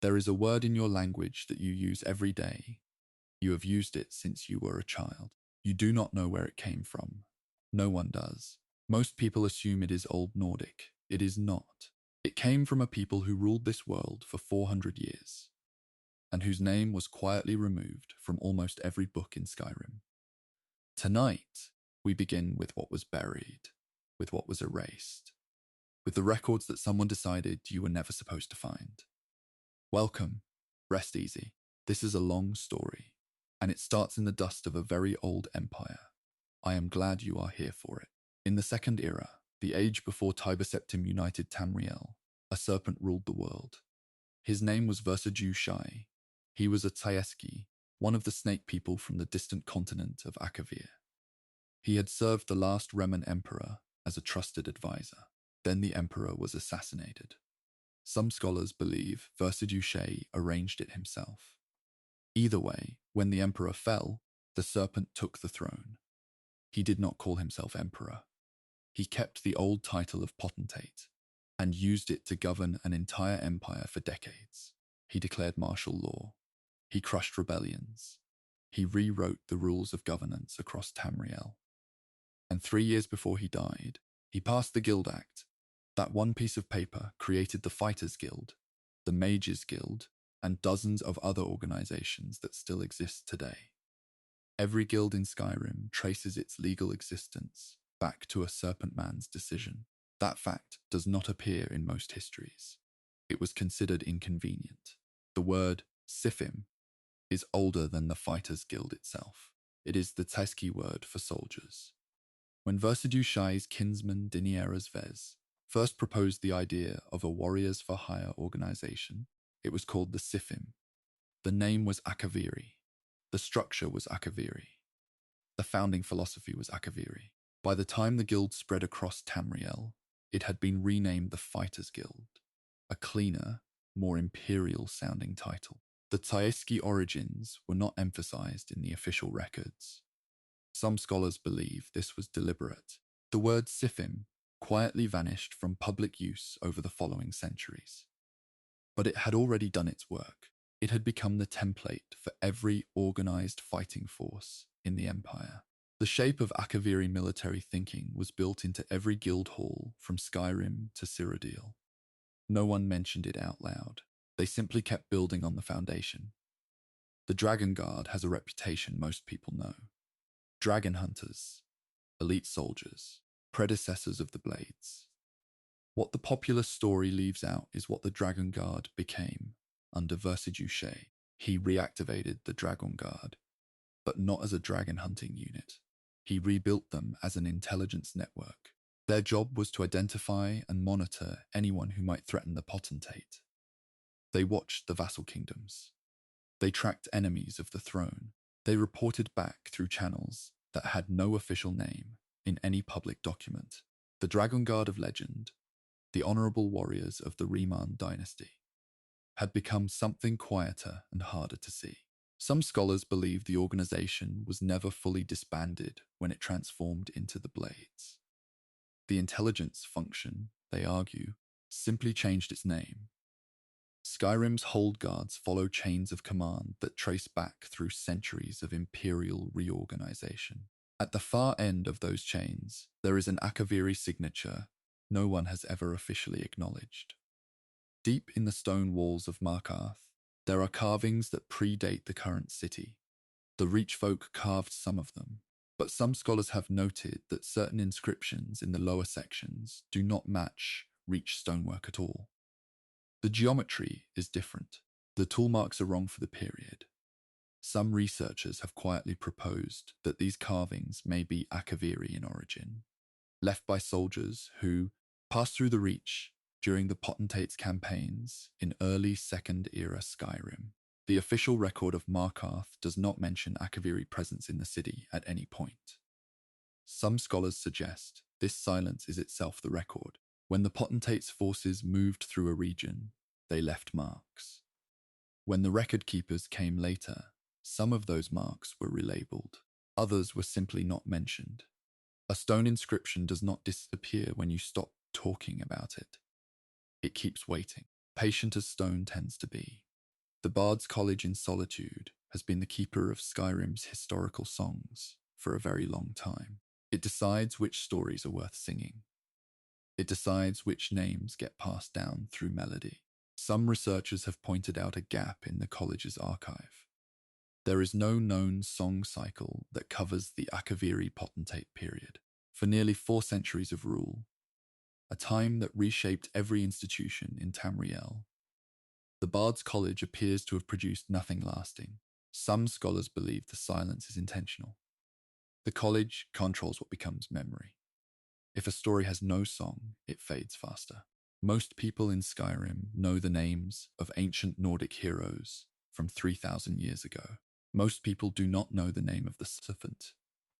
There is a word in your language that you use every day. You have used it since you were a child. You do not know where it came from. No one does. Most people assume it is Old Nordic. It is not. It came from a people who ruled this world for 400 years, and whose name was quietly removed from almost every book in Skyrim. Tonight, we begin with what was buried, with what was erased, with the records that someone decided you were never supposed to find. Welcome. Rest easy. This is a long story, and it starts in the dust of a very old empire. I am glad you are here for it. In the Second Era, the age before Tiber Septim united Tamriel, a serpent ruled the world. His name was Versailles Shai. He was a Tsaeski, one of the snake people from the distant continent of Akavir. He had served the last Reman emperor as a trusted advisor. Then the emperor was assassinated. Some scholars believe Versailles Shai arranged it himself. Either way, when the emperor fell, the serpent took the throne. He did not call himself emperor. He kept the old title of potentate and used it to govern an entire empire for decades. He declared martial law. He crushed rebellions. He rewrote the rules of governance across Tamriel. And 3 years before he died, he passed the Guild Act. That one piece of paper created the Fighters Guild, the Mages Guild, and dozens of other organizations that still exist today. Every guild in Skyrim traces its legal existence back to a Serpent Man's decision. That fact does not appear in most histories. It was considered inconvenient. The word Sifim is older than the Fighters Guild itself. It is the Tsaeski word for soldiers. When Versailles Shai's kinsman Dinieras Vez first proposed the idea of a warriors for hire organization, it was called the Sifim. The name was Akaviri. The structure was Akaviri. The founding philosophy was Akaviri. By the time the guild spread across Tamriel, it had been renamed the Fighters Guild, a cleaner, more imperial-sounding title. The Tsaeski origins were not emphasized in the official records. Some scholars believe this was deliberate. The word Sifim quietly vanished from public use over the following centuries. But it had already done its work. It had become the template for every organized fighting force in the empire. The shape of Akaviri military thinking was built into every guild hall from Skyrim to Cyrodiil. No one mentioned it out loud. They simply kept building on the foundation. The Dragon Guard has a reputation most people know. Dragon hunters, elite soldiers, predecessors of the Blades. What the popular story leaves out is what the Dragon Guard became under Versailles Shai. He reactivated the Dragon Guard, but not as a dragon hunting unit. He rebuilt them as an intelligence network. Their job was to identify and monitor anyone who might threaten the potentate. They watched the vassal kingdoms. They tracked enemies of the throne. They reported back through channels that had no official name in any public document. The Dragon Guard of legend, the honorable warriors of the Riemann dynasty, had become something quieter and harder to see. Some scholars believe the organization was never fully disbanded when it transformed into the Blades. The intelligence function, they argue, simply changed its name. Skyrim's hold guards follow chains of command that trace back through centuries of imperial reorganization. At the far end of those chains, there is an Akaviri signature no one has ever officially acknowledged. Deep in the stone walls of Markarth, there are carvings that predate the current city. The Reachfolk carved some of them, but some scholars have noted that certain inscriptions in the lower sections do not match Reach stonework at all. The geometry is different. The tool marks are wrong for the period. Some researchers have quietly proposed that these carvings may be Akaviri in origin, left by soldiers who passed through the Reach during the Potentate's campaigns in early Second Era Skyrim. The official record of Markarth does not mention Akaviri presence in the city at any point. Some scholars suggest this silence is itself the record. When the Potentate's forces moved through a region, they left marks. When the record keepers came later, some of those marks were relabeled. Others were simply not mentioned. A stone inscription does not disappear when you stop talking about it. It keeps waiting, patient as stone tends to be. The Bard's College in Solitude has been the keeper of Skyrim's historical songs for a very long time. It decides which stories are worth singing. It decides which names get passed down through melody. Some researchers have pointed out a gap in the college's archive. There is no known song cycle that covers the Akaviri potentate period. For nearly 4 centuries of rule, a time that reshaped every institution in Tamriel, the Bard's College appears to have produced nothing lasting. Some scholars believe the silence is intentional. The college controls what becomes memory. If a story has no song, it fades faster. Most people in Skyrim know the names of ancient Nordic heroes from 3,000 years ago. Most people do not know the name of the serpent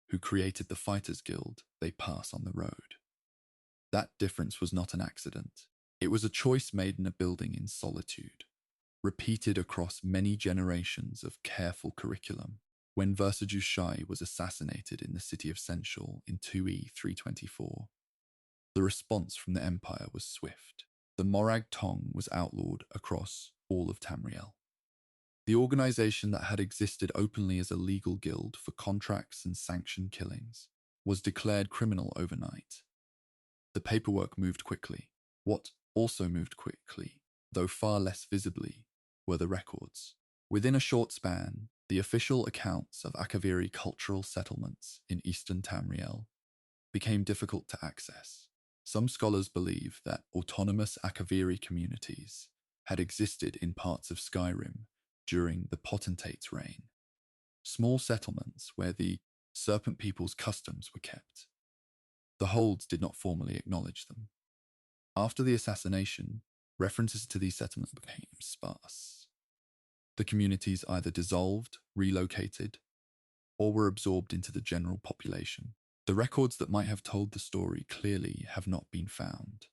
who created the Fighters Guild they pass on the road. That difference was not an accident. It was a choice made in a building in solitude, repeated across many generations of careful curriculum. When Versaju's Shai was assassinated in the city of Sensual in 2E 324, the response from the Empire was swift. The Morag Tong was outlawed across all of Tamriel. The organization that had existed openly as a legal guild for contracts and sanctioned killings was declared criminal overnight. The paperwork moved quickly. What also moved quickly, though far less visibly, were the records. Within a short span, the official accounts of Akaviri cultural settlements in eastern Tamriel became difficult to access. Some scholars believe that autonomous Akaviri communities had existed in parts of Skyrim during the Potentate's reign. Small settlements where the Serpent People's customs were kept. The holds did not formally acknowledge them. After the assassination, references to these settlements became sparse. The communities either dissolved, relocated, or were absorbed into the general population. The records that might have told the story clearly have not been found.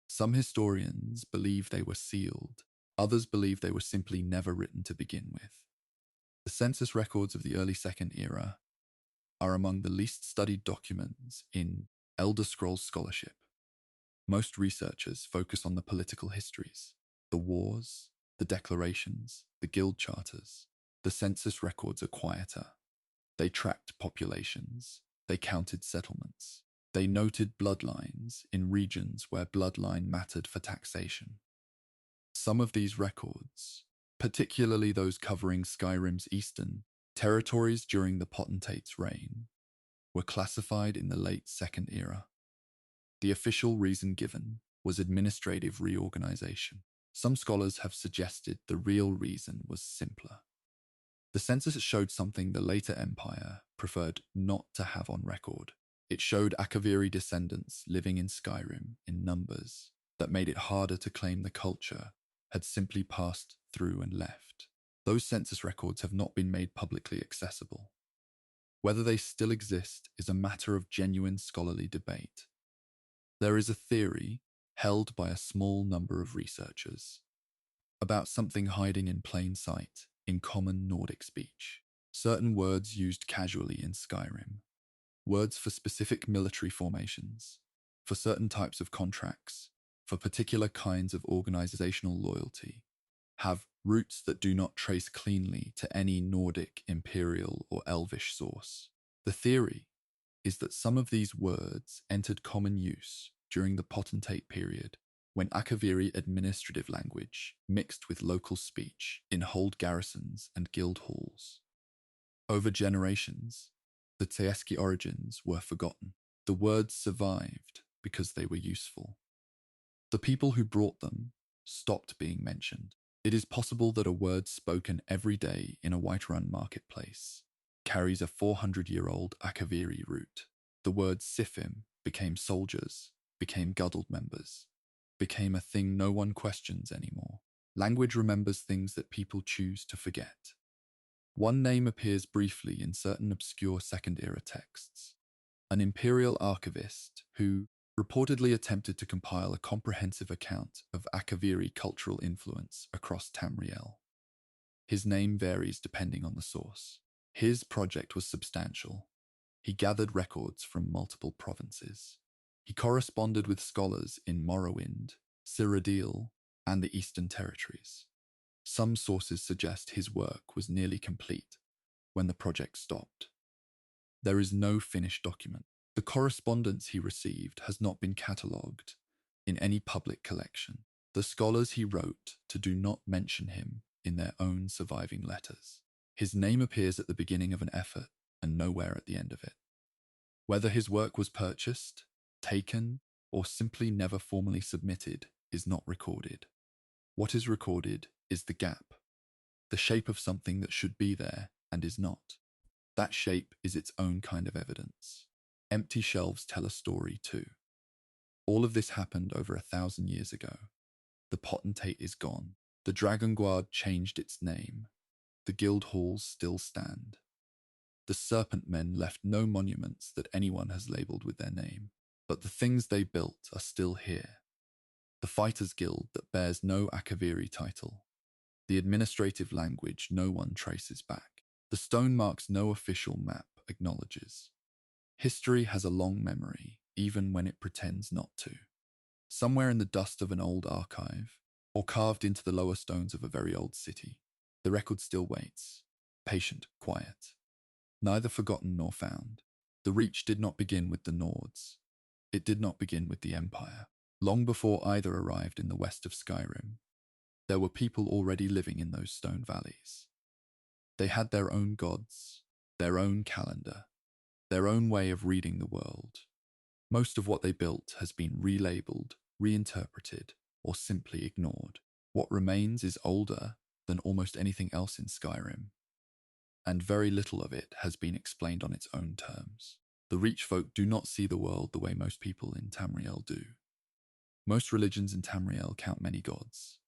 Some historians believe they were sealed. Others believe they were simply never written to begin with. The census records of the early Second Era are among the least studied documents in Elder Scrolls scholarship. Most researchers focus on the political histories, the wars, the declarations, the guild charters. The census records are quieter. They tracked populations. They counted settlements. They noted bloodlines in regions where bloodline mattered for taxation. Some of these records, particularly those covering Skyrim's eastern territories during the Potentate's reign, were classified in the late Second Era. The official reason given was administrative reorganization. Some scholars have suggested the real reason was simpler. The census showed something the later empire preferred not to have on record. It showed Akaviri descendants living in Skyrim in numbers that made it harder to claim the culture had simply passed through and left. Those census records have not been made publicly accessible. Whether they still exist is a matter of genuine scholarly debate. There is a theory, held by a small number of researchers, about something hiding in plain sight in common Nordic speech. Certain words used casually in Skyrim, words for specific military formations, for certain types of contracts, for particular kinds of organizational loyalty, have roots that do not trace cleanly to any Nordic, imperial, or elvish source. The theory is that some of these words entered common use during the Potentate period, when Akaviri administrative language mixed with local speech in hold garrisons and guild halls. Over generations, the Tseeski origins were forgotten. The words survived because they were useful. The people who brought them stopped being mentioned. It is possible that a word spoken every day in a Whiterun marketplace carries a 400-year-old Akaviri root. The word Sifim became soldiers, became Guddled members, became a thing no one questions anymore. Language remembers things that people choose to forget. One name appears briefly in certain obscure Second-Era texts. An imperial archivist who reportedly attempted to compile a comprehensive account of Akaviri cultural influence across Tamriel. His name varies depending on the source. His project was substantial. He gathered records from multiple provinces. He corresponded with scholars in Morrowind, Cyrodiil, and the Eastern Territories. Some sources suggest his work was nearly complete when the project stopped. There is no finished document. The correspondence he received has not been catalogued in any public collection. The scholars he wrote to do not mention him in their own surviving letters. His name appears at the beginning of an effort and nowhere at the end of it. Whether his work was purchased, taken, or simply never formally submitted is not recorded. What is recorded is the gap, the shape of something that should be there and is not. That shape is its own kind of evidence. Empty shelves tell a story too. All of this happened over 1,000 years ago. The potentate is gone. The Dragon Guard changed its name. The guild halls still stand. The Serpent Men left no monuments that anyone has labelled with their name, but the things they built are still here. The Fighters Guild that bears no Akaviri title. The administrative language no one traces back. The stone marks no official map acknowledges. History has a long memory, even when it pretends not to. Somewhere in the dust of an old archive, or carved into the lower stones of a very old city, the record still waits, patient, quiet. Neither forgotten nor found. The Reach did not begin with the Nords. It did not begin with the Empire. Long before either arrived in the west of Skyrim, there were people already living in those stone valleys. They had their own gods, their own calendar, their own way of reading the world. Most of what they built has been relabeled, reinterpreted, or simply ignored. What remains is older than almost anything else in Skyrim, and very little of it has been explained on its own terms. The Reach folk do not see the world the way most people in Tamriel do. Most religions in Tamriel count many gods.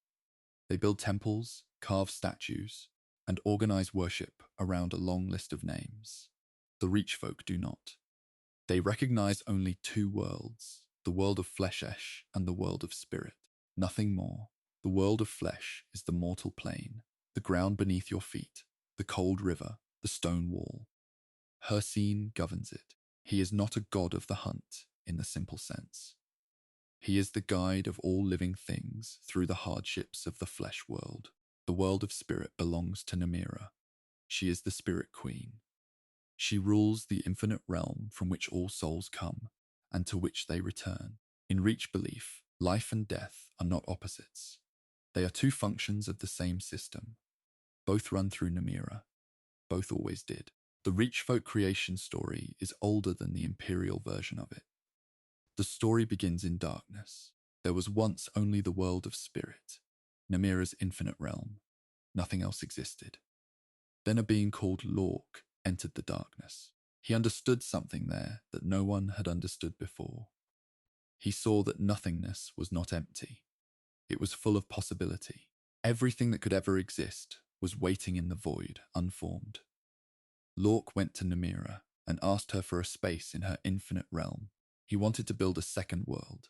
They build temples, carve statues, and organize worship around a long list of names. The Reach folk do not. They recognize only two worlds, the world of Flesh-esh and the world of spirit. Nothing more. The world of flesh is the mortal plane, the ground beneath your feet, the cold river, the stone wall. Hircine governs it. He is not a god of the hunt in the simple sense. He is the guide of all living things through the hardships of the flesh world. The world of spirit belongs to Namira. She is the spirit queen. She rules the infinite realm from which all souls come and to which they return. In Reach belief, life and death are not opposites. They are two functions of the same system. Both run through Namira. Both always did. The Reach folk creation story is older than the imperial version of it. The story begins in darkness. There was once only the world of spirit, Namira's infinite realm. Nothing else existed. Then a being called Lork entered the darkness. He understood something there that no one had understood before. He saw that nothingness was not empty. It was full of possibility. Everything that could ever exist was waiting in the void, unformed. Lork went to Namira and asked her for a space in her infinite realm. He wanted to build a second world,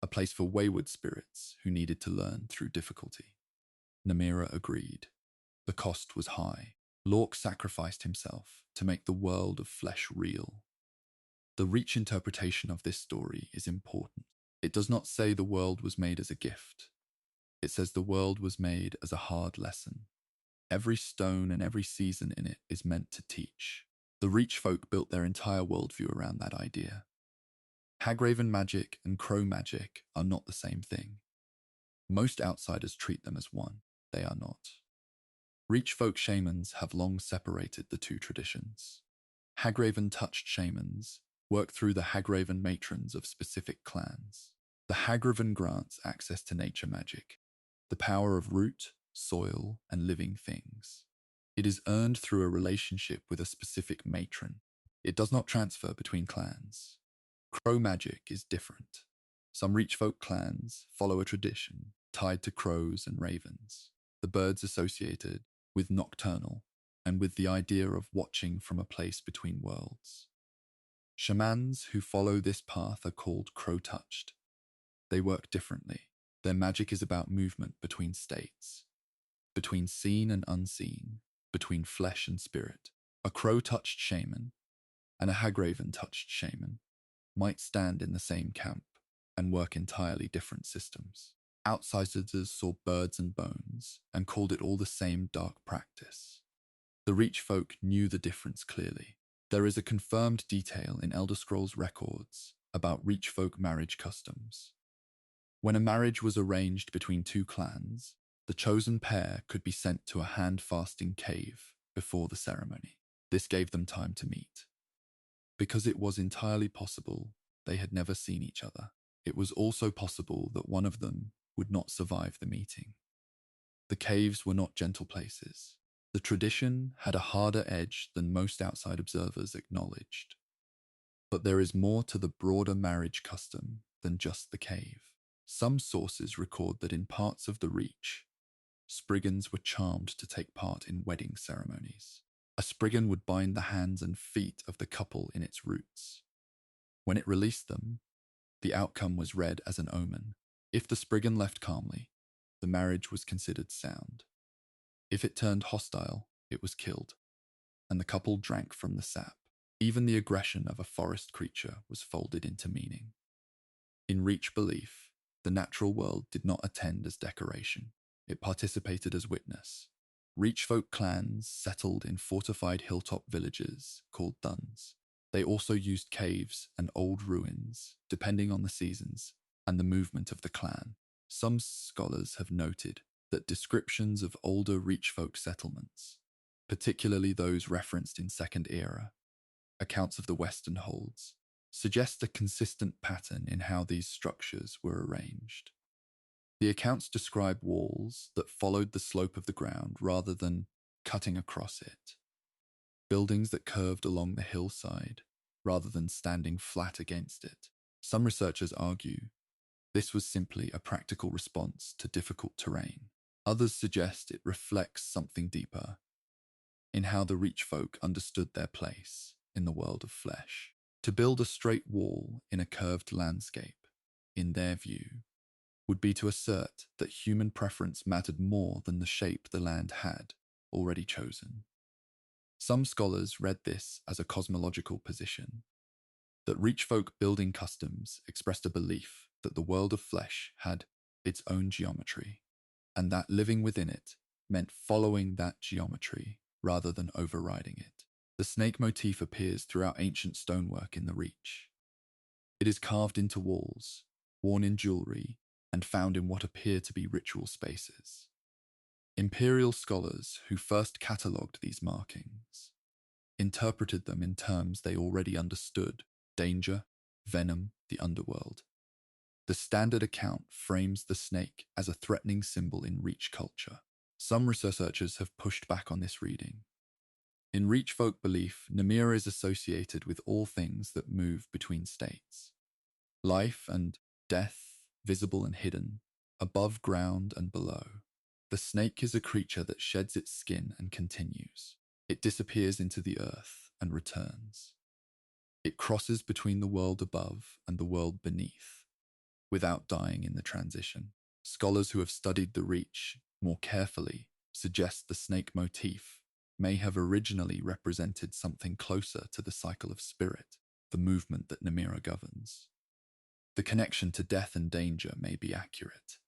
a place for wayward spirits who needed to learn through difficulty. Namira agreed. The cost was high. Lork sacrificed himself to make the world of flesh real. The Reach interpretation of this story is important. It does not say the world was made as a gift. It says the world was made as a hard lesson. Every stone and every season in it is meant to teach. The Reach folk built their entire worldview around that idea. Hagraven magic and crow magic are not the same thing. Most outsiders treat them as one. They are not. Reach folk shamans have long separated the two traditions. Hagraven-touched shamans work through the Hagraven matrons of specific clans. The Hagraven grants access to nature magic, the power of root, soil, and living things. It is earned through a relationship with a specific matron. It does not transfer between clans. Crow magic is different. Some Reach folk clans follow a tradition tied to crows and ravens, the birds associated with nocturnal and with the idea of watching from a place between worlds. Shamans who follow this path are called crow-touched. They work differently. Their magic is about movement between states, between seen and unseen, between flesh and spirit. A crow-touched shaman and a Hagraven-touched shaman might stand in the same camp and work entirely different systems. Outsiders saw birds and bones and called it all the same dark practice. The Reach folk knew the difference clearly. There is a confirmed detail in Elder Scrolls records about Reach folk marriage customs. When a marriage was arranged between two clans, the chosen pair could be sent to a hand-fasting cave before the ceremony. This gave them time to meet. Because it was entirely possible they had never seen each other, it was also possible that one of them would not survive the meeting. The caves were not gentle places. The tradition had a harder edge than most outside observers acknowledged. But there is more to the broader marriage custom than just the cave. Some sources record that in parts of the Reach, Spriggans were charmed to take part in wedding ceremonies. A Spriggan would bind the hands and feet of the couple in its roots. When it released them, the outcome was read as an omen. If the Spriggan left calmly, the marriage was considered sound. If it turned hostile, it was killed, and the couple drank from the sap. Even the aggression of a forest creature was folded into meaning. In Reach belief, the natural world did not attend as decoration. It participated as witness. Reach folk clans settled in fortified hilltop villages called duns. They also used caves and old ruins, depending on the seasons and the movement of the clan. Some scholars have noted that descriptions of older Reach folk settlements, particularly those referenced in Second Era, accounts of the Western Holds, suggest a consistent pattern in how these structures were arranged. The accounts describe walls that followed the slope of the ground rather than cutting across it, buildings that curved along the hillside rather than standing flat against it. Some researchers argue this was simply a practical response to difficult terrain. Others suggest it reflects something deeper in how the Reach folk understood their place in the world of flesh. To build a straight wall in a curved landscape, in their view, would be to assert that human preference mattered more than the shape the land had already chosen. Some scholars read this as a cosmological position, that Reach folk building customs expressed a belief that the world of flesh had its own geometry, and that living within it meant following that geometry rather than overriding it. The snake motif appears throughout ancient stonework in the Reach. It is carved into walls, worn in jewelry, and found in what appear to be ritual spaces. Imperial scholars who first catalogued these markings interpreted them in terms they already understood: danger, venom, the underworld. The standard account frames the snake as a threatening symbol in Reach culture. Some researchers have pushed back on this reading. In Reach folk belief, Namira is associated with all things that move between states. Life and death, visible and hidden, above ground and below. The snake is a creature that sheds its skin and continues. It disappears into the earth and returns. It crosses between the world above and the world beneath, without dying in the transition. Scholars who have studied the Reach more carefully suggest the snake motif may have originally represented something closer to the cycle of spirit, the movement that Namira governs. The connection to death and danger may be accurate,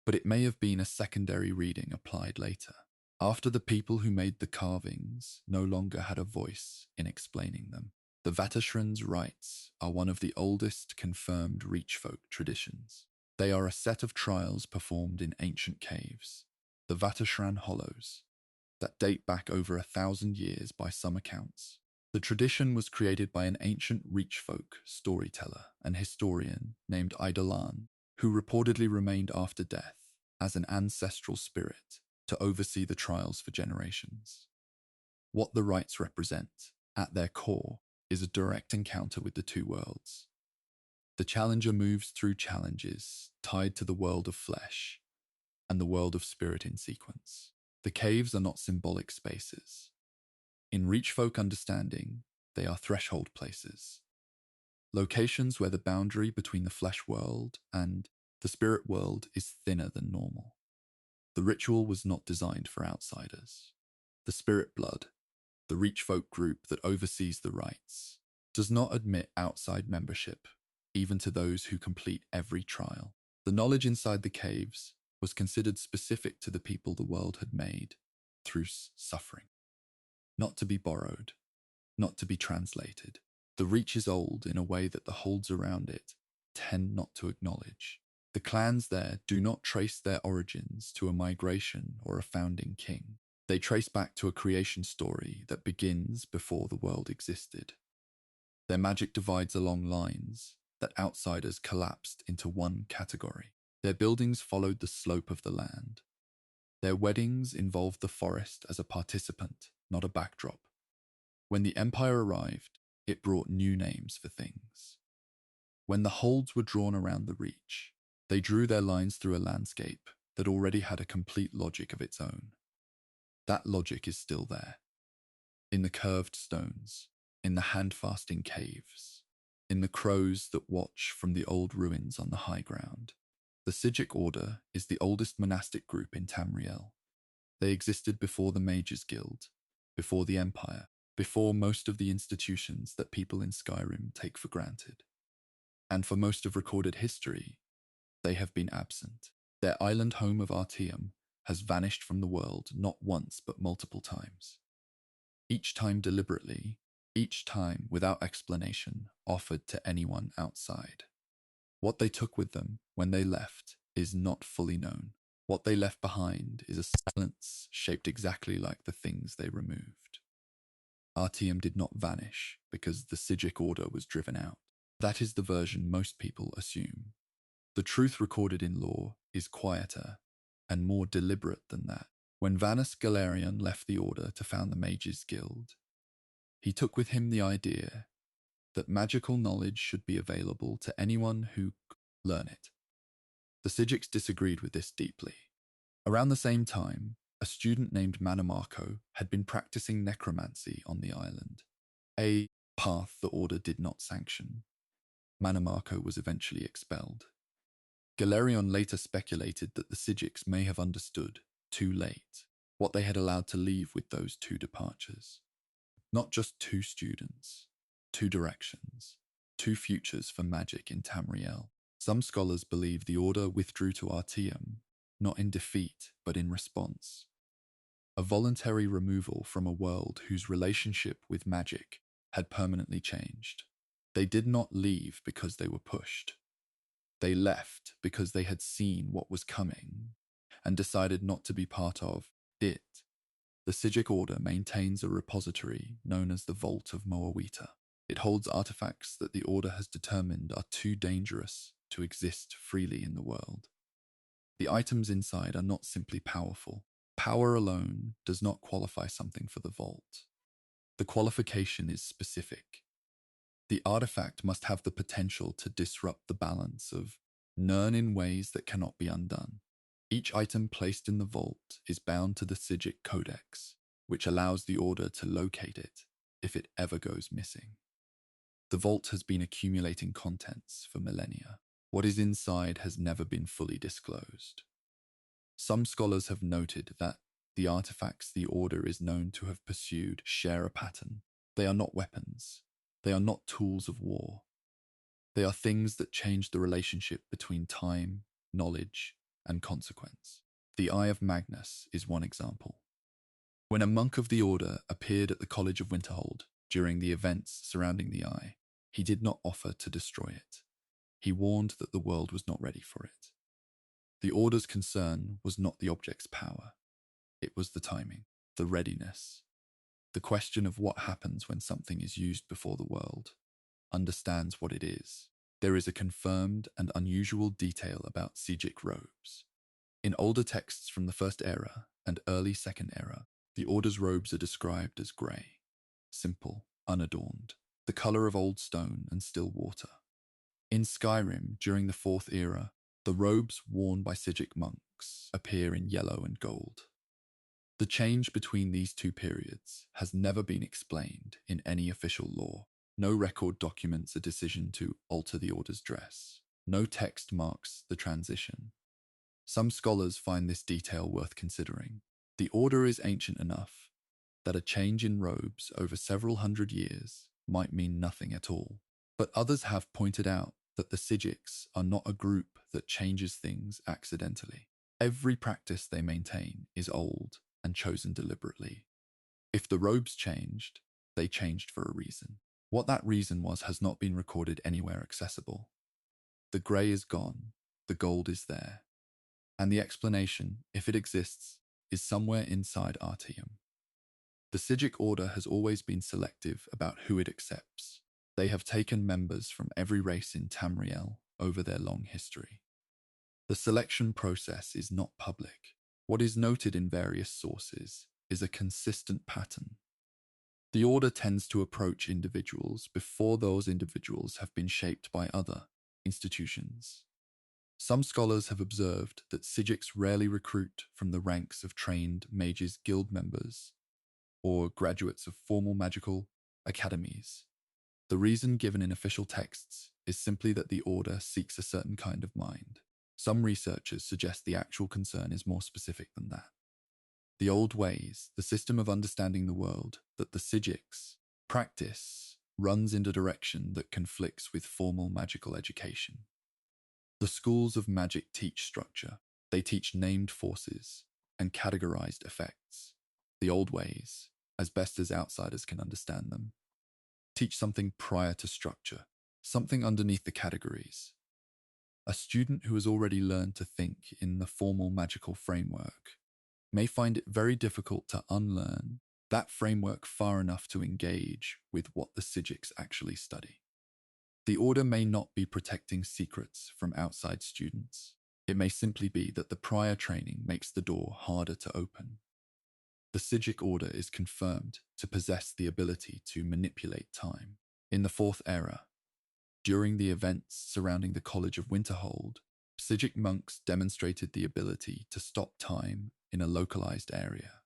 but it may have been a secondary reading applied later, after the people who made the carvings no longer had a voice in explaining them. The Vatashran's rites are one of the oldest confirmed Reach folk traditions. They are a set of trials performed in ancient caves, the Vatashran Hollows, that date back over 1,000 years by some accounts. The tradition was created by an ancient Reach folk storyteller and historian named Idalan, who reportedly remained after death as an ancestral spirit to oversee the trials for generations. What the rites represent, at their core, is a direct encounter with the two worlds. The challenger moves through challenges tied to the world of flesh and the world of spirit in sequence. The caves are not symbolic spaces. In Reach folk understanding, they are threshold places, locations where the boundary between the flesh world and the spirit world is thinner than normal. The ritual was not designed for outsiders. The Spirit Blood, the Reach folk group that oversees the rites, does not admit outside membership, even to those who complete every trial. The knowledge inside the caves was considered specific to the people the world had made through suffering, not to be borrowed, not to be translated. The reach is old in a way that the holds around it tend not to acknowledge. The clans there do not trace their origins to a migration or a founding king. They trace back to a creation story that begins before the world existed. Their magic divides along lines that outsiders collapsed into one category. Their buildings followed the slope of the land. Their weddings involved the forest as a participant, not a backdrop. When the empire arrived, it brought new names for things. When the holds were drawn around the reach, they drew their lines through a landscape that already had a complete logic of its own. That logic is still there. In the curved stones, in the hand-fasting caves, in the crows that watch from the old ruins on the high ground. The Psijic Order is the oldest monastic group in Tamriel. They existed before the Mages Guild, before the Empire, before most of the institutions that people in Skyrim take for granted. And for most of recorded history, they have been absent. Their island home of Artium has vanished from the world not once but multiple times. Each time deliberately, each time without explanation offered to anyone outside. What they took with them when they left is not fully known. What they left behind is a silence shaped exactly like the things they removed. Artium did not vanish because the Psijic Order was driven out. That is the version most people assume. The truth recorded in lore is quieter and more deliberate than that. When Vanus Galerion left the Order to found the Mages Guild, he took with him the idea that magical knowledge should be available to anyone who could learn it. The Psijics disagreed with this deeply. Around the same time, a student named Manamarco had been practicing necromancy on the island, a path the Order did not sanction. Manamarco was eventually expelled. Galerion later speculated that the Psijics may have understood, too late, what they had allowed to leave with those two departures. Not just two students, two directions, two futures for magic in Tamriel. Some scholars believe the Order withdrew to Artium, not in defeat, but in response. A voluntary removal from a world whose relationship with magic had permanently changed. They did not leave because they were pushed. They left because they had seen what was coming and decided not to be part of it. The Psijic Order maintains a repository known as the Vault of Moawita. It holds artifacts that the Order has determined are too dangerous to exist freely in the world. The items inside are not simply powerful. Power alone does not qualify something for the vault. The qualification is specific. The artifact must have the potential to disrupt the balance of Nirn in ways that cannot be undone. Each item placed in the vault is bound to the Psijic Codex, which allows the Order to locate it if it ever goes missing. The vault has been accumulating contents for millennia. What is inside has never been fully disclosed. Some scholars have noted that the artifacts the Order is known to have pursued share a pattern. They are not weapons. They are not tools of war. They are things that change the relationship between time, knowledge, and consequence. The Eye of Magnus is one example. When a monk of the Order appeared at the College of Winterhold during the events surrounding the Eye, he did not offer to destroy it. He warned that the world was not ready for it. The Order's concern was not the object's power. It was the timing, the readiness, the question of what happens when something is used before the world understands what it is. There is a confirmed and unusual detail about Psijic robes. In older texts from the First Era and early Second Era, the Order's robes are described as grey, simple, unadorned, the colour of old stone and still water. In Skyrim, during the Fourth Era, the robes worn by Psijic monks appear in yellow and gold. The change between these two periods has never been explained in any official lore. No record documents a decision to alter the Order's dress. No text marks the transition. Some scholars find this detail worth considering. The Order is ancient enough that a change in robes over several hundred years might mean nothing at all. But others have pointed out that the Sijiks are not a group that changes things accidentally. Every practice they maintain is old and chosen deliberately. If the robes changed, they changed for a reason. What that reason was has not been recorded anywhere accessible. The grey is gone, the gold is there, and the explanation, if it exists, is somewhere inside Artium. The Sijic order has always been selective about who it accepts. They have taken members from every race in Tamriel over their long history. The selection process is not public. What is noted in various sources is a consistent pattern. The order tends to approach individuals before those individuals have been shaped by other institutions. Some scholars have observed that Sijiks rarely recruit from the ranks of trained mages guild members or graduates of formal magical academies. The reason given in official texts is simply that the order seeks a certain kind of mind. Some researchers suggest the actual concern is more specific than that. The old ways, the system of understanding the world that the Sijiks practice, runs in a direction that conflicts with formal magical education. The schools of magic teach structure. They teach named forces and categorized effects. The old ways, as best as outsiders can understand them, teach something prior to structure, something underneath the categories. A student who has already learned to think in the formal magical framework may find it very difficult to unlearn that framework far enough to engage with what the Sijiks actually study. The order may not be protecting secrets from outside students. It may simply be that the prior training makes the door harder to open. The Sijic order is confirmed to possess the ability to manipulate time. In the Fourth Era, during the events surrounding the College of Winterhold, Sijic monks demonstrated the ability to stop time in a localized area,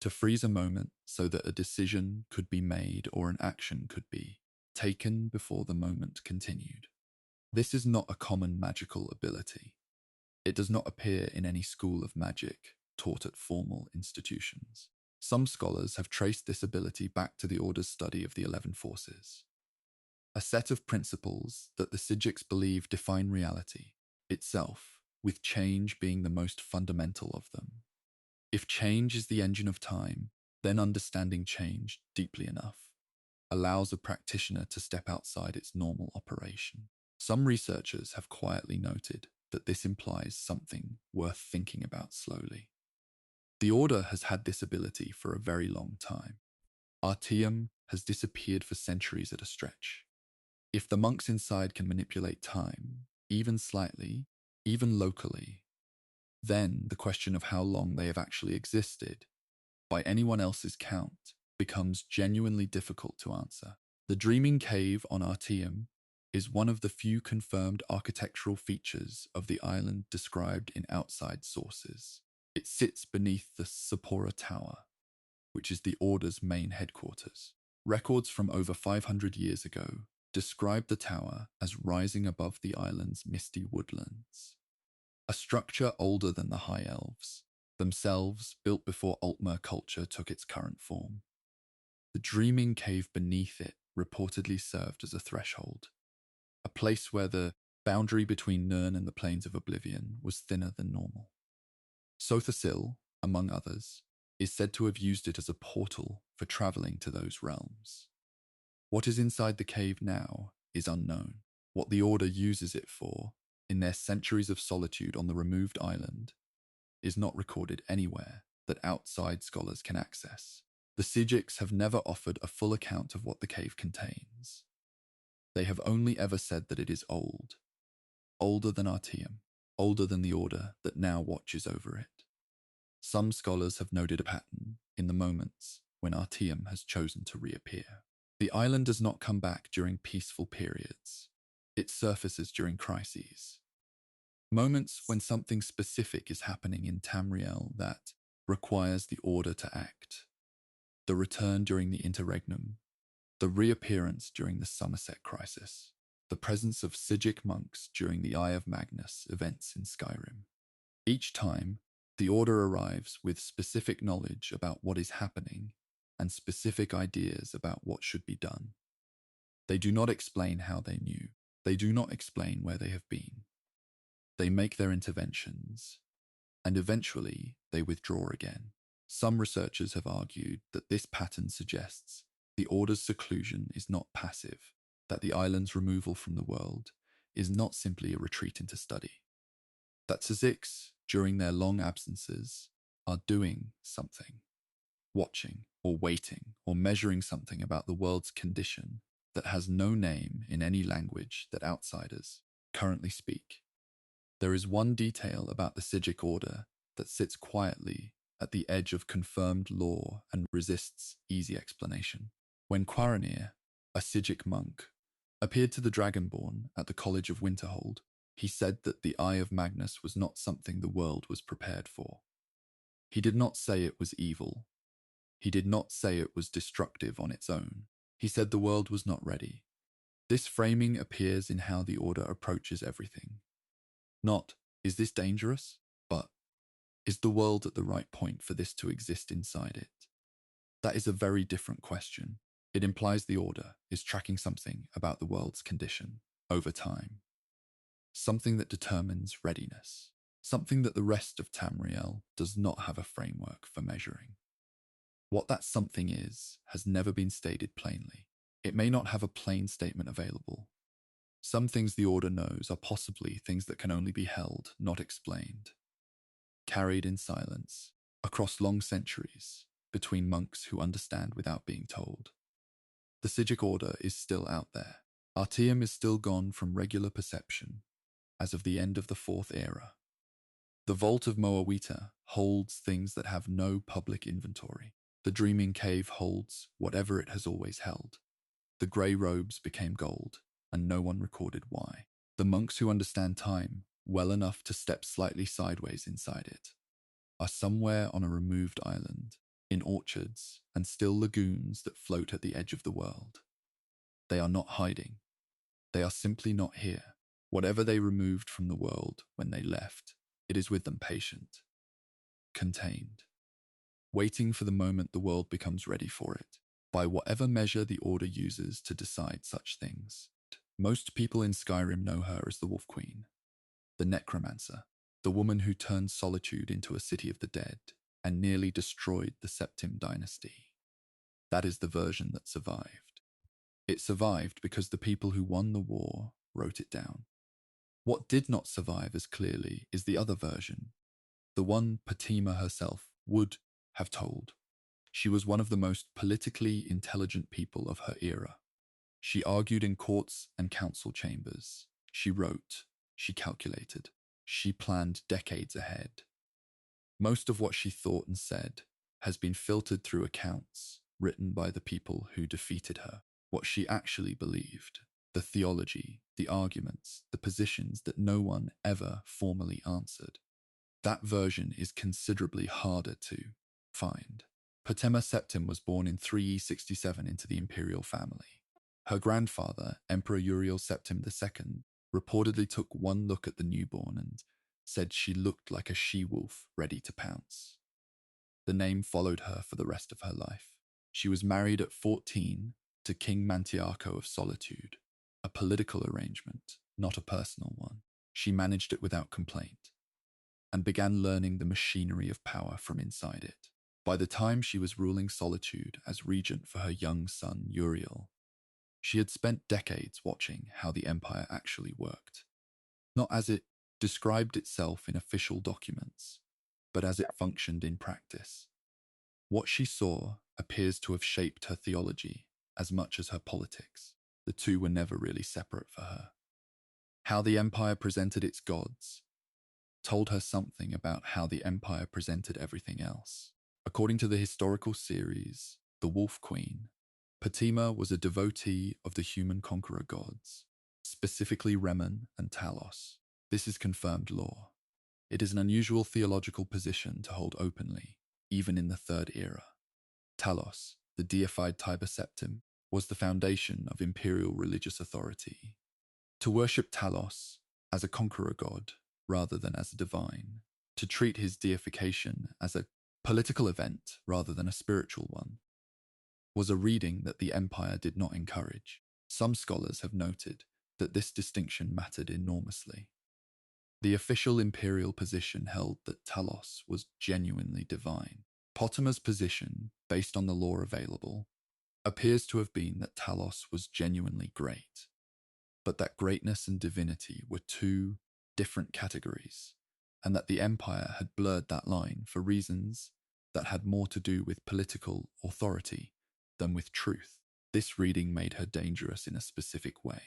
to freeze a moment so that a decision could be made or an action could be taken before the moment continued. This is not a common magical ability. It does not appear in any school of magic taught at formal institutions. Some scholars have traced this ability back to the Order's study of the 11 forces, a set of principles that the Sijiks believe define reality itself, with change being the most fundamental of them. If change is the engine of time, then understanding change deeply enough allows a practitioner to step outside its normal operation. Some researchers have quietly noted that this implies something worth thinking about slowly. The Order has had this ability for a very long time. Artium has disappeared for centuries at a stretch. If the monks inside can manipulate time, even slightly, even locally, then the question of how long they have actually existed, by anyone else's count, becomes genuinely difficult to answer. The Dreaming Cave on Artium is one of the few confirmed architectural features of the island described in outside sources. It sits beneath the Sapora Tower, which is the Order's main headquarters. Records from over 500 years ago describe the tower as rising above the island's misty woodlands. A structure older than the High Elves, themselves built before Altmer culture took its current form. The Dreaming Cave beneath it reportedly served as a threshold, a place where the boundary between Nirn and the Plains of Oblivion was thinner than normal. Sothasil, among others, is said to have used it as a portal for travelling to those realms. What is inside the cave now is unknown. What the Order uses it for, in their centuries of solitude on the removed island, is not recorded anywhere that outside scholars can access. The Sijiks have never offered a full account of what the cave contains. They have only ever said that it is old, older than Artium, older than the Order that now watches over it. Some scholars have noted a pattern in the moments when Artium has chosen to reappear. The island does not come back during peaceful periods. It surfaces during crises. Moments when something specific is happening in Tamriel that requires the Order to act. The return during the Interregnum, the reappearance during the Somerset Crisis, the presence of Sijic monks during the Eye of Magnus events in Skyrim. Each time, the Order arrives with specific knowledge about what is happening and specific ideas about what should be done. They do not explain how they knew. They do not explain where they have been. They make their interventions, and eventually they withdraw again. Some researchers have argued that this pattern suggests the Order's seclusion is not passive, that the island's removal from the world is not simply a retreat into study, that Tzatziki, during their long absences, are doing something, watching or waiting or measuring something about the world's condition that has no name in any language that outsiders currently speak. There is one detail about the Sijic order that sits quietly at the edge of confirmed law and resists easy explanation. When Quaranir, a Sijic monk, appeared to the Dragonborn at the College of Winterhold, he said that the Eye of Magnus was not something the world was prepared for. He did not say it was evil. He did not say it was destructive on its own. He said the world was not ready. This framing appears in how the Order approaches everything. Not, is this dangerous? But, is the world at the right point for this to exist inside it? That is a very different question. It implies the Order is tracking something about the world's condition over time. Something that determines readiness. Something that the rest of Tamriel does not have a framework for measuring. What that something is has never been stated plainly. It may not have a plain statement available. Some things the Order knows are possibly things that can only be held, not explained. Carried in silence, across long centuries, between monks who understand without being told. The Sijic Order is still out there. Artium is still gone from regular perception, as of the end of the Fourth Era. The Vault of Moawita holds things that have no public inventory. The Dreaming Cave holds whatever it has always held. The grey robes became gold, and no one recorded why. The monks who understand time well enough to step slightly sideways inside it are somewhere on a removed island, in orchards and still lagoons that float at the edge of the world. They are not hiding. They are simply not here. Whatever they removed from the world when they left, it is with them patient, contained, waiting for the moment the world becomes ready for it, by whatever measure the Order uses to decide such things. Most people in Skyrim know her as the Wolf Queen, the Necromancer, the woman who turned Solitude into a city of the dead and nearly destroyed the Septim dynasty. That is the version that survived. It survived because the people who won the war wrote it down. What did not survive as clearly is the other version, the one Patima herself would have told. She was one of the most politically intelligent people of her era. She argued in courts and council chambers. She wrote, she calculated, she planned decades ahead. Most of what she thought and said has been filtered through accounts written by the people who defeated her. What she actually believed, the theology, the arguments, the positions that no one ever formally answered. That version is considerably harder to find. Patema Septim was born in 367 into the imperial family. Her grandfather, Emperor Uriel Septim II, reportedly took one look at the newborn and said she looked like a she-wolf ready to pounce. The name followed her for the rest of her life. She was married at 14 to King Mantiarco of Solitude, a political arrangement, not a personal one. She managed it without complaint, and began learning the machinery of power from inside it. By the time she was ruling Solitude as regent for her young son Uriel, she had spent decades watching how the empire actually worked, not as it described itself in official documents, but as it functioned in practice. What she saw appears to have shaped her theology as much as her politics. The two were never really separate for her. How the empire presented its gods told her something about how the empire presented everything else. According to the historical series, The Wolf Queen, Patima was a devotee of the human conqueror gods, specifically Remen and Talos. This is confirmed lore. It is an unusual theological position to hold openly, even in the Third Era. Talos, the deified Tiber Septim, was the foundation of imperial religious authority. To worship Talos as a conqueror god rather than as a divine, to treat his deification as a political event rather than a spiritual one, was a reading that the empire did not encourage. Some scholars have noted that this distinction mattered enormously. The official imperial position held that Talos was genuinely divine. Potter's position, based on the lore available, appears to have been that Talos was genuinely great, but that greatness and divinity were two different categories, and that the Empire had blurred that line for reasons that had more to do with political authority than with truth. This reading made her dangerous in a specific way.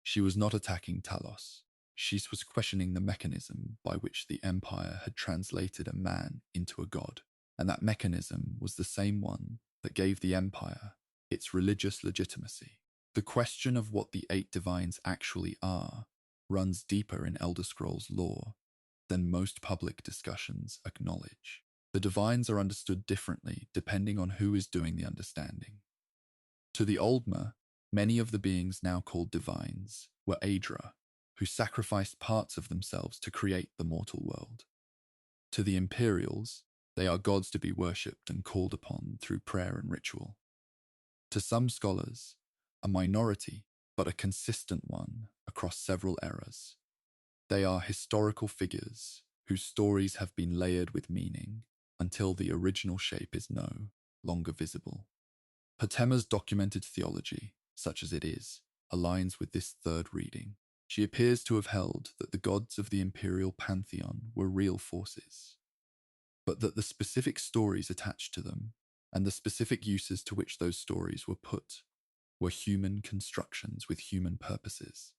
She was not attacking Talos. She was questioning the mechanism by which the Empire had translated a man into a god, and that mechanism was the same one that gave the Empire its religious legitimacy. The question of what the eight divines actually are runs deeper in Elder Scrolls lore than most public discussions acknowledge. The divines are understood differently depending on who is doing the understanding. To the Oldmer, many of the beings now called divines were Aedra, who sacrificed parts of themselves to create the mortal world. To the Imperials, they are gods to be worshipped and called upon through prayer and ritual. To some scholars, a minority, but a consistent one across several eras, they are historical figures whose stories have been layered with meaning until the original shape is no longer visible. Potema's documented theology, such as it is, aligns with this third reading. She appears to have held that the gods of the imperial pantheon were real forces, but that the specific stories attached to them and the specific uses to which those stories were put were human constructions with human purposes.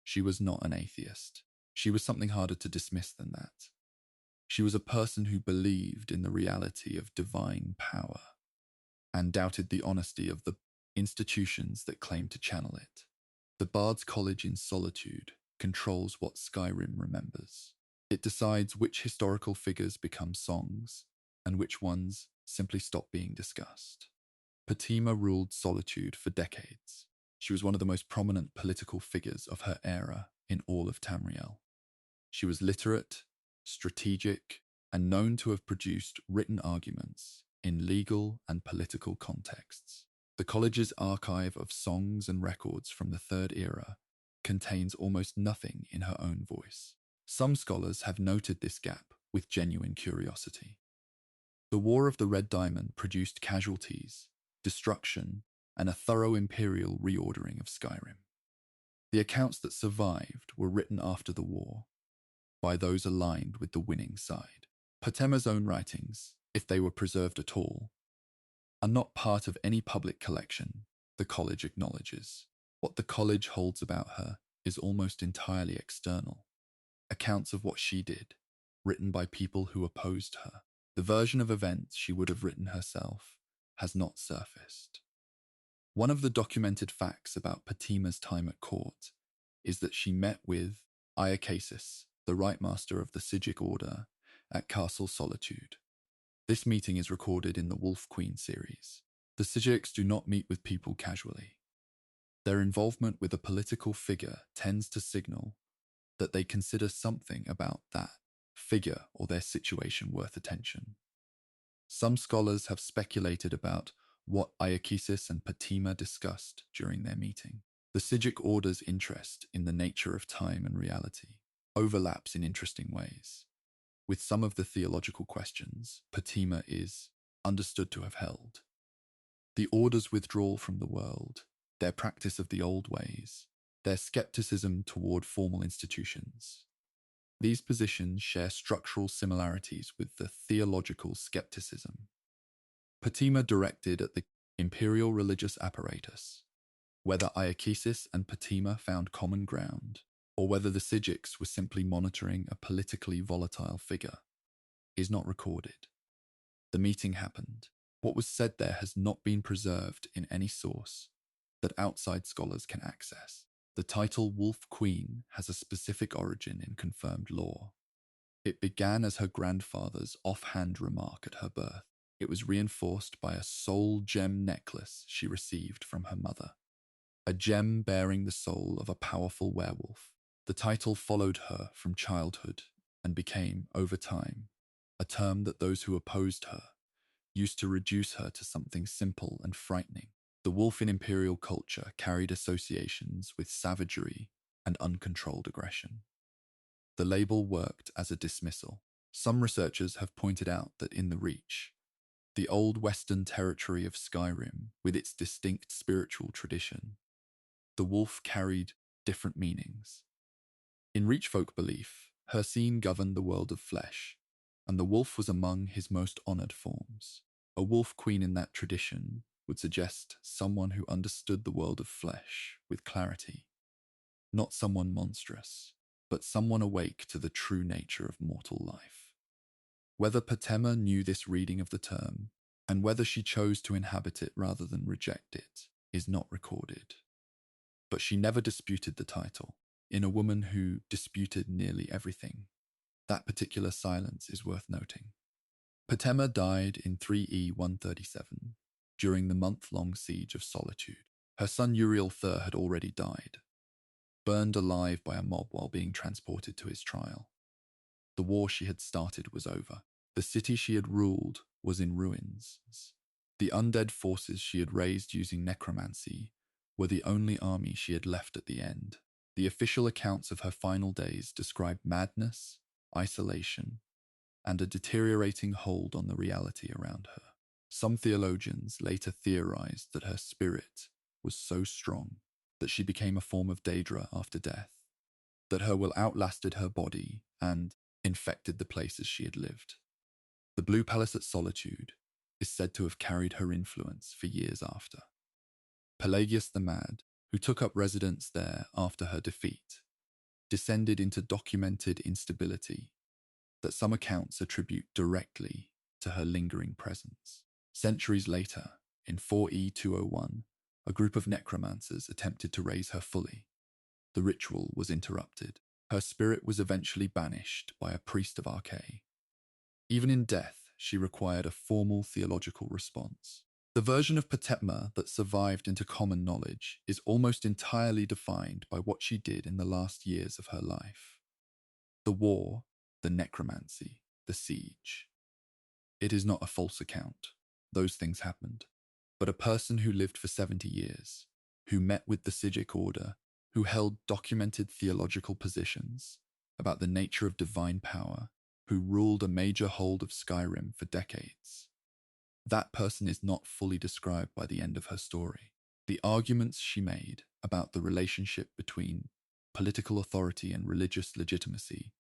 She was not an atheist. She was something harder to dismiss than that. She was a person who believed in the reality of divine power and doubted the honesty of the institutions that claimed to channel it. The Bard's College in Solitude controls what Skyrim remembers. It decides which historical figures become songs and which ones simply stop being discussed. Potema ruled Solitude for decades. She was one of the most prominent political figures of her era in all of Tamriel. She was literate, strategic, and known to have produced written arguments in legal and political contexts. The college's archive of songs and records from the Third Era contains almost nothing in her own voice. Some scholars have noted this gap with genuine curiosity. The War of the Red Diamond produced casualties, destruction, and a thorough imperial reordering of Skyrim. The accounts that survived were written after the war by those aligned with the winning side. Potema's own writings, if they were preserved at all, are not part of any public collection the college acknowledges. What the college holds about her is almost entirely external. Accounts of what she did, written by people who opposed her. The version of events she would have written herself has not surfaced. One of the documented facts about Potema's time at court is that she met with Iacasis, the Right Master of the Sigic Order, at Castle Solitude. This meeting is recorded in the Wolf Queen series. The Sigics do not meet with people casually. Their involvement with a political figure tends to signal that they consider something about that figure or their situation worth attention. Some scholars have speculated about what Iacasis and Potema discussed during their meeting. The Sigic Order's interest in the nature of time and reality overlaps in interesting ways with some of the theological questions Potema is understood to have held. The Order's withdrawal from the world, their practice of the old ways, their skepticism toward formal institutions. These positions share structural similarities with the theological skepticism Potema directed at the imperial religious apparatus. Whether Iacasis and Potema found common ground, or whether the Sigics were simply monitoring a politically volatile figure, is not recorded. The meeting happened. What was said there has not been preserved in any source that outside scholars can access. The title Wolf Queen has a specific origin in confirmed lore. It began as her grandfather's offhand remark at her birth. It was reinforced by a soul gem necklace she received from her mother, a gem bearing the soul of a powerful werewolf. The title followed her from childhood and became, over time, a term that those who opposed her used to reduce her to something simple and frightening. The wolf in imperial culture carried associations with savagery and uncontrolled aggression. The label worked as a dismissal. Some researchers have pointed out that in the Reach, the old western territory of Skyrim, with its distinct spiritual tradition, the wolf carried different meanings. In Reach folk belief, Hircine governed the world of flesh, and the wolf was among his most honoured forms. A wolf queen in that tradition would suggest someone who understood the world of flesh with clarity, not someone monstrous, but someone awake to the true nature of mortal life. Whether Patema knew this reading of the term, and whether she chose to inhabit it rather than reject it, is not recorded. But she never disputed the title. In a woman who disputed nearly everything, that particular silence is worth noting. Patema died in 3E 137 during the month-long siege of Solitude. Her son Uriel Thur had already died, burned alive by a mob while being transported to his trial. The war she had started was over. The city she had ruled was in ruins. The undead forces she had raised using necromancy were the only army she had left at the end. The official accounts of her final days describe madness, isolation, and a deteriorating hold on the reality around her. Some theologians later theorized that her spirit was so strong that she became a form of Daedra after death, that her will outlasted her body and infected the places she had lived. The Blue Palace at Solitude is said to have carried her influence for years after. Pelagius the Mad, who took up residence there after her defeat, descended into documented instability that some accounts attribute directly to her lingering presence. Centuries later, in 4E 201, a group of necromancers attempted to raise her fully. The ritual was interrupted. Her spirit was eventually banished by a priest of Arche. Even in death, she required a formal theological response. The version of Patema that survived into common knowledge is almost entirely defined by what she did in the last years of her life. The war, the necromancy, the siege. It is not a false account. Those things happened. But a person who lived for 70 years, who met with the Sijic order, who held documented theological positions about the nature of divine power, who ruled a major hold of Skyrim for decades. That person is not fully described by the end of her story. The arguments she made about the relationship between political authority and religious legitimacy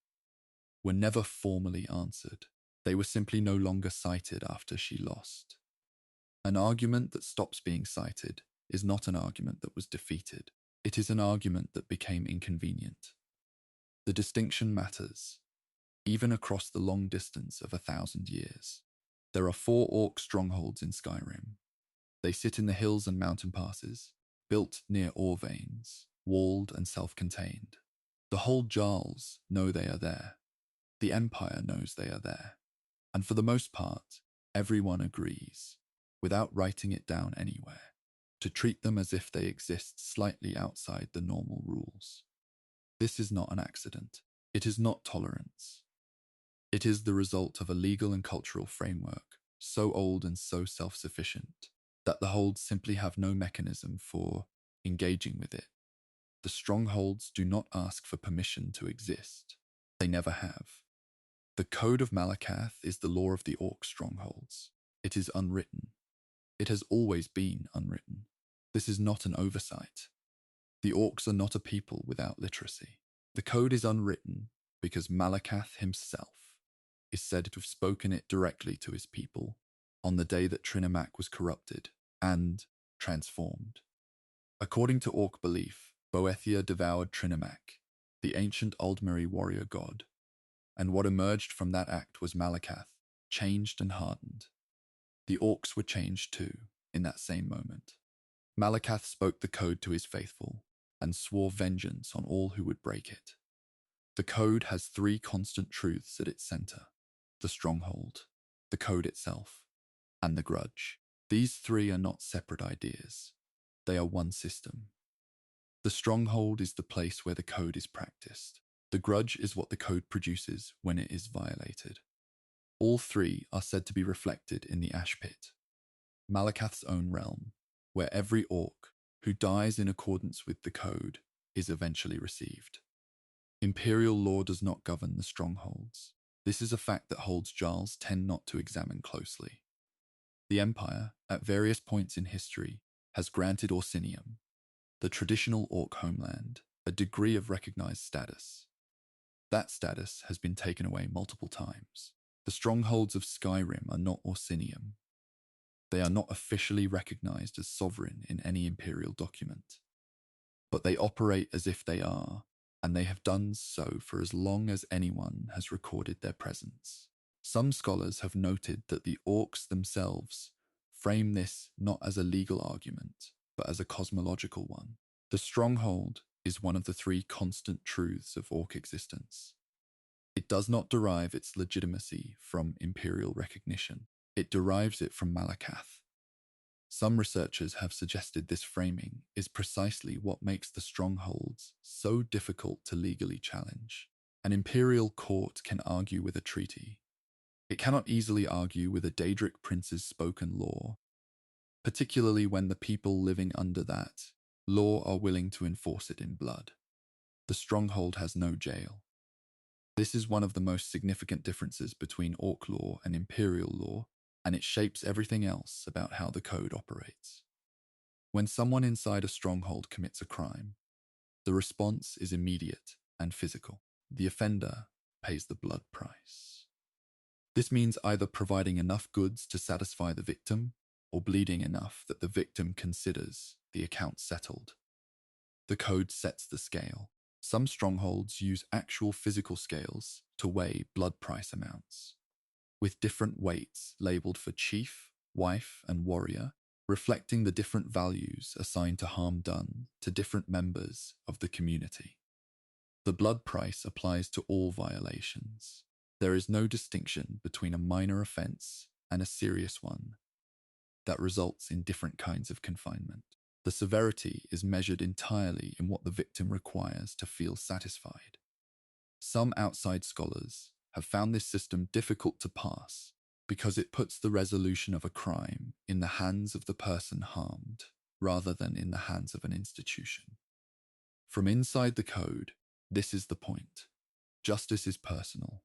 were never formally answered. They were simply no longer cited after she lost. An argument that stops being cited is not an argument that was defeated. It is an argument that became inconvenient. The distinction matters, even across the long distance of 1,000 years. There are 4 orc strongholds in Skyrim. They sit in the hills and mountain passes, built near ore veins, walled and self-contained. The whole Jarls know they are there. The Empire knows they are there. And for the most part, everyone agrees, without writing it down anywhere, to treat them as if they exist slightly outside the normal rules. This is not an accident. It is not tolerance. It is the result of a legal and cultural framework so old and so self-sufficient that the holds simply have no mechanism for engaging with it. The strongholds do not ask for permission to exist. They never have. The Code of Malakath is the law of the orc strongholds. It is unwritten. It has always been unwritten. This is not an oversight. The orcs are not a people without literacy. The code is unwritten because Malakath himself is said to have spoken it directly to his people on the day that Trinimac was corrupted and transformed. According to orc belief, Boethia devoured Trinimac, the ancient Aldmeri warrior god, and what emerged from that act was Malakath, changed and hardened. The orcs were changed too, in that same moment. Malakath spoke the code to his faithful, and swore vengeance on all who would break it. The code has 3 constant truths at its center: the stronghold, the code itself, and the grudge. These 3 are not separate ideas. They are one system. The stronghold is the place where the code is practiced. The grudge is what the code produces when it is violated. All 3 are said to be reflected in the ash pit, Malakath's own realm, where every orc who dies in accordance with the code is eventually received. Imperial law does not govern the strongholds. This is a fact that holds Jarls tend not to examine closely. The Empire, at various points in history, has granted Orsinium, the traditional orc homeland, a degree of recognized status. That status has been taken away multiple times. The strongholds of Skyrim are not Orsinium. They are not officially recognized as sovereign in any imperial document. But they operate as if they are, and they have done so for as long as anyone has recorded their presence. Some scholars have noted that the orcs themselves frame this not as a legal argument, but as a cosmological one. The stronghold is one of the three constant truths of orc existence. It does not derive its legitimacy from imperial recognition. It derives it from Malakath. Some researchers have suggested this framing is precisely what makes the strongholds so difficult to legally challenge. An imperial court can argue with a treaty. It cannot easily argue with a Daedric prince's spoken law, particularly when the people living under that law are willing to enforce it in blood. The stronghold has no jail. This is one of the most significant differences between orc law and imperial law, and it shapes everything else about how the code operates. When someone inside a stronghold commits a crime, the response is immediate and physical. The offender pays the blood price. This means either providing enough goods to satisfy the victim or bleeding enough that the victim considers the account settled. The code sets the scale. Some strongholds use actual physical scales to weigh blood price amounts, with different weights labeled for chief, wife, and warrior, reflecting the different values assigned to harm done to different members of the community. The blood price applies to all violations. There is no distinction between a minor offense and a serious one that results in different kinds of confinement. The severity is measured entirely in what the victim requires to feel satisfied. Some outside scholars have found this system difficult to pass because it puts the resolution of a crime in the hands of the person harmed rather than in the hands of an institution. From inside the code, this is the point. Justice is personal.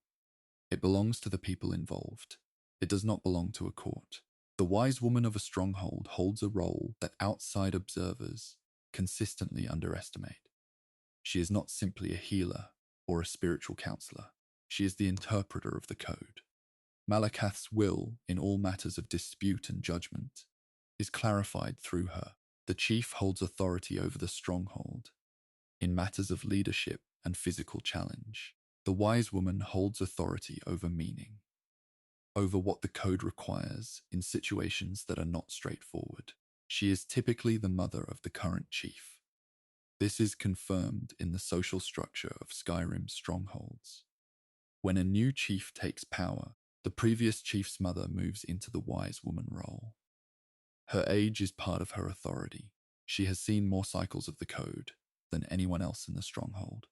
It belongs to the people involved. It does not belong to a court. The wise woman of a stronghold holds a role that outside observers consistently underestimate. She is not simply a healer or a spiritual counselor. She is the interpreter of the code. Malakath's will in all matters of dispute and judgment is clarified through her. The chief holds authority over the stronghold. In matters of leadership and physical challenge, the wise woman holds authority over meaning, over what the code requires in situations that are not straightforward. She is typically the mother of the current chief. This is confirmed in the social structure of Skyrim's strongholds. When a new chief takes power, the previous chief's mother moves into the wise woman role. Her age is part of her authority. She has seen more cycles of the code than anyone else in the stronghold.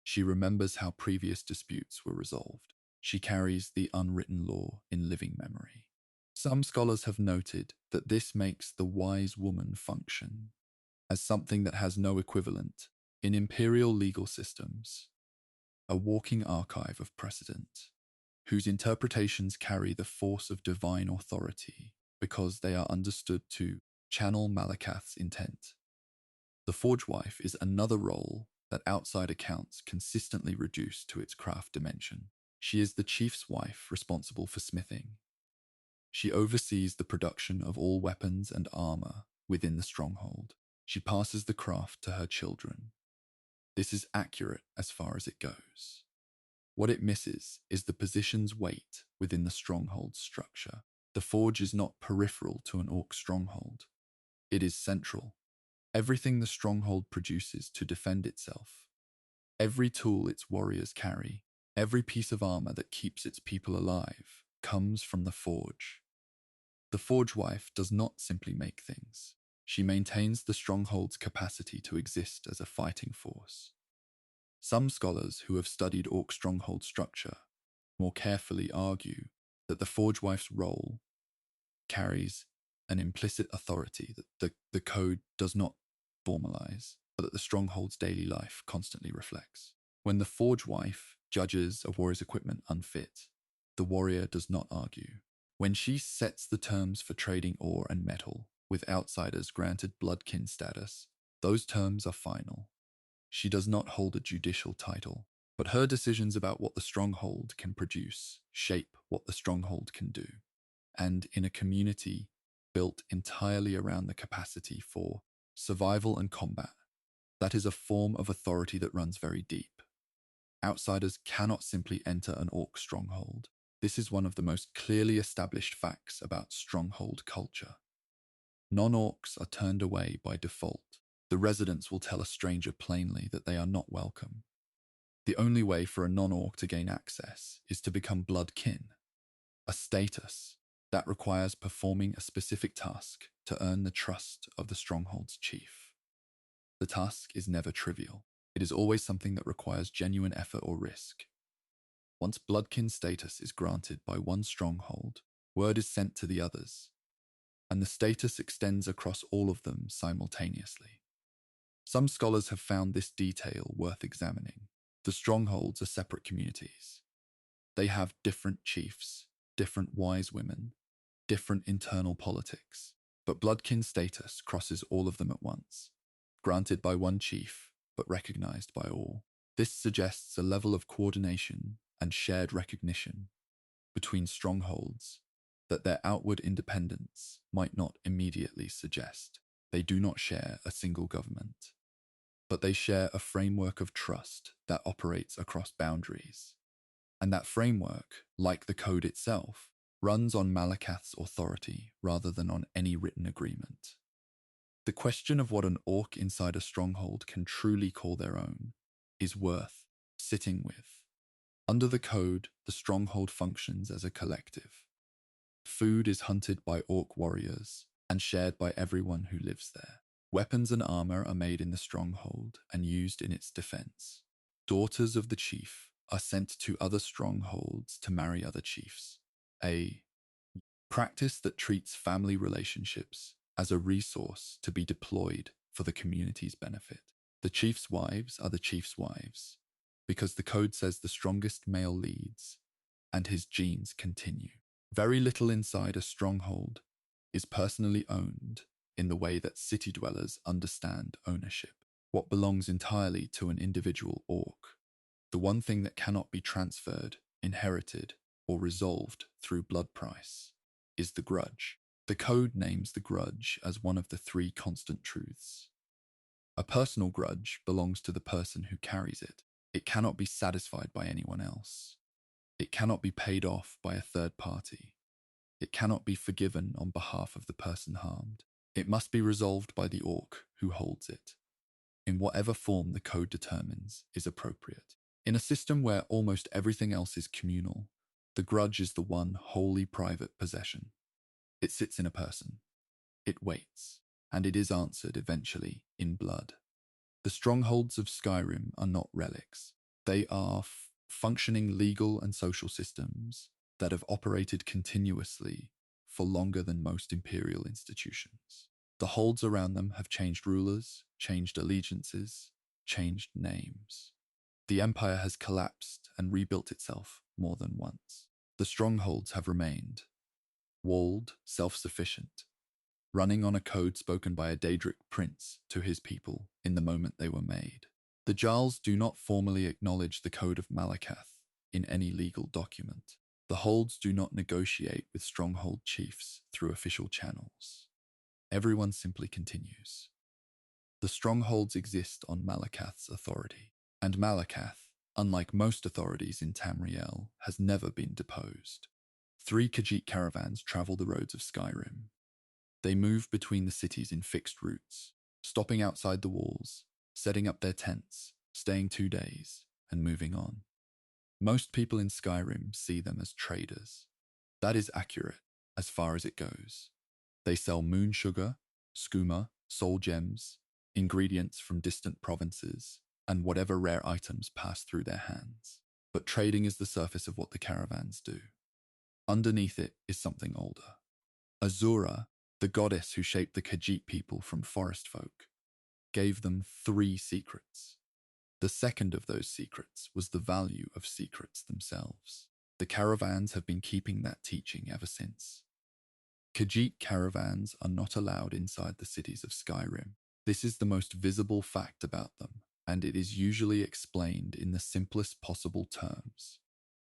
She remembers how previous disputes were resolved. She carries the unwritten law in living memory. Some scholars have noted that this makes the wise woman function as something that has no equivalent in imperial legal systems, a walking archive of precedent, whose interpretations carry the force of divine authority because they are understood to channel Malakath's intent. The Forge Wife is another role that outside accounts consistently reduce to its craft dimension. She is the chief's wife responsible for smithing. She oversees the production of all weapons and armor within the stronghold. She passes the craft to her children. This is accurate as far as it goes. What it misses is the position's weight within the stronghold's structure. The forge is not peripheral to an orc stronghold. It is central. Everything the stronghold produces to defend itself, every tool its warriors carry, every piece of armor that keeps its people alive, comes from the forge. The Forge Wife does not simply make things. She maintains the stronghold's capacity to exist as a fighting force. Some scholars who have studied orc stronghold structure more carefully argue that the Forge Wife's role carries an implicit authority that the code does not formalize, but that the stronghold's daily life constantly reflects. When the forge wife judges a warrior's equipment unfit, the warrior does not argue. When she sets the terms for trading ore and metal with outsiders granted bloodkin status, those terms are final. She does not hold a judicial title, but her decisions about what the stronghold can produce shape what the stronghold can do. And in a community built entirely around the capacity for survival and combat, that is a form of authority that runs very deep. Outsiders cannot simply enter an orc stronghold. This is one of the most clearly established facts about stronghold culture. Non-orcs are turned away by default. The residents will tell a stranger plainly that they are not welcome. The only way for a non-orc to gain access is to become blood kin, a status that requires performing a specific task to earn the trust of the stronghold's chief. The task is never trivial. It is always something that requires genuine effort or risk. Once bloodkin status is granted by one stronghold, word is sent to the others, and the status extends across all of them simultaneously. Some scholars have found this detail worth examining. The strongholds are separate communities. They have different chiefs, different wise women, different internal politics, but bloodkin status crosses all of them at once, granted by one chief, but recognized by all. This suggests a level of coordination and shared recognition between strongholds that their outward independence might not immediately suggest. They do not share a single government, but they share a framework of trust that operates across boundaries. And that framework, like the code itself, runs on Malakath's authority rather than on any written agreement. The question of what an orc inside a stronghold can truly call their own is worth sitting with. Under the code, the stronghold functions as a collective. Food is hunted by orc warriors and shared by everyone who lives there. Weapons and armor are made in the stronghold and used in its defense. Daughters of the chief are sent to other strongholds to marry other chiefs, a practice that treats family relationships as a resource to be deployed for the community's benefit. The chief's wives are the chief's wives, because the code says the strongest male leads, and his genes continue. Very little inside a stronghold is personally owned in the way that city dwellers understand ownership. What belongs entirely to an individual orc, the one thing that cannot be transferred, inherited, or resolved through blood price, is the grudge. The code names the grudge as one of the three constant truths. A personal grudge belongs to the person who carries it. It cannot be satisfied by anyone else. It cannot be paid off by a third party. It cannot be forgiven on behalf of the person harmed. It must be resolved by the orc who holds it, in whatever form the code determines is appropriate. In a system where almost everything else is communal, the grudge is the one wholly private possession. It sits in a person. It waits, and it is answered eventually in blood. The strongholds of Skyrim are not relics. They are functioning legal and social systems that have operated continuously for longer than most imperial institutions. The holds around them have changed rulers, changed allegiances, changed names. The empire has collapsed and rebuilt itself more than once. The strongholds have remained, walled, self-sufficient, running on a code spoken by a Daedric prince to his people in the moment they were made. The Jarls do not formally acknowledge the Code of Malakath in any legal document. The holds do not negotiate with stronghold chiefs through official channels. Everyone simply continues. The strongholds exist on Malakath's authority, and Malakath, unlike most authorities in Tamriel, has never been deposed. 3 Khajiit caravans travel the roads of Skyrim. They move between the cities in fixed routes, stopping outside the walls, setting up their tents, staying 2 days, and moving on. Most people in Skyrim see them as traders. That is accurate as far as it goes. They sell moon sugar, skooma, soul gems, ingredients from distant provinces, and whatever rare items pass through their hands. But trading is the surface of what the caravans do. Underneath it is something older. Azura, The goddess who shaped the Khajiit people from forest folk gave them 3 secrets. The second of those secrets was the value of secrets themselves. The caravans have been keeping that teaching ever since. Khajiit caravans are not allowed inside the cities of Skyrim. This is the most visible fact about them, and it is usually explained in the simplest possible terms.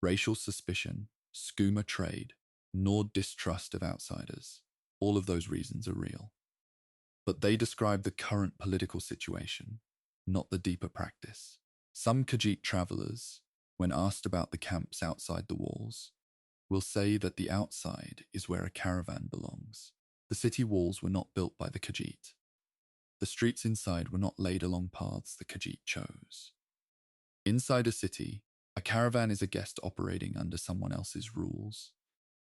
Racial suspicion, skooma trade, Nord distrust of outsiders. All of those reasons are real. But they describe the current political situation, not the deeper practice. Some Khajiit travelers, when asked about the camps outside the walls, will say that the outside is where a caravan belongs. The city walls were not built by the Khajiit. The streets inside were not laid along paths the Khajiit chose. Inside a city, a caravan is a guest operating under someone else's rules,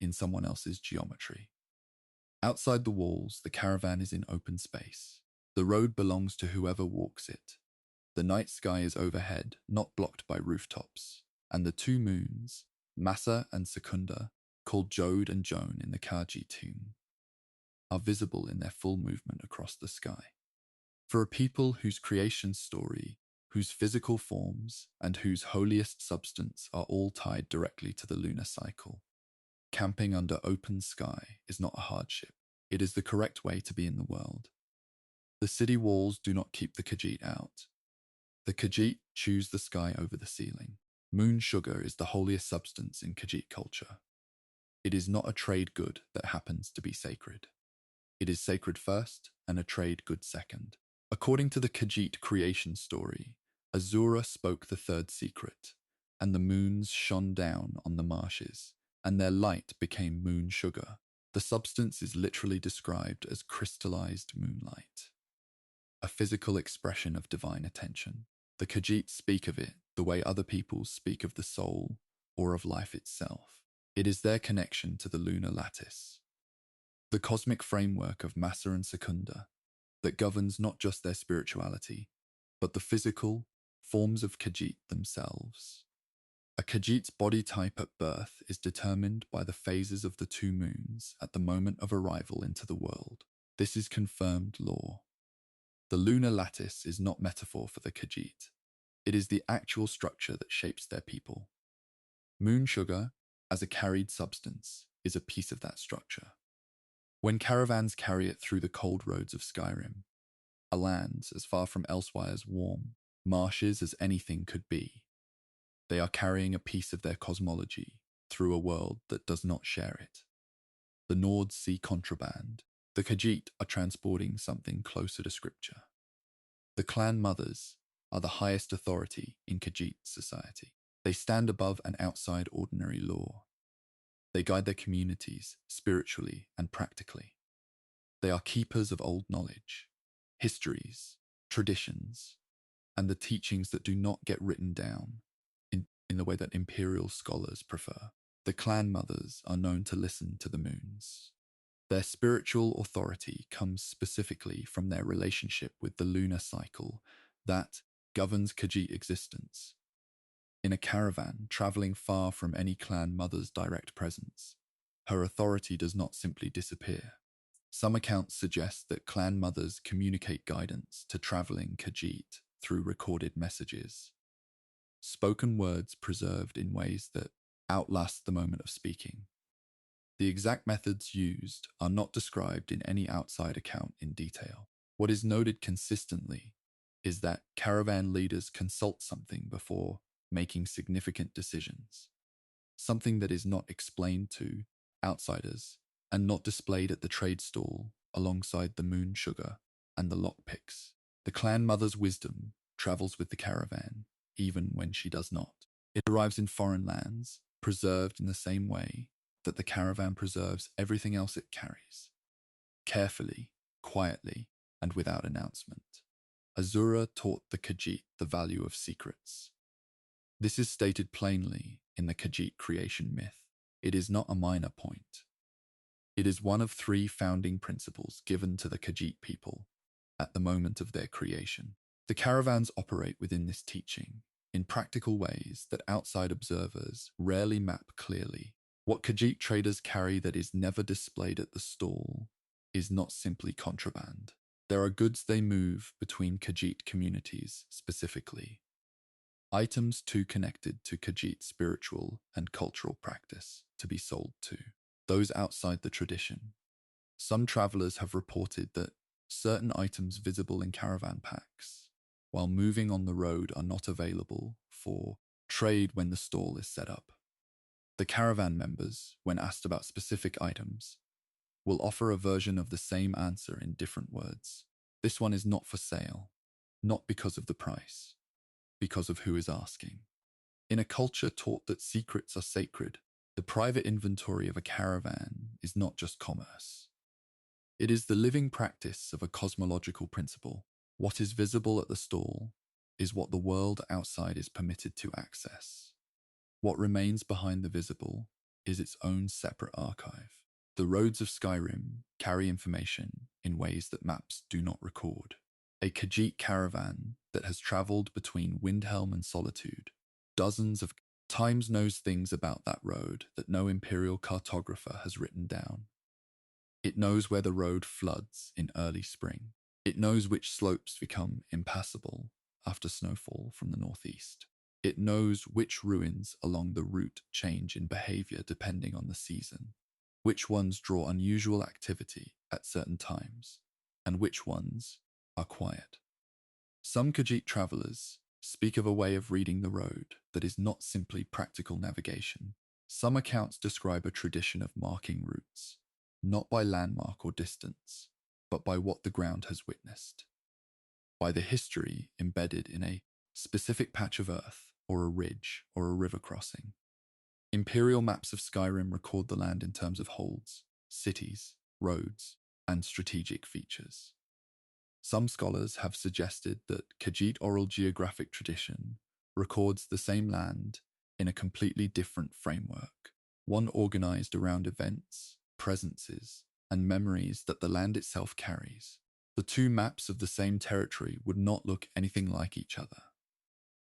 in someone else's geometry. Outside the walls, the caravan is in open space. The road belongs to whoever walks it. The night sky is overhead, not blocked by rooftops, and the 2 moons, Massa and Secunda, called Jode and Joan in the Khajiit tomb, are visible in their full movement across the sky. For a people whose creation story, whose physical forms, and whose holiest substance are all tied directly to the lunar cycle, camping under open sky is not a hardship. It is the correct way to be in the world. The city walls do not keep the Khajiit out. The Khajiit choose the sky over the ceiling. Moon sugar is the holiest substance in Khajiit culture. It is not a trade good that happens to be sacred. It is sacred first and a trade good second. According to the Khajiit creation story, Azura spoke the 3rd secret, and the moons shone down on the marshes, and their light became moon sugar. The substance is literally described as crystallized moonlight, a physical expression of divine attention. The Khajiit speak of it the way other peoples speak of the soul or of life itself. It is their connection to the lunar lattice, the cosmic framework of Massa and Secunda, that governs not just their spirituality, but the physical forms of Khajiit themselves. A Khajiit's body type at birth is determined by the phases of the 2 moons at the moment of arrival into the world. This is confirmed law. The lunar lattice is not metaphor for the Khajiit. It is the actual structure that shapes their people. Moon sugar, as a carried substance, is a piece of that structure. When caravans carry it through the cold roads of Skyrim, a land as far from elsewhere as warm marshes as anything could be, they are carrying a piece of their cosmology through a world that does not share it. The Nords see contraband. The Khajiit are transporting something closer to scripture. The clan mothers are the highest authority in Khajiit society. They stand above and outside ordinary law. They guide their communities spiritually and practically. They are keepers of old knowledge, histories, traditions, and the teachings that do not get written down in the way that imperial scholars prefer. The clan mothers are known to listen to the moons. Their spiritual authority comes specifically from their relationship with the lunar cycle that governs Khajiit existence. In a caravan traveling far from any clan mother's direct presence, her authority does not simply disappear. Some accounts suggest that clan mothers communicate guidance to traveling Khajiit through recorded messages, spoken words preserved in ways that outlast the moment of speaking. The exact methods used are not described in any outside account in detail. What is noted consistently is that caravan leaders consult something before making significant decisions, something that is not explained to outsiders and not displayed at the trade stall alongside the moon sugar and the lockpicks. The clan mother's wisdom travels with the caravan, even when she does not. It arrives in foreign lands, preserved in the same way that the caravan preserves everything else it carries, carefully, quietly, and without announcement. Azura taught the Khajiit the value of secrets. This is stated plainly in the Khajiit creation myth. It is not a minor point. It is one of 3 founding principles given to the Khajiit people at the moment of their creation. The caravans operate within this teaching in practical ways that outside observers rarely map clearly. What Khajiit traders carry that is never displayed at the stall is not simply contraband. There are goods they move between Khajiit communities specifically, items too connected to Khajiit spiritual and cultural practice to be sold to those outside the tradition. Some travelers have reported that certain items visible in caravan packs while moving on the road are not available for trade when the stall is set up. The caravan members, when asked about specific items, will offer a version of the same answer in different words. This one is not for sale, not because of the price, because of who is asking. In a culture taught that secrets are sacred, the private inventory of a caravan is not just commerce. It is the living practice of a cosmological principle. What is visible at the stall is what the world outside is permitted to access. What remains behind the visible is its own separate archive. The roads of Skyrim carry information in ways that maps do not record. A Khajiit caravan that has traveled between Windhelm and Solitude dozens of times knows things about that road that no imperial cartographer has written down. It knows where the road floods in early spring. It knows which slopes become impassable after snowfall from the northeast. It knows which ruins along the route change in behavior depending on the season, which ones draw unusual activity at certain times, and which ones are quiet. Some Khajiit travelers speak of a way of reading the road that is not simply practical navigation. Some accounts describe a tradition of marking routes, not by landmark or distance, but by what the ground has witnessed, by the history embedded in a specific patch of earth or a ridge or a river crossing. Imperial maps of Skyrim record the land in terms of holds, cities, roads, and strategic features. Some scholars have suggested that Khajiit oral geographic tradition records the same land in a completely different framework, one organized around events, presences, and memories that the land itself carries. The two maps of the same territory would not look anything like each other.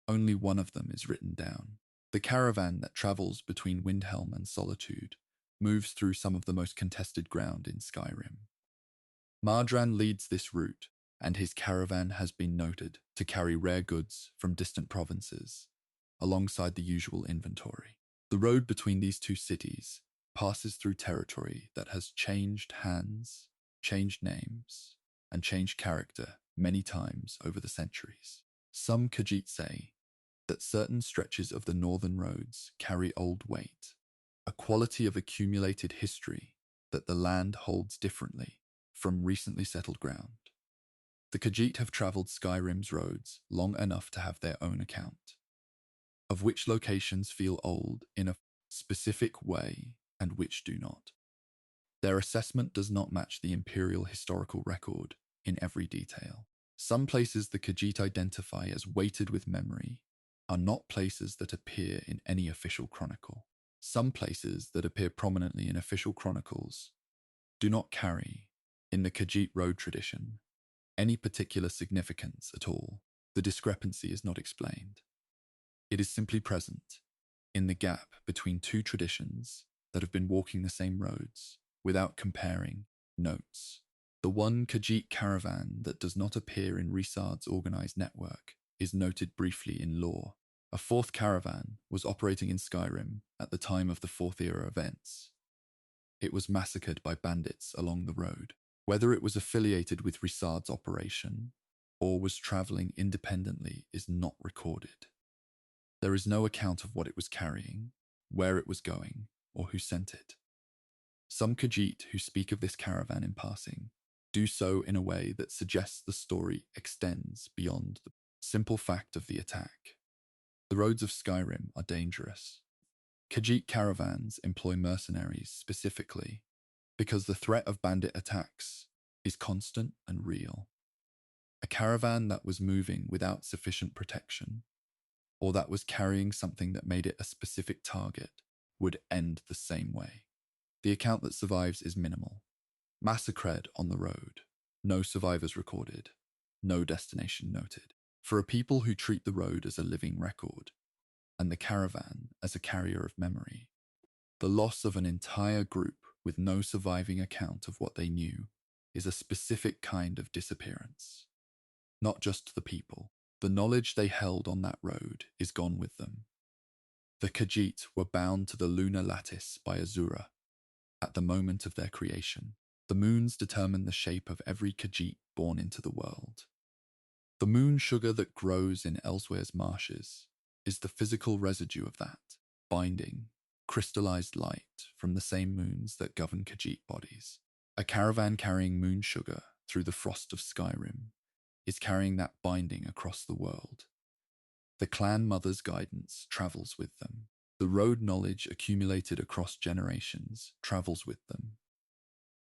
Only one of them is written down. The caravan that travels between Windhelm and Solitude moves through some of the most contested ground in Skyrim. Mardran leads this route, and his caravan has been noted to carry rare goods from distant provinces, alongside the usual inventory. The road between these two cities passes through territory that has changed hands, changed names, and changed character many times over the centuries. Some Khajiit say that certain stretches of the northern roads carry old weight, a quality of accumulated history that the land holds differently from recently settled ground. The Khajiit have travelled Skyrim's roads long enough to have their own account of which locations feel old in a specific way and which do not. Their assessment does not match the imperial historical record in every detail. Some places the Khajiit identify as weighted with memory are not places that appear in any official chronicle. Some places that appear prominently in official chronicles do not carry, in the Khajiit road tradition, any particular significance at all. The discrepancy is not explained. It is simply present in the gap between two traditions that have been walking the same roads without comparing notes. The one Khajiit caravan that does not appear in Risard's organized network is noted briefly in lore. A fourth caravan was operating in Skyrim at the time of the Fourth Era events. It was massacred by bandits along the road. Whether it was affiliated with Risard's operation or was traveling independently is not recorded. There is no account of what it was carrying, where it was going, or who sent it. Some Khajiit who speak of this caravan in passing do so in a way that suggests the story extends beyond the simple fact of the attack. The roads of Skyrim are dangerous. Khajiit caravans employ mercenaries specifically because the threat of bandit attacks is constant and real. A caravan that was moving without sufficient protection, or that was carrying something that made it a specific target, would end the same way. The account that survives is minimal. Massacred on the road. No survivors recorded. No destination noted. For a people who treat the road as a living record, and the caravan as a carrier of memory, the loss of an entire group with no surviving account of what they knew is a specific kind of disappearance. Not just the people. The knowledge they held on that road is gone with them. The Khajiit were bound to the lunar lattice by Azura at the moment of their creation. The moons determine the shape of every Khajiit born into the world. The moon sugar that grows in Elsewhere's marshes is the physical residue of that, binding, crystallized light from the same moons that govern Khajiit bodies. A caravan carrying moon sugar through the frost of Skyrim is carrying that binding across the world. The clan mother's guidance travels with them. The road knowledge accumulated across generations travels with them.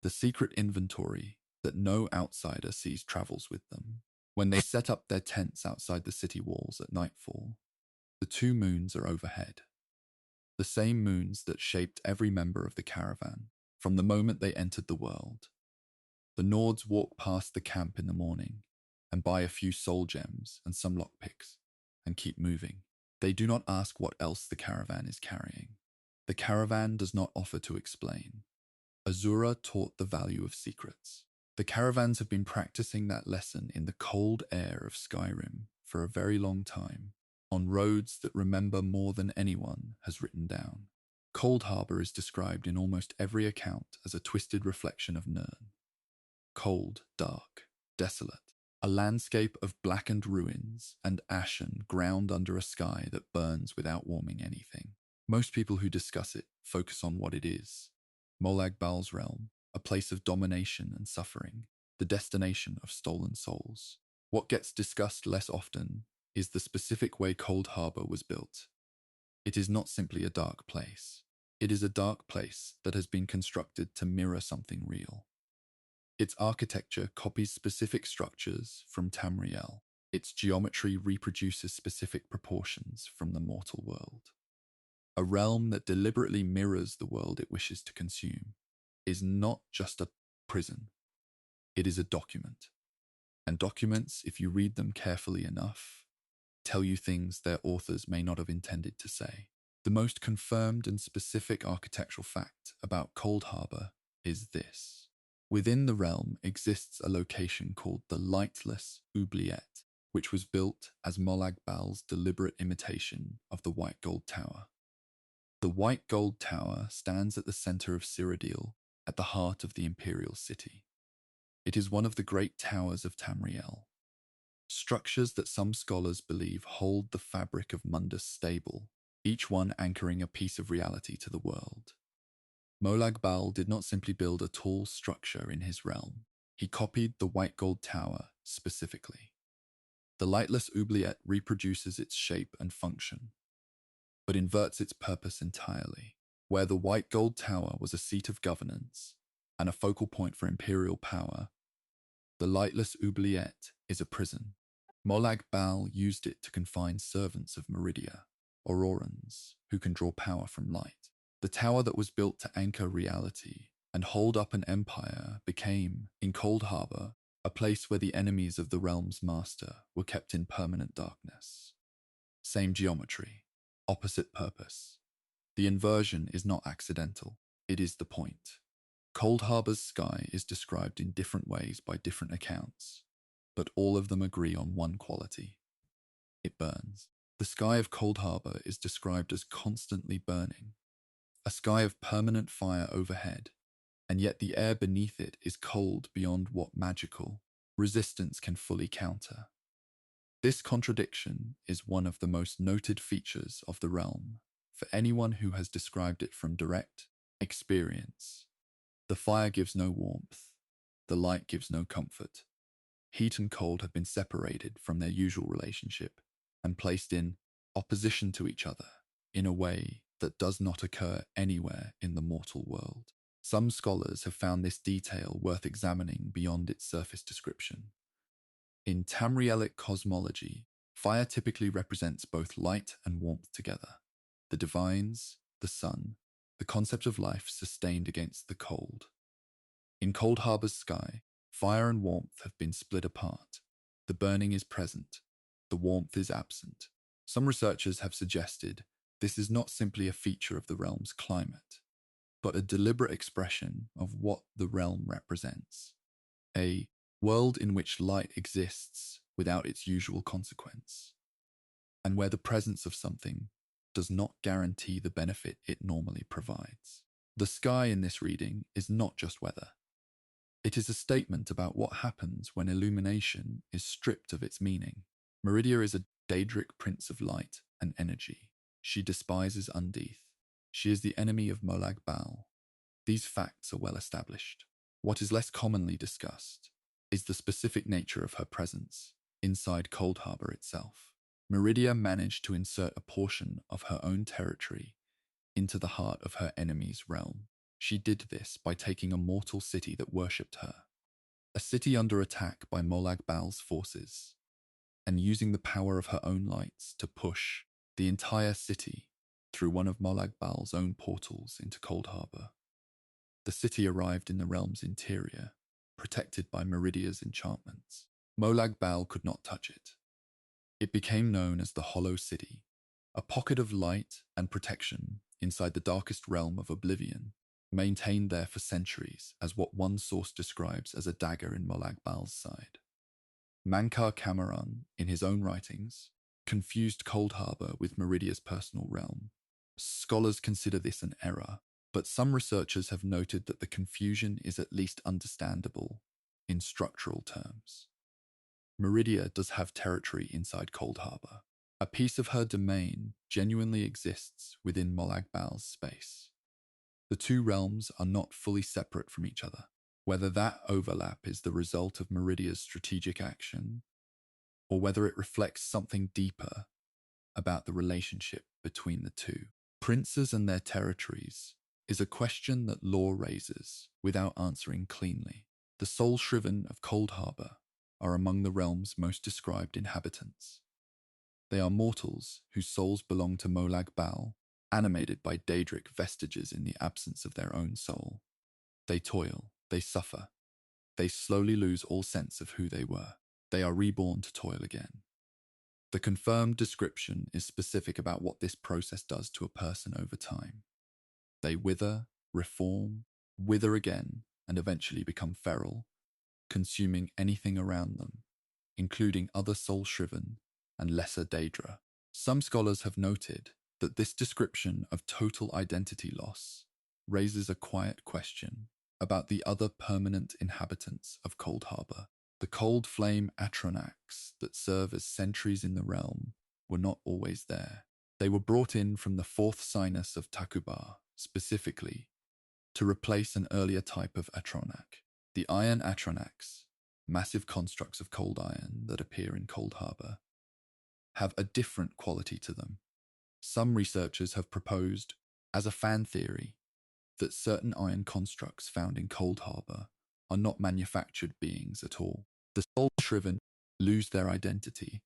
The secret inventory that no outsider sees travels with them. When they set up their tents outside the city walls at nightfall, the two moons are overhead. The same moons that shaped every member of the caravan from the moment they entered the world. The Nords walk past the camp in the morning and buy a few soul gems and some lockpicks and keep moving. They do not ask what else the caravan is carrying. The caravan does not offer to explain. Azura taught the value of secrets. The caravans have been practicing that lesson in the cold air of Skyrim for a very long time, on roads that remember more than anyone has written down. Cold Harbour is described in almost every account as a twisted reflection of Nirn. Cold, dark, desolate, a landscape of blackened ruins and ashen ground under a sky that burns without warming anything. Most people who discuss it focus on what it is. Molag Bal's realm, a place of domination and suffering, the destination of stolen souls. What gets discussed less often is the specific way Cold Harbour was built. It is not simply a dark place. It is a dark place that has been constructed to mirror something real. Its architecture copies specific structures from Tamriel. Its geometry reproduces specific proportions from the mortal world. A realm that deliberately mirrors the world it wishes to consume is not just a prison. It is a document. And documents, if you read them carefully enough, tell you things their authors may not have intended to say. The most confirmed and specific architectural fact about Cold Harbour is this. Within the realm exists a location called the Lightless Oubliette, which was built as Molag Bal's deliberate imitation of the White Gold Tower. The White Gold Tower stands at the center of Cyrodiil, at the heart of the Imperial City. It is one of the great towers of Tamriel, structures that some scholars believe hold the fabric of Mundus stable, each one anchoring a piece of reality to the world. Molag Bal did not simply build a tall structure in his realm. He copied the White Gold Tower specifically. The Lightless Oubliette reproduces its shape and function, but inverts its purpose entirely. Where the White Gold Tower was a seat of governance and a focal point for imperial power, the Lightless Oubliette is a prison. Molag Bal used it to confine servants of Meridia, Aurorans, who can draw power from light. The tower that was built to anchor reality and hold up an empire became, in Cold Harbour, a place where the enemies of the realm's master were kept in permanent darkness. Same geometry, opposite purpose. The inversion is not accidental, it is the point. Cold Harbour's sky is described in different ways by different accounts, but all of them agree on one quality. It burns. The sky of Cold Harbour is described as constantly burning, a sky of permanent fire overhead, and yet the air beneath it is cold beyond what magical resistance can fully counter. This contradiction is one of the most noted features of the realm for anyone who has described it from direct experience. The fire gives no warmth, the light gives no comfort. Heat and cold have been separated from their usual relationship and placed in opposition to each other in a way that does not occur anywhere in the mortal world. Some scholars have found this detail worth examining beyond its surface description. In Tamrielic cosmology, fire typically represents both light and warmth together. The divines, the sun, the concept of life sustained against the cold. In Cold Harbour's sky, fire and warmth have been split apart. The burning is present, the warmth is absent. Some researchers have suggested this is not simply a feature of the realm's climate, but a deliberate expression of what the realm represents. a world in which light exists without its usual consequence, and where the presence of something does not guarantee the benefit it normally provides. The sky in this reading is not just weather. It is a statement about what happens when illumination is stripped of its meaning. Meridia is a Daedric prince of light and energy. She despises Undeath. She is the enemy of Molag Bal. These facts are well established. What is less commonly discussed is the specific nature of her presence inside Cold Harbor itself. Meridia managed to insert a portion of her own territory into the heart of her enemy's realm. She did this by taking a mortal city that worshipped her, a city under attack by Molag Bal's forces, and using the power of her own lights to push the entire city through one of Molag Bal's own portals into Cold Harbor. The city arrived in the realm's interior, protected by Meridia's enchantments. Molag Bal could not touch it. It became known as the Hollow City, a pocket of light and protection inside the darkest realm of oblivion, maintained there for centuries as what one source describes as a dagger in Molag Bal's side. Mankar Cameron, in his own writings, confused Cold Harbor with Meridia's personal realm. Scholars consider this an error, but some researchers have noted that the confusion is at least understandable in structural terms. Meridia does have territory inside Cold Harbor. A piece of her domain genuinely exists within Molag Bal's space. The two realms are not fully separate from each other. Whether that overlap is the result of Meridia's strategic action, or whether it reflects something deeper about the relationship between the two. Princes and their territories is a question that lore raises without answering cleanly. The soul shriven of Cold Harbor are among the realm's most described inhabitants. They are mortals whose souls belong to Molag Bal, animated by Daedric vestiges in the absence of their own soul. They toil, they suffer, they slowly lose all sense of who they were. They are reborn to toil again. The confirmed description is specific about what this process does to a person over time. They wither, reform, wither again, and eventually become feral, consuming anything around them, including other soul-shriven and lesser Daedra. Some scholars have noted that this description of total identity loss raises a quiet question about the other permanent inhabitants of Cold Harbor. The cold flame Atronachs that serve as sentries in the realm were not always there. They were brought in from the fourth sinus of Takuba, specifically, to replace an earlier type of Atronach. The iron Atronachs, massive constructs of cold iron that appear in Cold Harbor, have a different quality to them. Some researchers have proposed, as a fan theory, that certain iron constructs found in Cold Harbor are not manufactured beings at all. The soul-shriven lose their identity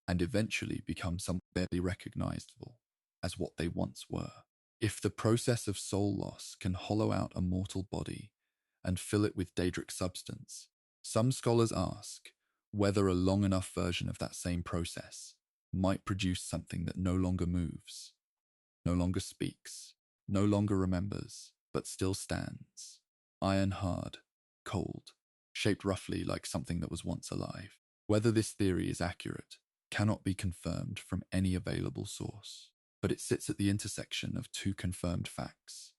and eventually become something barely recognizable as what they once were. If the process of soul loss can hollow out a mortal body and fill it with Daedric substance, some scholars ask whether a long enough version of that same process might produce something that no longer moves, no longer speaks, no longer remembers, but still stands, iron hard, cold, shaped roughly like something that was once alive. Whether this theory is accurate cannot be confirmed from any available source, but it sits at the intersection of two confirmed facts.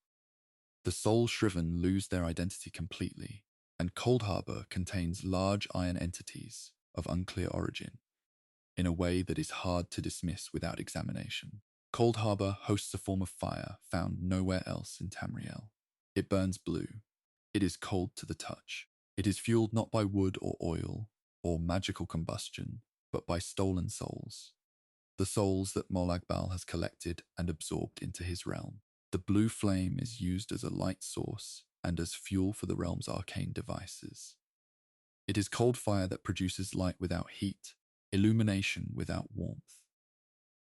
The soul-shriven lose their identity completely, and Cold Harbor contains large iron entities of unclear origin, in a way that is hard to dismiss without examination. Cold Harbor hosts a form of fire found nowhere else in Tamriel. It burns blue. It is cold to the touch. It is fueled not by wood or oil or magical combustion, but by stolen souls. The souls that Molag Bal has collected and absorbed into his realm. The blue flame is used as a light source and as fuel for the realm's arcane devices. It is cold fire that produces light without heat, illumination without warmth.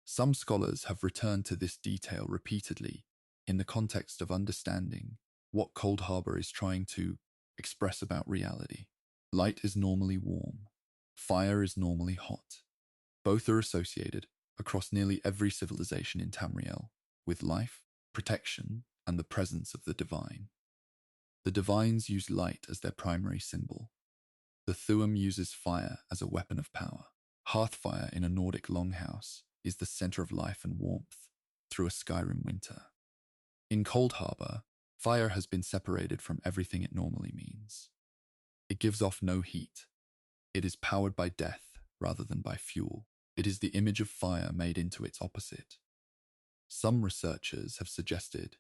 Some scholars have returned to this detail repeatedly in the context of understanding what Cold Harbor is trying to express about reality. Light is normally warm. Fire is normally hot. Both are associated across nearly every civilization in Tamriel with life, protection, and the presence of the divine. The divines use light as their primary symbol, The Thuum uses fire as a weapon of power. Hearthfire in a Nordic longhouse is the center of life and warmth through a Skyrim winter. In Cold Harbor, fire has been separated from everything it normally means. It gives off no heat. It is powered by death rather than by fuel. It is the image of fire made into its opposite. Some researchers have suggested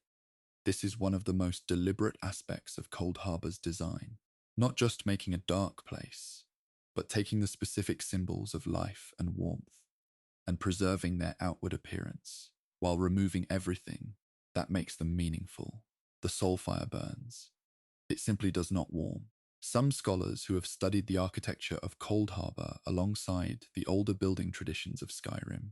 this is one of the most deliberate aspects of Cold Harbor's design, not just making a dark place, but taking the specific symbols of life and warmth and preserving their outward appearance while removing everything that makes them meaningful. The soul fire burns. It simply does not warm. Some scholars who have studied the architecture of Cold Harbor alongside the older building traditions of Skyrim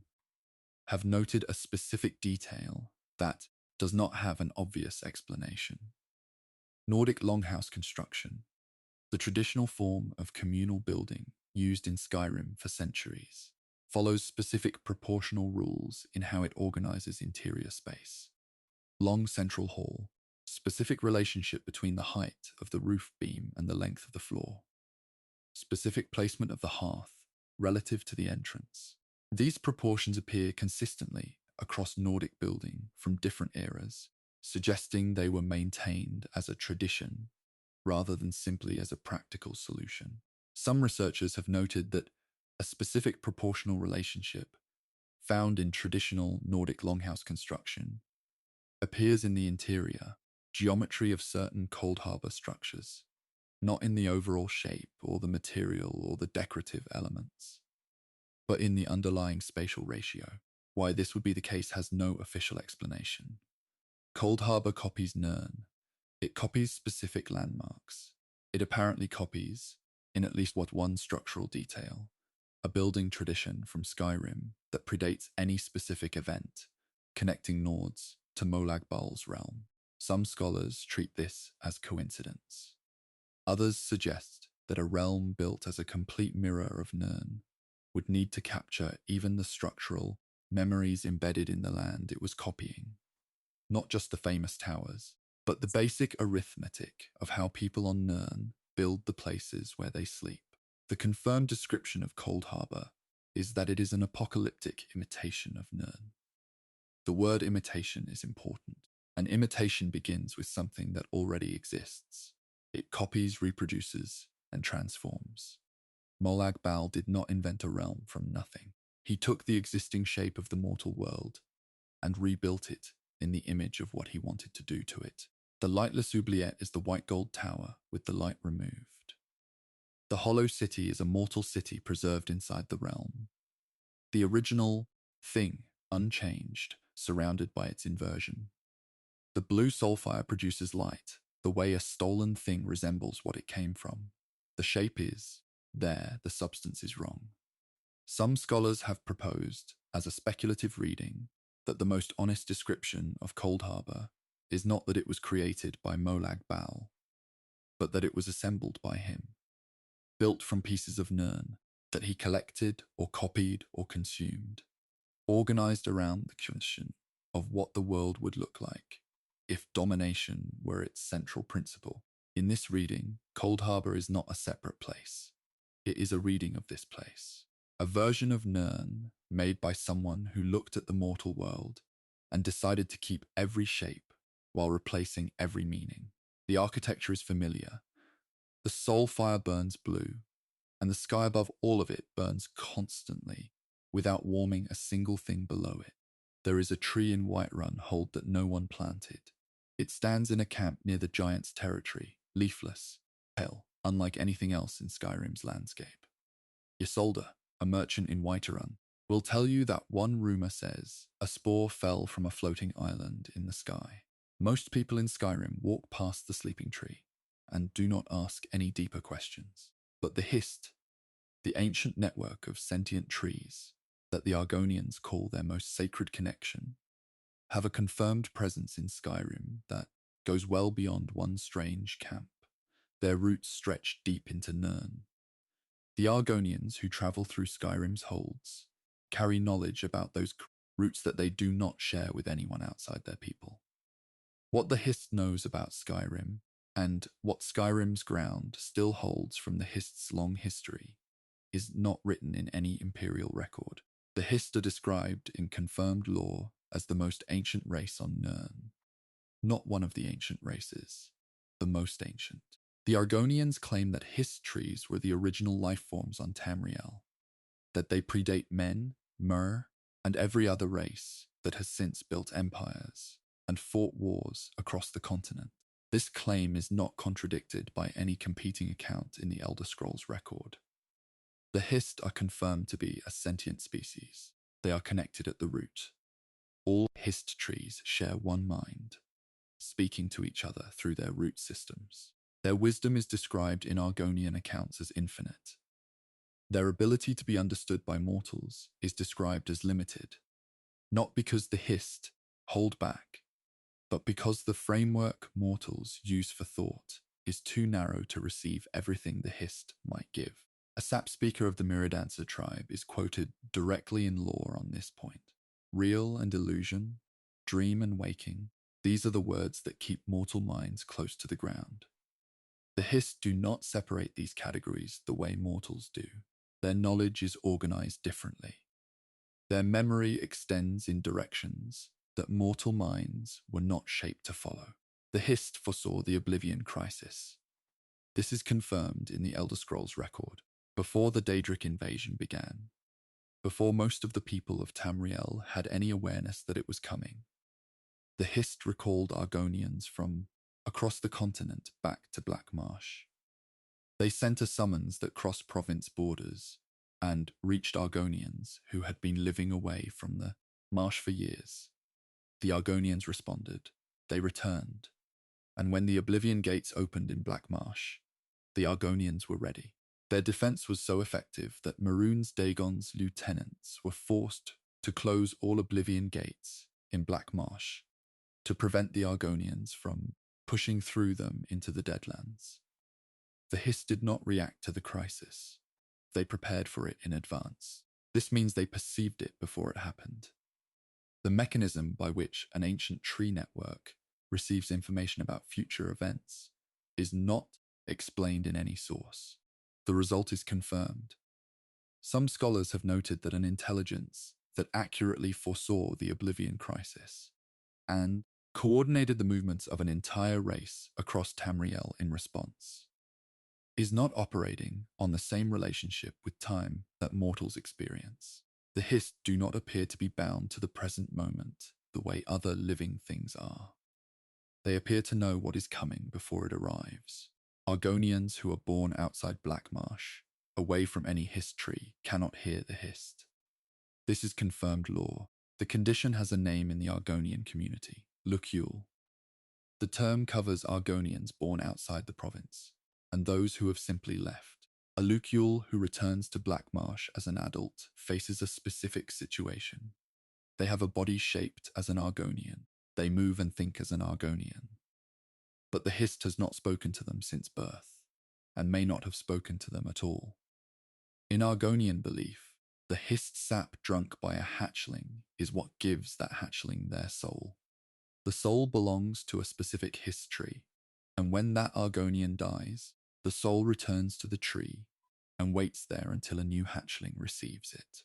have noted a specific detail that does not have an obvious explanation. Nordic longhouse construction, the traditional form of communal building used in Skyrim for centuries, follows specific proportional rules in how it organizes interior space. Long central hall, specific relationship between the height of the roof beam and the length of the floor, specific placement of the hearth relative to the entrance. These proportions appear consistently across Nordic building from different eras, suggesting they were maintained as a tradition rather than simply as a practical solution. Some researchers have noted that a specific proportional relationship found in traditional Nordic longhouse construction appears in the interior geometry of certain Cold Harbor structures, not in the overall shape or the material or the decorative elements, but in the underlying spatial ratio. Why this would be the case has no official explanation. Cold Harbor copies Nirn. It copies specific landmarks. It apparently copies, in at least one structural detail, a building tradition from Skyrim that predates any specific event connecting Nords to Molag Bal's realm. Some scholars treat this as coincidence. Others suggest that a realm built as a complete mirror of Nirn would need to capture even the structural memories embedded in the land it was copying, not just the famous towers, but the basic arithmetic of how people on Nirn build the places where they sleep. The confirmed description of Cold Harbor is that it is an apocalyptic imitation of Nirn. The word imitation is important. An imitation begins with something that already exists. It copies, reproduces, and transforms. Molag Bal did not invent a realm from nothing. He took the existing shape of the mortal world and rebuilt it in the image of what he wanted to do to it. The lightless oubliette is the white gold tower with the light removed. The hollow city is a mortal city preserved inside the realm. The original thing, unchanged, surrounded by its inversion. The blue soulfire produces light, the way a stolen thing resembles what it came from. The shape is there, the substance is wrong. Some scholars have proposed, as a speculative reading, that the most honest description of Cold Harbor is not that it was created by Molag Bal, but that it was assembled by him, built from pieces of Nirn that he collected or copied or consumed, organized around the question of what the world would look like if domination were its central principle. In this reading, Cold Harbor is not a separate place. It is a reading of this place, a version of Nirn made by someone who looked at the mortal world and decided to keep every shape while replacing every meaning. The architecture is familiar. The soul fire burns blue, and the sky above all of it burns constantly without warming a single thing below it. There is a tree in Whiterun hold that no one planted. It stands in a camp near the giant's territory, leafless, pale, unlike anything else in Skyrim's landscape. Isolde, a merchant in Whiterun, will tell you that one rumor says a spore fell from a floating island in the sky. Most people in Skyrim walk past the sleeping tree and do not ask any deeper questions. But the Hist, the ancient network of sentient trees that the Argonians call their most sacred connection, have a confirmed presence in Skyrim that goes well beyond one strange camp. Their roots stretch deep into Nirn. The Argonians who travel through Skyrim's holds carry knowledge about those roots that they do not share with anyone outside their people. What the Hist knows about Skyrim And what Skyrim's ground still holds from the Hist's long history is not written in any imperial record. The Hist are described in confirmed lore as the most ancient race on Nirn, not one of the ancient races, the most ancient. The Argonians claim that Hist trees were the original life forms on Tamriel, that they predate men, Mer, and every other race that has since built empires and fought wars across the continent. This claim is not contradicted by any competing account in the Elder Scrolls record. The Hist are confirmed to be a sentient species. They are connected at the root. All Hist trees share one mind, speaking to each other through their root systems. Their wisdom is described in Argonian accounts as infinite. Their ability to be understood by mortals is described as limited, not because the Hist hold back, but because the framework mortals use for thought is too narrow to receive everything the Hist might give. A sap speaker of the Miradancer tribe is quoted directly in lore on this point. Real and illusion, dream and waking, these are the words that keep mortal minds close to the ground. The Hist do not separate these categories the way mortals do. Their knowledge is organized differently. Their memory extends in directions that mortal minds were not shaped to follow. The Hist foresaw the Oblivion Crisis. This is confirmed in the Elder Scrolls record. Before the Daedric invasion began, before most of the people of Tamriel had any awareness that it was coming, the Hist recalled Argonians from across the continent back to Black Marsh. They sent a summons that crossed province borders and reached Argonians who had been living away from the marsh for years. The Argonians responded. They returned. And when the Oblivion Gates opened in Black Marsh, the Argonians were ready. Their defense was so effective that Maroon's Dagon's lieutenants were forced to close all Oblivion Gates in Black Marsh to prevent the Argonians from pushing through them into the Deadlands. The Hist did not react to the crisis. They prepared for it in advance. This means they perceived it before it happened. The mechanism by which an ancient tree network receives information about future events is not explained in any source. The result is confirmed. Some scholars have noted that an intelligence that accurately foresaw the Oblivion Crisis and coordinated the movements of an entire race across Tamriel in response is not operating on the same relationship with time that mortals experience. The Hist do not appear to be bound to the present moment the way other living things are. They appear to know what is coming before it arrives. Argonians who are born outside Black Marsh, away from any Hist tree, cannot hear the Hist. This is confirmed lore. The condition has a name in the Argonian community, Luciul. The term covers Argonians born outside the province, and those who have simply left. A Luciul who returns to Black Marsh as an adult faces a specific situation. They have a body shaped as an Argonian. They move and think as an Argonian. But the Hist has not spoken to them since birth, and may not have spoken to them at all. In Argonian belief, the Hist sap drunk by a hatchling is what gives that hatchling their soul. The soul belongs to a specific Hist tree, and when that Argonian dies, the soul returns to the tree and waits there until a new hatchling receives it.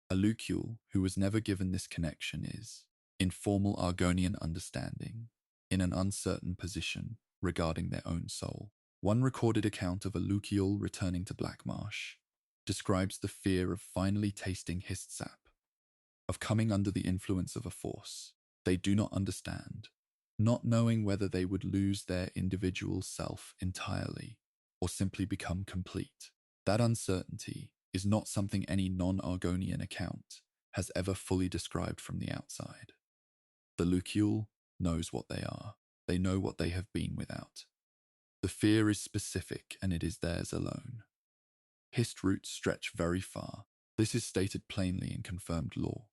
A Luciul who was never given this connection is, in formal Argonian understanding, in an uncertain position regarding their own soul. One recorded account of a Luciul returning to Black Marsh describes the fear of finally tasting Hist sap, of coming under the influence of a force they do not understand, not knowing whether they would lose their individual self entirely or simply become complete. That uncertainty is not something any non-Argonian account has ever fully described from the outside. The Luciul knows what they are. They know what they have been without. The fear is specific and it is theirs alone. Hist roots stretch very far. This is stated plainly in confirmed lore.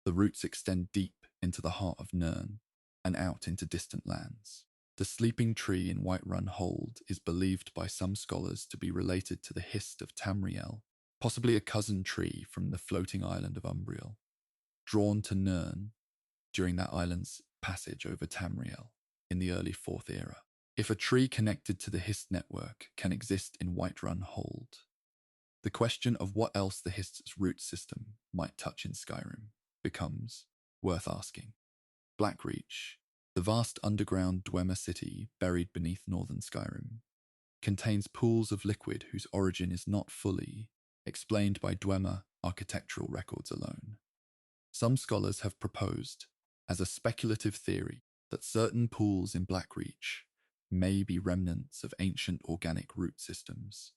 The roots extend deep into the heart of Nirn and out into distant lands. The sleeping tree in Whiterun Hold is believed by some scholars to be related to the Hist of Tamriel, possibly a cousin tree from the floating island of Umbriel, drawn to Nirn during that island's passage over Tamriel in the early 4th era. If a tree connected to the Hist network can exist in Whiterun Hold, the question of what else the Hist's root system might touch in Skyrim becomes worth asking. Blackreach, the vast underground Dwemer city buried beneath northern Skyrim, contains pools of liquid whose origin is not fully explained by Dwemer architectural records alone. Some scholars have proposed, as a speculative theory, that certain pools in Blackreach may be remnants of ancient organic root systems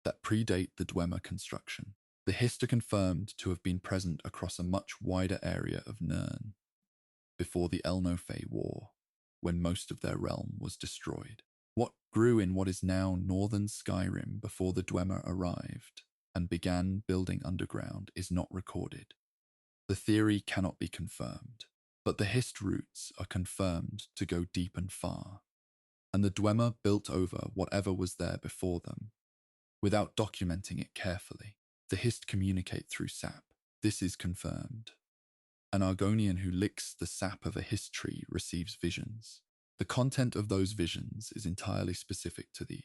that predate the Dwemer construction. The Hist are confirmed to have been present across a much wider area of Nirn before the Elno-Fey War, when most of their realm was destroyed. What grew in what is now northern Skyrim before the Dwemer arrived and began building underground is not recorded. The theory cannot be confirmed, but the Hist roots are confirmed to go deep and far, and the Dwemer built over whatever was there before them, without documenting it carefully. The Hist communicate through sap. This is confirmed. An Argonian who licks the sap of a Hist tree receives visions. The content of those visions is entirely specific to the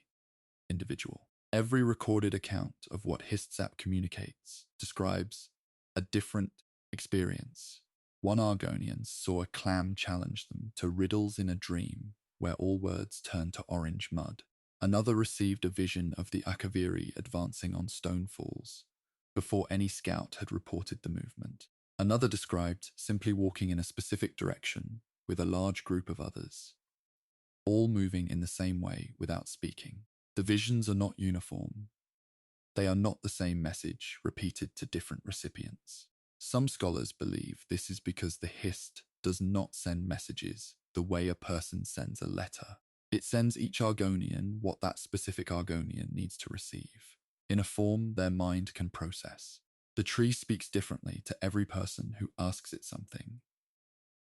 individual. Every recorded account of what Hist sap communicates describes a different experience. One Argonian saw a clam challenge them to riddles in a dream where all words turned to orange mud. Another received a vision of the Akaviri advancing on stone falls before any scout had reported the movement. Another described simply walking in a specific direction with a large group of others, all moving in the same way without speaking. The visions are not uniform. They are not the same message repeated to different recipients. Some scholars believe this is because the Hist does not send messages the way a person sends a letter. It sends each Argonian what that specific Argonian needs to receive, in a form their mind can process. The tree speaks differently to every person who asks it something.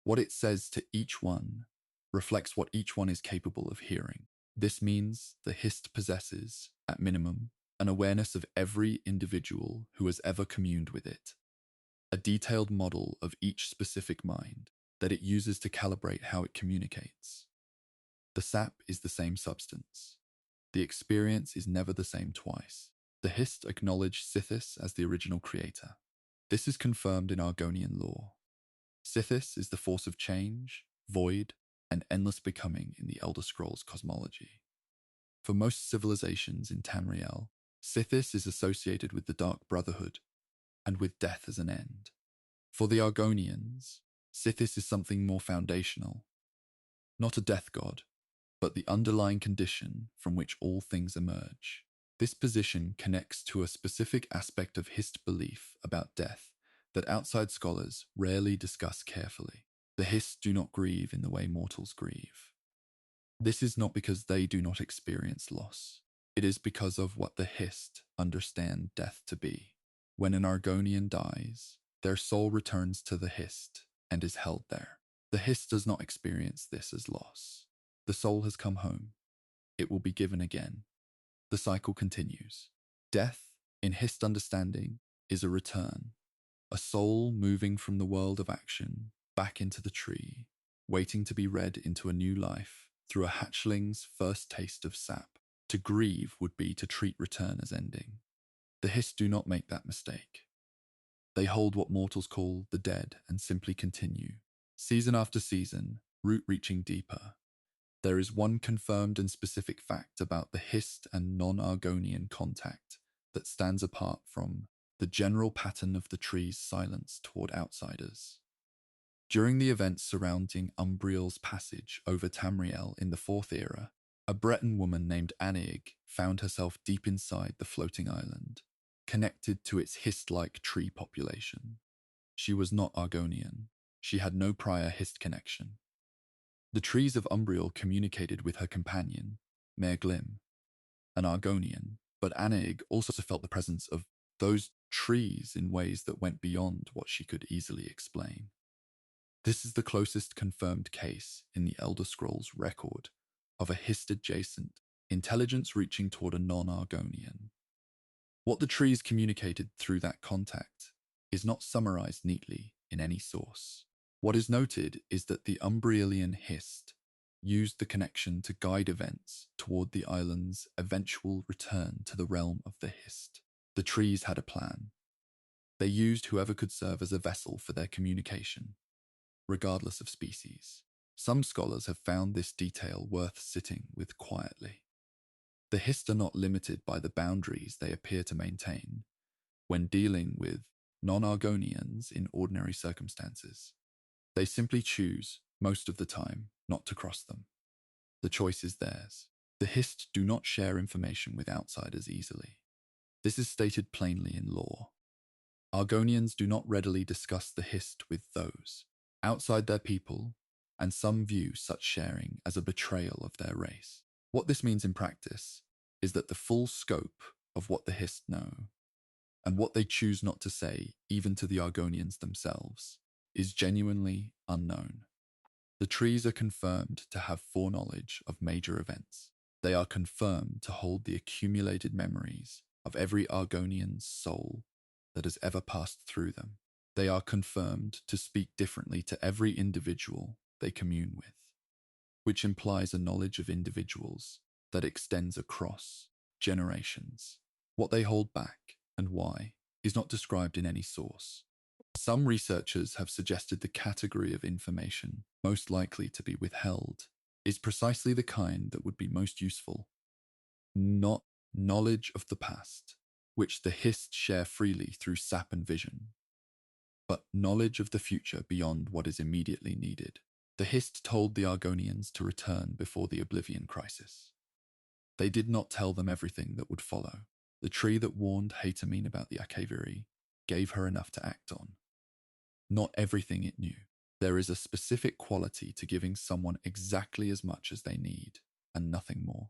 What it says to each one reflects what each one is capable of hearing. This means the Hist possesses, at minimum, an awareness of every individual who has ever communed with it, a detailed model of each specific mind that it uses to calibrate how it communicates. The sap is the same substance. The experience is never the same twice. The Hist acknowledge Sithis as the original creator. This is confirmed in Argonian lore. Sithis is the force of change, void, and endless becoming in the Elder Scrolls cosmology. For most civilizations in Tamriel, Sithis is associated with the Dark Brotherhood and with death as an end. For the Argonians, Sithis is something more foundational, not a death god, but the underlying condition from which all things emerge. This position connects to a specific aspect of Hist belief about death that outside scholars rarely discuss carefully. The Hist do not grieve in the way mortals grieve. This is not because they do not experience loss. It is because of what the Hist understand death to be. When an Argonian dies, their soul returns to the Hist and is held there. The Hist does not experience this as loss. The soul has come home. It will be given again. The cycle continues. Death, in Hist understanding, is a return, a soul moving from the world of action back into the tree, waiting to be read into a new life through a hatchling's first taste of sap. To grieve would be to treat return as ending. The Hist do not make that mistake. They hold what mortals call the dead and simply continue, season after season, root reaching deeper. There is one confirmed and specific fact about the Hist and non-Argonian contact that stands apart from the general pattern of the tree's silence toward outsiders. During the events surrounding Umbriel's passage over Tamriel in the Fourth Era, a Breton woman named Anig found herself deep inside the floating island, connected to its Hist-like tree population. She was not Argonian. She had no prior Hist connection. The trees of Umbriel communicated with her companion, Maer Glim, an Argonian, but Anig also felt the presence of those trees in ways that went beyond what she could easily explain. This is the closest confirmed case in the Elder Scrolls record of a Hist-adjacent intelligence reaching toward a non-Argonian. What the trees communicated through that contact is not summarized neatly in any source. What is noted is that the Umbrielian Hist used the connection to guide events toward the island's eventual return to the realm of the Hist. The trees had a plan. They used whoever could serve as a vessel for their communication, regardless of species. Some scholars have found this detail worth sitting with quietly. The Hist are not limited by the boundaries they appear to maintain when dealing with non-Argonians in ordinary circumstances. They simply choose, most of the time, not to cross them. The choice is theirs. The Hist do not share information with outsiders easily. This is stated plainly in law. Argonians do not readily discuss the Hist with those outside their people, and some view such sharing as a betrayal of their race. What this means in practice is that the full scope of what the Hist know, and what they choose not to say even to the Argonians themselves, is genuinely unknown. The trees are confirmed to have foreknowledge of major events. They are confirmed to hold the accumulated memories of every Argonian's soul that has ever passed through them. They are confirmed to speak differently to every individual they commune with, which implies a knowledge of individuals that extends across generations. What they hold back and why is not described in any source. Some researchers have suggested the category of information most likely to be withheld is precisely the kind that would be most useful, not knowledge of the past, which the Hist share freely through sap and vision, but knowledge of the future beyond what is immediately needed. The Hist told the Argonians to return before the Oblivion Crisis. They did not tell them everything that would follow. The tree that warned Hatamine about the Akaviri gave her enough to act on. Not everything it knew. There is a specific quality to giving someone exactly as much as they need, and nothing more.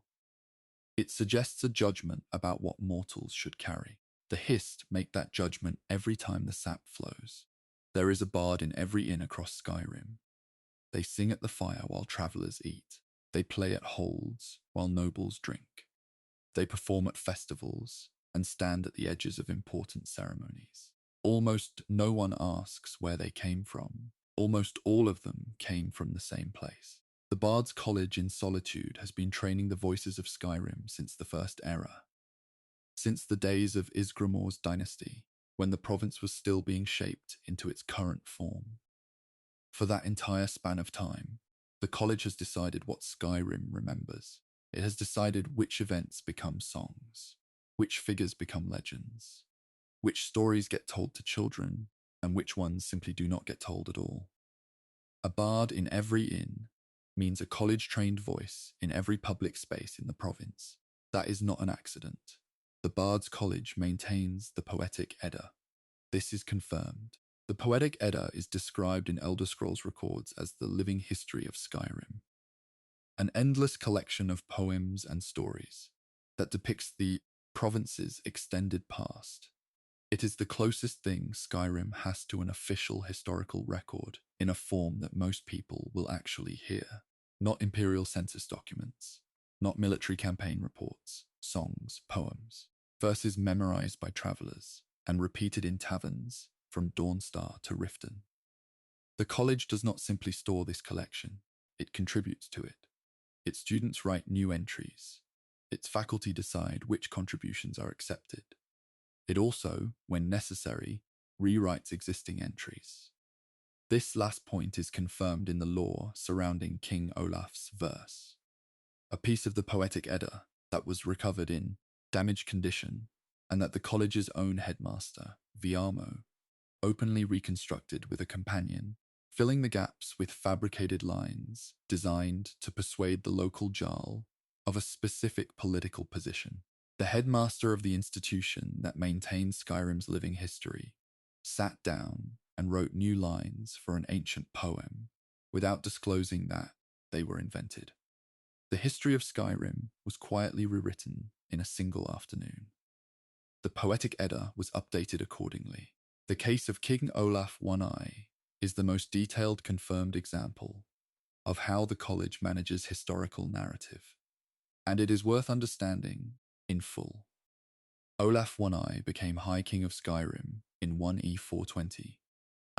It suggests a judgment about what mortals should carry. The Hist make that judgment every time the sap flows. There is a bard in every inn across Skyrim. They sing at the fire while travelers eat. They play at holds while nobles drink. They perform at festivals and stand at the edges of important ceremonies. Almost no one asks where they came from. Almost all of them came from the same place. The Bard's College in Solitude has been training the voices of Skyrim since the First Era. Since the days of Isgramor's dynasty, when the province was still being shaped into its current form. For that entire span of time, the college has decided what Skyrim remembers. It has decided which events become songs, which figures become legends, which stories get told to children, and which ones simply do not get told at all. A bard in every inn means a college-trained voice in every public space in the province. That is not an accident. The Bard's College maintains the Poetic Edda. This is confirmed. The Poetic Edda is described in Elder Scrolls records as the living history of Skyrim, an endless collection of poems and stories that depicts the province's extended past. It is the closest thing Skyrim has to an official historical record in a form that most people will actually hear. Not imperial census documents, not military campaign reports, songs, poems, verses memorized by travelers and repeated in taverns from Dawnstar to Riften. The college does not simply store this collection, it contributes to it. Its students write new entries. Its faculty decide which contributions are accepted. It also, when necessary, rewrites existing entries. This last point is confirmed in the lore surrounding King Olaf's verse, a piece of the Poetic Edda that was recovered in damaged condition and that the college's own headmaster, Viamo, openly reconstructed with a companion, filling the gaps with fabricated lines designed to persuade the local Jarl of a specific political position. The headmaster of the institution that maintains Skyrim's living history sat down and wrote new lines for an ancient poem without disclosing that they were invented. The history of Skyrim was quietly rewritten in a single afternoon. The Poetic Edda was updated accordingly. The case of King Olaf One-Eye is the most detailed confirmed example of how the college manages historical narrative, and it is worth understanding in full. Olaf One-Eye became High King of Skyrim in 1E420,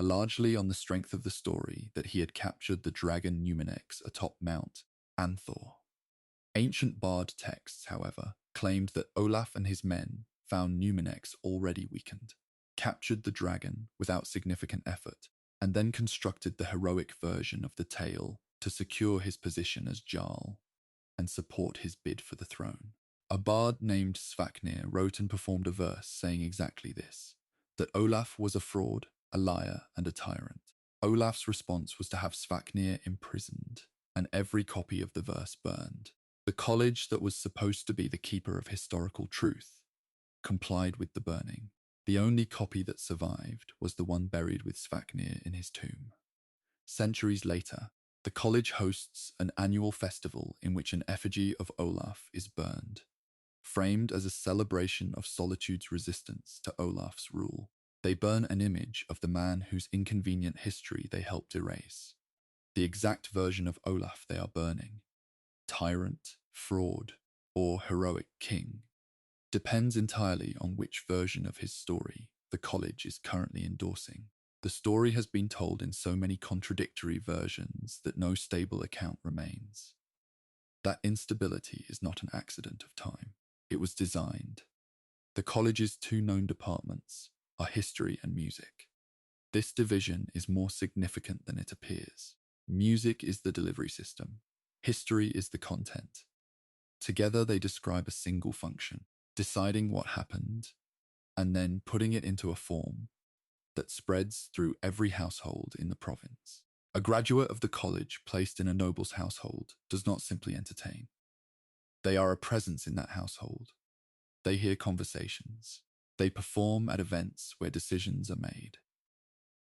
largely on the strength of the story that he had captured the dragon Numinex atop Mount Anthor. Ancient bard texts, however, claimed that Olaf and his men found Numinex already weakened, captured the dragon without significant effort, and then constructed the heroic version of the tale to secure his position as Jarl and support his bid for the throne. A bard named Svaknir wrote and performed a verse saying exactly this, that Olaf was a fraud, a liar, and a tyrant. Olaf's response was to have Svaknir imprisoned and every copy of the verse burned. The college that was supposed to be the keeper of historical truth complied with the burning. The only copy that survived was the one buried with Svaknir in his tomb. Centuries later, the college hosts an annual festival in which an effigy of Olaf is burned, framed as a celebration of Solitude's resistance to Olaf's rule. They burn an image of the man whose inconvenient history they helped erase. The exact version of Olaf they are burning, tyrant, fraud, or heroic king, depends entirely on which version of his story the college is currently endorsing. The story has been told in so many contradictory versions that no stable account remains. That instability is not an accident of time. It was designed. The college's two known departments are history and music. This division is more significant than it appears. Music is the delivery system. History is the content. Together they describe a single function, deciding what happened, and then putting it into a form that spreads through every household in the province. A graduate of the college placed in a noble's household does not simply entertain. They are a presence in that household. They hear conversations. They perform at events where decisions are made.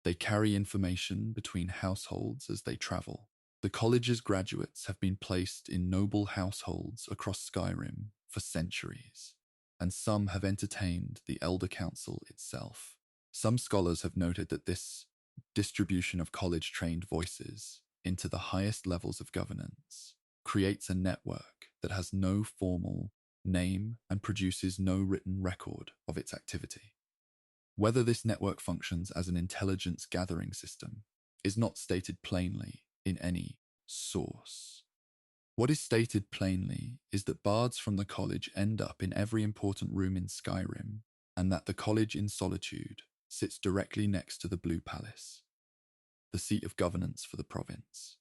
They carry information between households as they travel. The college's graduates have been placed in noble households across Skyrim for centuries, and some have entertained the Elder Council itself. Some scholars have noted that this distribution of college-trained voices into the highest levels of governance creates a network that has no formal name and produces no written record of its activity. Whether this network functions as an intelligence gathering system is not stated plainly in any source. What is stated plainly is that bards from the college end up in every important room in Skyrim, and that the college in Solitude sits directly next to the Blue Palace, the seat of governance for the province.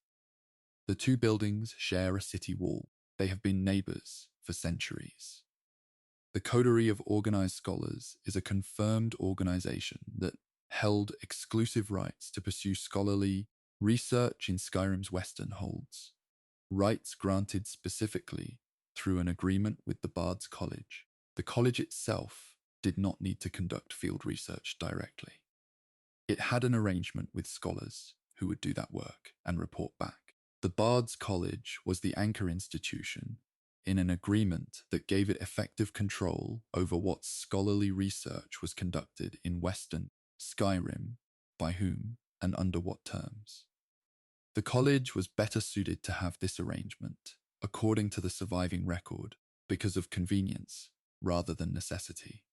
The two buildings share a city wall. They have been neighbours for centuries. The Coterie of Organized Scholars is a confirmed organization that held exclusive rights to pursue scholarly research in Skyrim's Western Holds, rights granted specifically through an agreement with the Bard's College. The college itself did not need to conduct field research directly. It had an arrangement with scholars who would do that work and report back. The Bard's College was the anchor institution in an agreement that gave it effective control over what scholarly research was conducted in Western Skyrim, by whom and under what terms. The college was better suited to have this arrangement, according to the surviving record, because of convenience rather than necessity.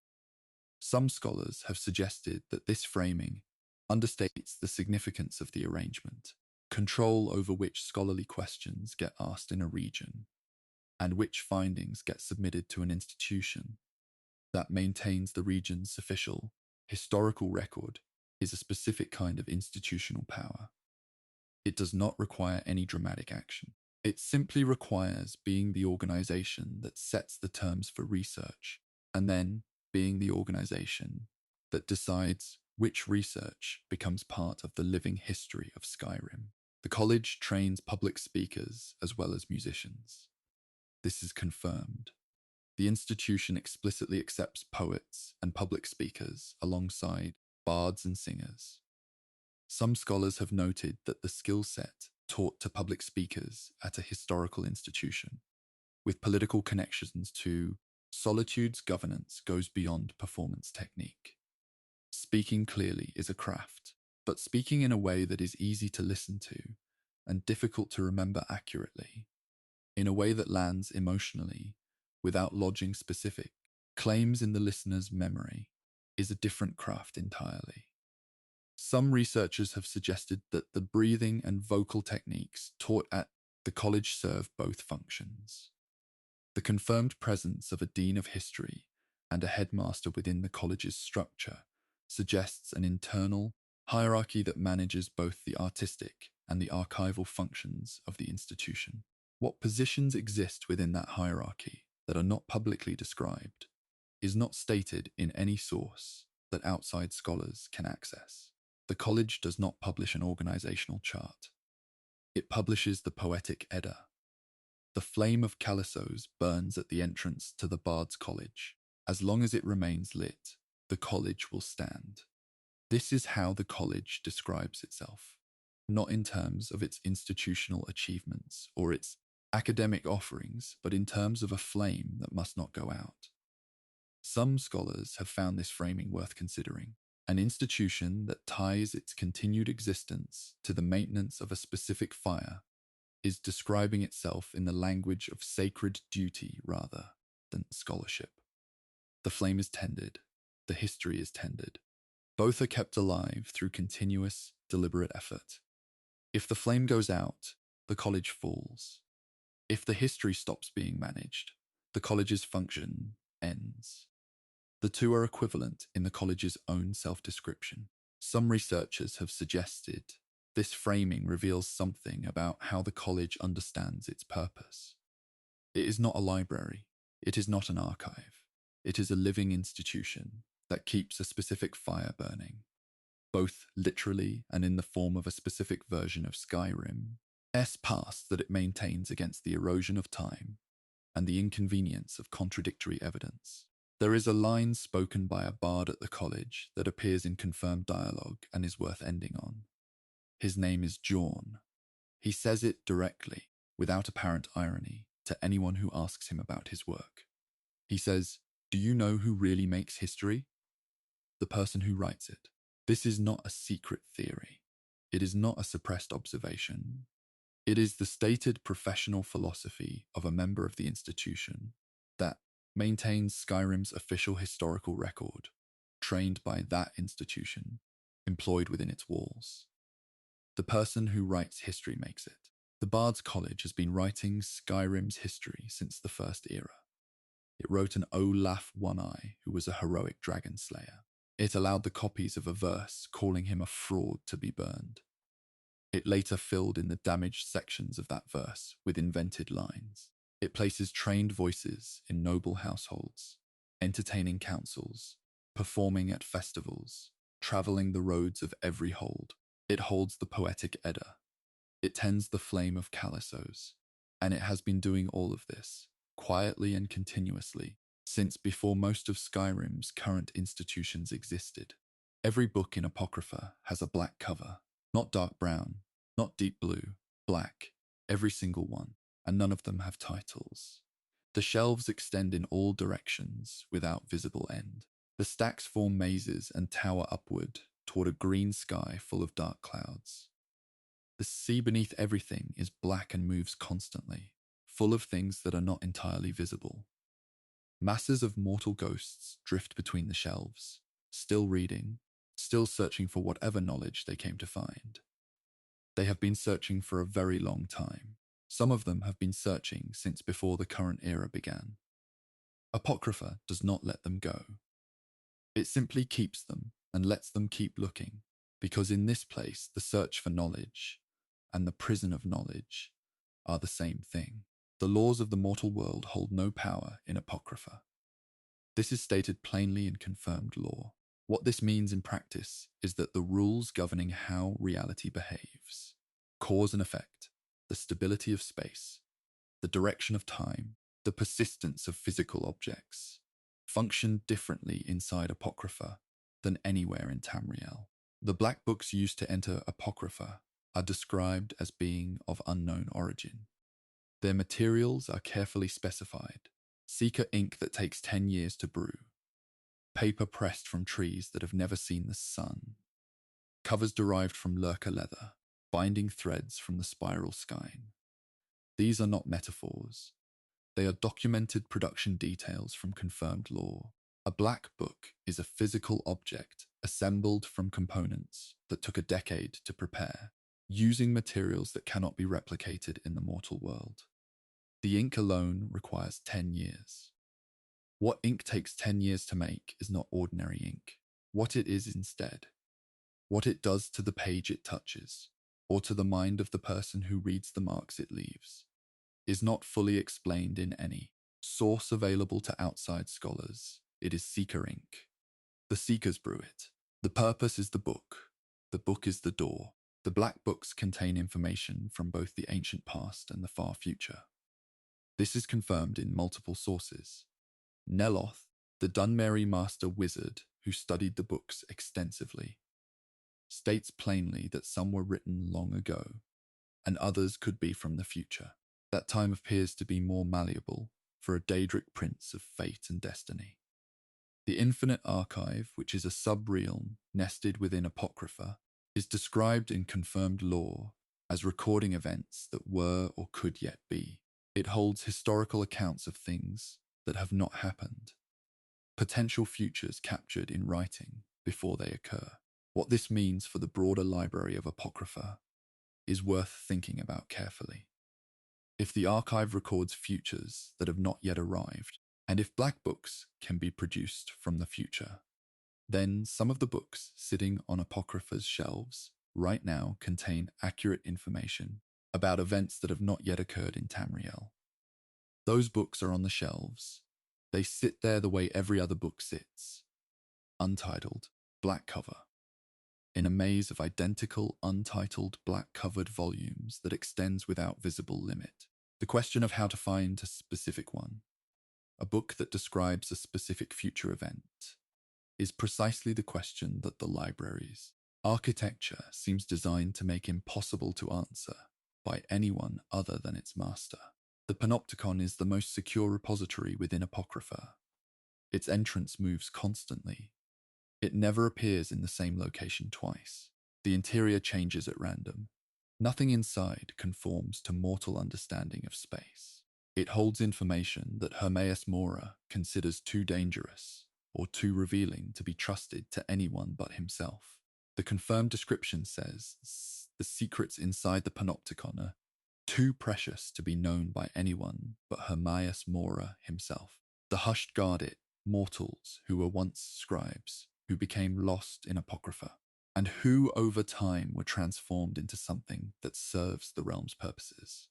Some scholars have suggested that this framing understates the significance of the arrangement, control over which scholarly questions get asked in a region, and which findings get submitted to an institution that maintains the region's official historical record is a specific kind of institutional power. It does not require any dramatic action. It simply requires being the organization that sets the terms for research, and then being the organization that decides which research becomes part of the living history of Skyrim. The college trains public speakers as well as musicians. This is confirmed. The institution explicitly accepts poets and public speakers alongside bards and singers. Some scholars have noted that the skill set taught to public speakers at a historical institution, with political connections to Solitude's governance, goes beyond performance technique. Speaking clearly is a craft, but speaking in a way that is easy to listen to and difficult to remember accurately, in a way that lands emotionally without lodging specific claims in the listener's memory, is a different craft entirely. Some researchers have suggested that the breathing and vocal techniques taught at The college served both functions. The confirmed presence of a dean of history and a headmaster within the college's structure suggests an internal hierarchy that manages both the artistic and the archival functions of the institution. What positions exist within that hierarchy that are not publicly described is not stated in any source that outside scholars can access. The college does not publish an organizational chart. It publishes the Poetic Edda. The flame of Calisos burns at the entrance to the Bard's College. As long as it remains lit, the college will stand. This is how the college describes itself, not in terms of its institutional achievements or its academic offerings, but in terms of a flame that must not go out. Some scholars have found this framing worth considering. An institution that ties its continued existence to the maintenance of a specific fire is describing itself in the language of sacred duty rather than scholarship. The flame is tended, the history is tended. Both are kept alive through continuous, deliberate effort. If the flame goes out, the college falls. If the history stops being managed, the college's function ends. The two are equivalent in the college's own self-description. Some researchers have suggested this framing reveals something about how the college understands its purpose. It is not a library. It is not an archive. It is a living institution that keeps a specific fire burning, both literally and in the form of a specific version of Skyrim's past that it maintains against the erosion of time and the inconvenience of contradictory evidence. There is a line spoken by a bard at the college that appears in confirmed dialogue and is worth ending on. His name is Jorn. He says it directly, without apparent irony, to anyone who asks him about his work. He says, "Do you know who really makes history? The person who writes it." This is not a secret theory. It is not a suppressed observation. It is the stated professional philosophy of a member of the institution that maintains Skyrim's official historical record, trained by that institution, employed within its walls. The person who writes history makes it. The Bard's College has been writing Skyrim's history since the First Era. It wrote an Olaf One-Eye, who was a heroic dragon slayer. It allowed the copies of a verse calling him a fraud to be burned. It later filled in the damaged sections of that verse with invented lines. It places trained voices in noble households, entertaining councils, performing at festivals, travelling the roads of every hold. It holds the Poetic Edda. It tends the flame of Calisos, and it has been doing all of this, quietly and continuously, since before most of Skyrim's current institutions existed. Every book in Apocrypha has a black cover, not dark brown, not deep blue, black, every single one, and none of them have titles. The shelves extend in all directions without visible end. The stacks form mazes and tower upward toward a green sky full of dark clouds. The sea beneath everything is black and moves constantly, full of things that are not entirely visible. Masses of mortal ghosts drift between the shelves, still reading, still searching for whatever knowledge they came to find. They have been searching for a very long time. Some of them have been searching since before the current era began. Apocrypha does not let them go. It simply keeps them and lets them keep looking, because in this place the search for knowledge and the prison of knowledge are the same thing. The laws of the mortal world hold no power in Apocrypha. This is stated plainly in confirmed law. What this means in practice is that the rules governing how reality behaves, cause and effect, the stability of space, the direction of time, the persistence of physical objects, function differently inside Apocrypha than anywhere in Tamriel. The black books used to enter Apocrypha are described as being of unknown origin. Their materials are carefully specified. Seeker ink that takes 10 years to brew. Paper pressed from trees that have never seen the sun. Covers derived from lurker leather. Binding threads from the spiral skein. These are not metaphors. They are documented production details from confirmed law. A black book is a physical object assembled from components that took a decade to prepare. using materials that cannot be replicated in the mortal world. The ink alone requires 10 years. What ink takes 10 years to make is not ordinary ink. What it is instead, what it does to the page it touches, or to the mind of the person who reads the marks it leaves, is not fully explained in any source available to outside scholars. It is seeker ink. The seekers brew it. The purpose is the book. The book is the door. The black books contain information from both the ancient past and the far future. This is confirmed in multiple sources. Neloth, the Dunmeri master wizard who studied the books extensively, states plainly that some were written long ago, and others could be from the future. That time appears to be more malleable for a Daedric prince of fate and destiny. The Infinite Archive, which is a sub-realm nested within Apocrypha, is described in confirmed lore as recording events that were or could yet be. It holds historical accounts of things that have not happened, potential futures captured in writing before they occur. What this means for the broader library of Apocrypha is worth thinking about carefully. If the archive records futures that have not yet arrived, and if black books can be produced from the future, then some of the books sitting on Apocrypha's shelves right now contain accurate information about events that have not yet occurred in Tamriel. Those books are on the shelves. They sit there the way every other book sits, untitled, black cover, in a maze of identical, untitled, black-covered volumes that extends without visible limit. The question of how to find a specific one, a book that describes a specific future event, is precisely the question that the library's architecture seems designed to make impossible to answer by anyone other than its master. The Panopticon is the most secure repository within Apocrypha. Its entrance moves constantly. It never appears in the same location twice. The interior changes at random. Nothing inside conforms to mortal understanding of space. It holds information that Hermaeus Mora considers too dangerous or too revealing to be trusted to anyone but himself. The confirmed description says the secrets inside the Panopticon are too precious to be known by anyone but Hermaeus Mora himself. The hushed guard it, mortals who were once scribes, who became lost in Apocrypha, and who over time were transformed into something that serves the realm's purposes.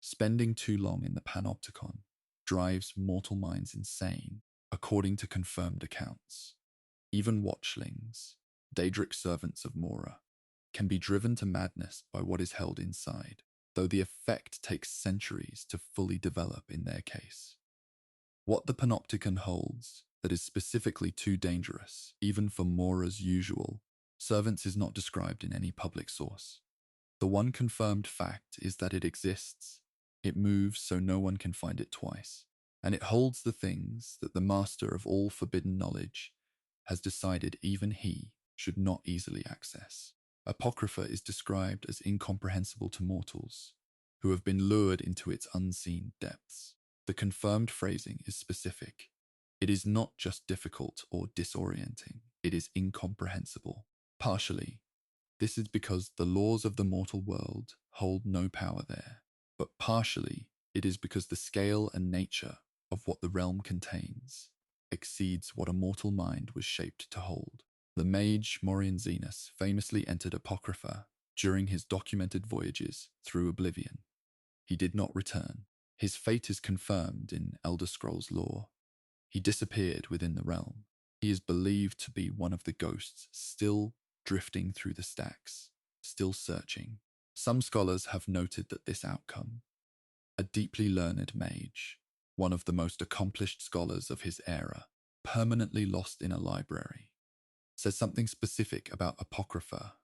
Spending too long in the Panopticon drives mortal minds insane, according to confirmed accounts. Even watchlings, Daedric servants of Mora, can be driven to madness by what is held inside, though the effect takes centuries to fully develop in their case. What the Panopticon holds that is specifically too dangerous, even for Mora's usual servants, is not described in any public source. The one confirmed fact is that it exists. It moves so no one can find it twice, and it holds the things that the master of all forbidden knowledge has decided even he should not easily access. Apocrypha is described as incomprehensible to mortals who have been lured into its unseen depths. The confirmed phrasing is specific. It is not just difficult or disorienting, it is incomprehensible. Partially, this is because the laws of the mortal world hold no power there, but partially it is because the scale and nature of what the realm contains exceeds what a mortal mind was shaped to hold. The mage Morian Zenus famously entered Apocrypha during his documented voyages through Oblivion. He did not return. His fate is confirmed in Elder Scrolls lore. He disappeared within the realm. He is believed to be one of the ghosts still drifting through the stacks, still searching. Some scholars have noted that this outcome, a deeply learned mage, one of the most accomplished scholars of his era, permanently lost in a library, says something specific about Apocrypha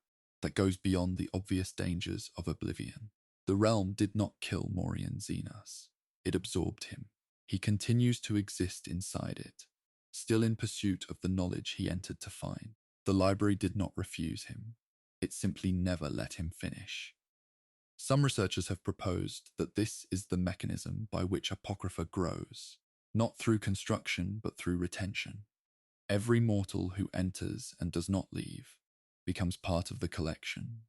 that goes beyond the obvious dangers of Oblivion. The realm did not kill Morian Zenus. It absorbed him. He continues to exist inside it, still in pursuit of the knowledge he entered to find. The library did not refuse him. It simply never let him finish. Some researchers have proposed that this is the mechanism by which Apocrypha grows, not through construction but through retention. Every mortal who enters and does not leave becomes part of the collection,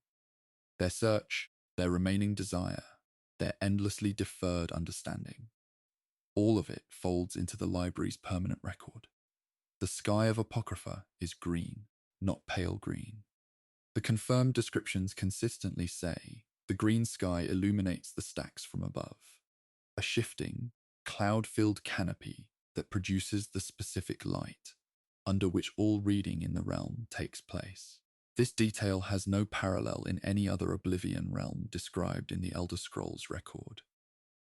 Their search, their remaining desire, their endlessly deferred understanding. All of it folds into the library's permanent record. The sky of Apocrypha is green, not pale green. The confirmed descriptions consistently say the green sky illuminates the stacks from above, a shifting, cloud-filled canopy that produces the specific light under which all reading in the realm takes place. This detail has no parallel in any other Oblivion realm described in the Elder Scrolls record.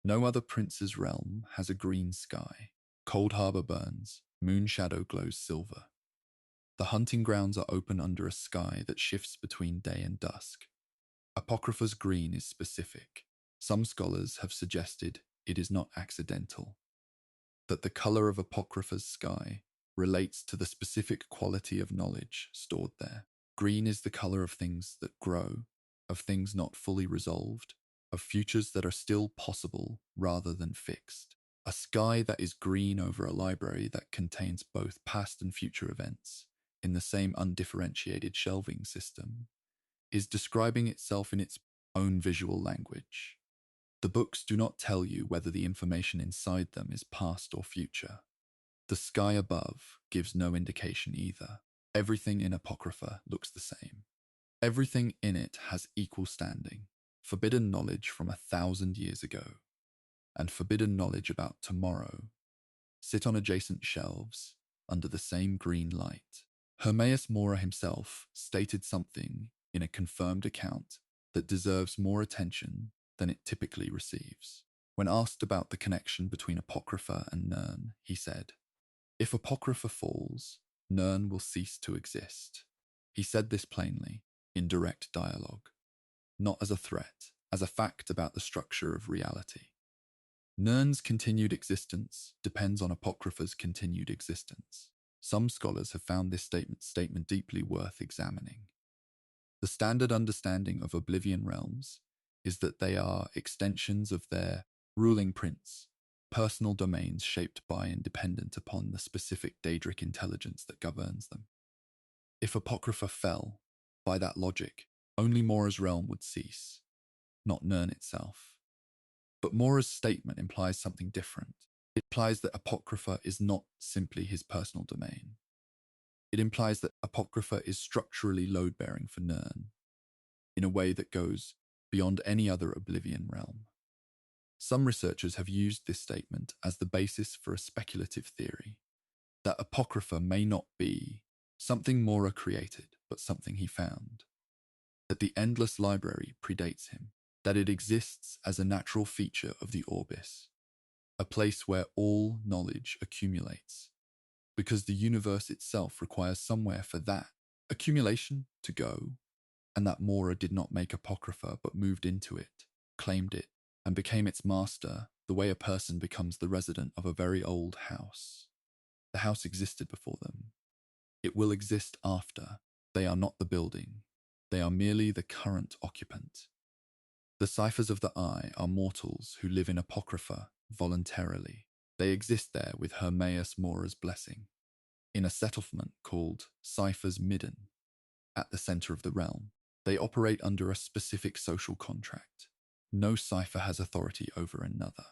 No other prince's realm has a green sky. Cold Harbor burns, Moon Shadow glows silver. The hunting grounds are open under a sky that shifts between day and dusk. Apocrypha's green is specific. Some scholars have suggested it is not accidental, that the color of Apocrypha's sky relates to the specific quality of knowledge stored there. Green is the color of things that grow, of things not fully resolved, of futures that are still possible rather than fixed. A sky that is green over a library that contains both past and future events in the same undifferentiated shelving system is describing itself in its own visual language. The books do not tell you whether the information inside them is past or future. The sky above gives no indication either. Everything in Apocrypha looks the same. Everything in it has equal standing. Forbidden knowledge from 1,000 years ago and forbidden knowledge about tomorrow sit on adjacent shelves under the same green light. Hermaeus Mora himself stated something in a confirmed account that deserves more attention than it typically receives. When asked about the connection between Apocrypha and Nirn, he said, "If Apocrypha falls, Nirn will cease to exist." He said this plainly, in direct dialogue, not as a threat, as a fact about the structure of reality. Nirn's continued existence depends on Apocrypha's continued existence. Some scholars have found this statement deeply worth examining. The standard understanding of Oblivion realms is that they are extensions of their ruling prince, personal domains shaped by and dependent upon the specific Daedric intelligence that governs them. If Apocrypha fell, by that logic, only Mora's realm would cease, not Nirn itself. But Mora's statement implies something different. It implies that Apocrypha is not simply his personal domain. It implies that Apocrypha is structurally load-bearing for Nirn, in a way that goes beyond any other Oblivion realm. Some researchers have used this statement as the basis for a speculative theory, that Apocrypha may not be something Mora created, but something he found. That the endless library predates him, that it exists as a natural feature of the Orbis, a place where all knowledge accumulates, because the universe itself requires somewhere for that accumulation to go, and that Mora did not make Apocrypha but moved into it, claimed it, and became its master the way a person becomes the resident of a very old house. The house existed before them. It will exist after. They are not the building. They are merely the current occupant. The ciphers of the Eye are mortals who live in Apocrypha voluntarily. They exist there with Hermaeus Mora's blessing, in a settlement called Ciphers Midden. At the center of the realm, they operate under a specific social contract. No cipher has authority over another.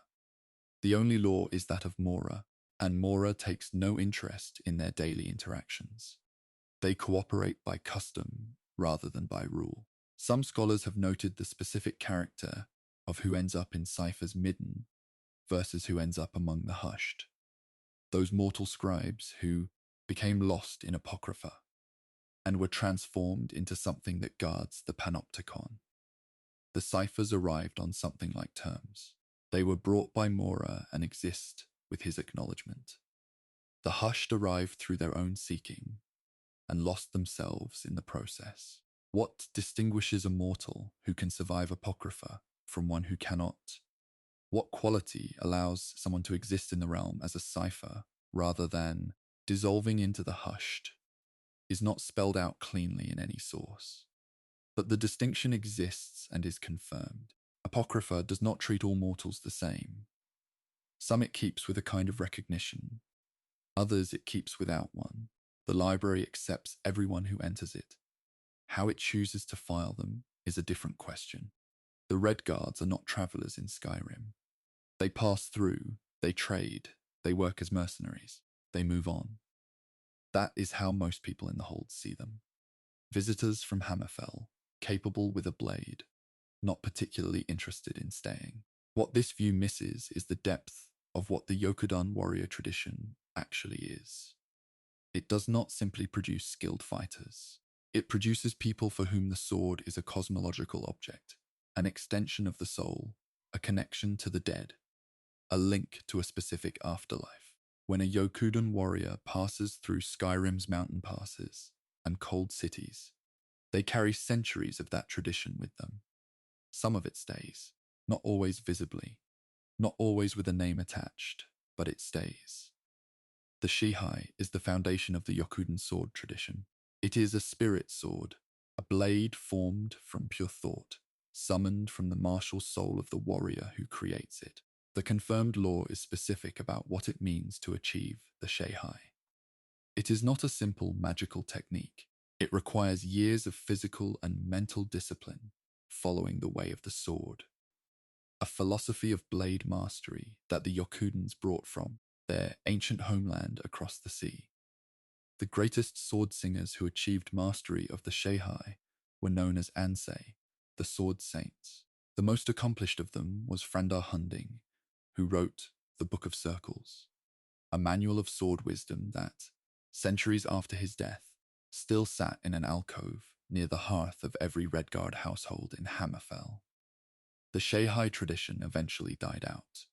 The only law is that of Mora, and Mora takes no interest in their daily interactions. They cooperate by custom rather than by rule. Some scholars have noted the specific character of who ends up in Ciphers Midden versus who ends up among the hushed. Those mortal scribes who became lost in Apocrypha and were transformed into something that guards the Panopticon. The ciphers arrived on something like terms. They were brought by Mora and exist with his acknowledgement. The hushed arrived through their own seeking and lost themselves in the process. What distinguishes a mortal who can survive Apocrypha from one who cannot? What quality allows someone to exist in the realm as a cipher rather than dissolving into the hushed is not spelled out cleanly in any source. But the distinction exists and is confirmed. Apocrypha does not treat all mortals the same. Some it keeps with a kind of recognition. Others it keeps without one. The library accepts everyone who enters it. How it chooses to file them is a different question. The Red Guards are not travelers in Skyrim. They pass through, they trade, they work as mercenaries, they move on. That is how most people in the Hold see them. Visitors from Hammerfell, capable with a blade, not particularly interested in staying. What this view misses is the depth of what the Yokudan warrior tradition actually is. It does not simply produce skilled fighters. It produces people for whom the sword is a cosmological object, an extension of the soul, a connection to the dead, a link to a specific afterlife. When a Yokudan warrior passes through Skyrim's mountain passes and cold cities, they carry centuries of that tradition with them. Some of it stays, not always visibly, not always with a name attached, but it stays. The Shihai is the foundation of the Yokudan sword tradition. It is a spirit sword, a blade formed from pure thought, summoned from the martial soul of the warrior who creates it. The confirmed lore is specific about what it means to achieve the Shihai. It is not a simple magical technique. It requires years of physical and mental discipline following the way of the sword. A philosophy of blade mastery that the Yokudans brought from their ancient homeland across the sea. The greatest sword singers who achieved mastery of the Shihai were known as Ansei, the sword saints. The most accomplished of them was Frandar Hunding, who wrote the Book of Circles, a manual of sword wisdom that, centuries after his death, still sat in an alcove near the hearth of every Redguard household in Hammerfell. The Shihai tradition eventually died out.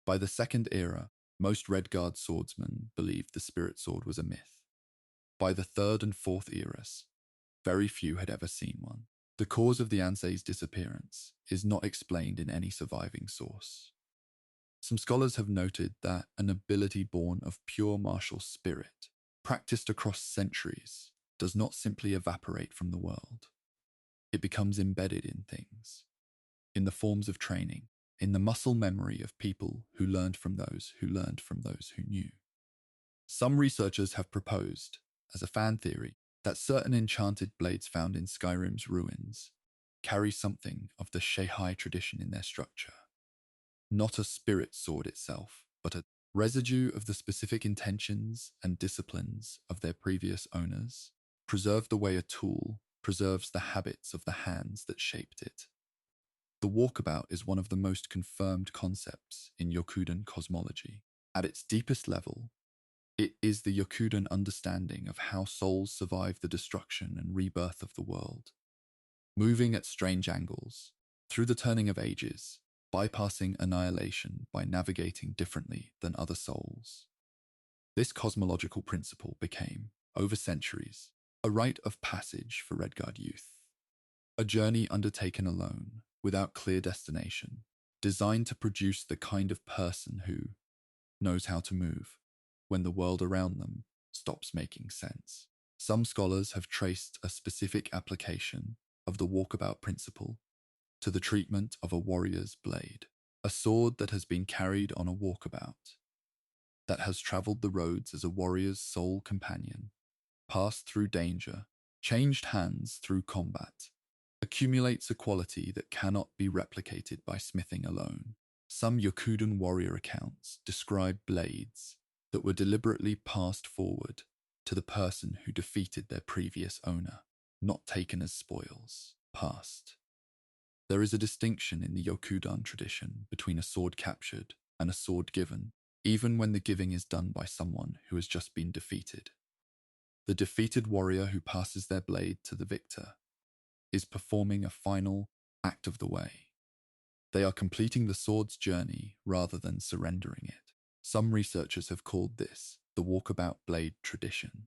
By the Second Era, most Redguard swordsmen believed the spirit sword was a myth. By the Third and Fourth Eras, very few had ever seen one. The cause of the Ansei's disappearance is not explained in any surviving source. Some scholars have noted that an ability born of pure martial spirit, practiced across centuries, does not simply evaporate from the world. It becomes embedded in things, in the forms of training, in the muscle memory of people who learned from those who knew. Some researchers have proposed, as a fan theory, that certain enchanted blades found in Skyrim's ruins carry something of the Shihai tradition in their structure. Not a spirit sword itself, but a residue of the specific intentions and disciplines of their previous owners, preserved the way a tool preserves the habits of the hands that shaped it. The walkabout is one of the most confirmed concepts in Yokudan cosmology. At its deepest level, it is the Yokudan understanding of how souls survive the destruction and rebirth of the world, moving at strange angles, through the turning of ages, bypassing annihilation by navigating differently than other souls. This cosmological principle became, over centuries, a rite of passage for Redguard youth, a journey undertaken alone, without clear destination, designed to produce the kind of person who knows how to move when the world around them stops making sense. Some scholars have traced a specific application of the walkabout principle to the treatment of a warrior's blade, a sword that has been carried on a walkabout, that has traveled the roads as a warrior's sole companion, passed through danger, changed hands through combat, accumulates a quality that cannot be replicated by smithing alone. Some Yokudan warrior accounts describe blades that were deliberately passed forward to the person who defeated their previous owner, not taken as spoils, passed. There is a distinction in the Yokudan tradition between a sword captured and a sword given, even when the giving is done by someone who has just been defeated. The defeated warrior who passes their blade to the victor is performing a final act of the way. They are completing the sword's journey rather than surrendering it. Some researchers have called this the walkabout blade tradition,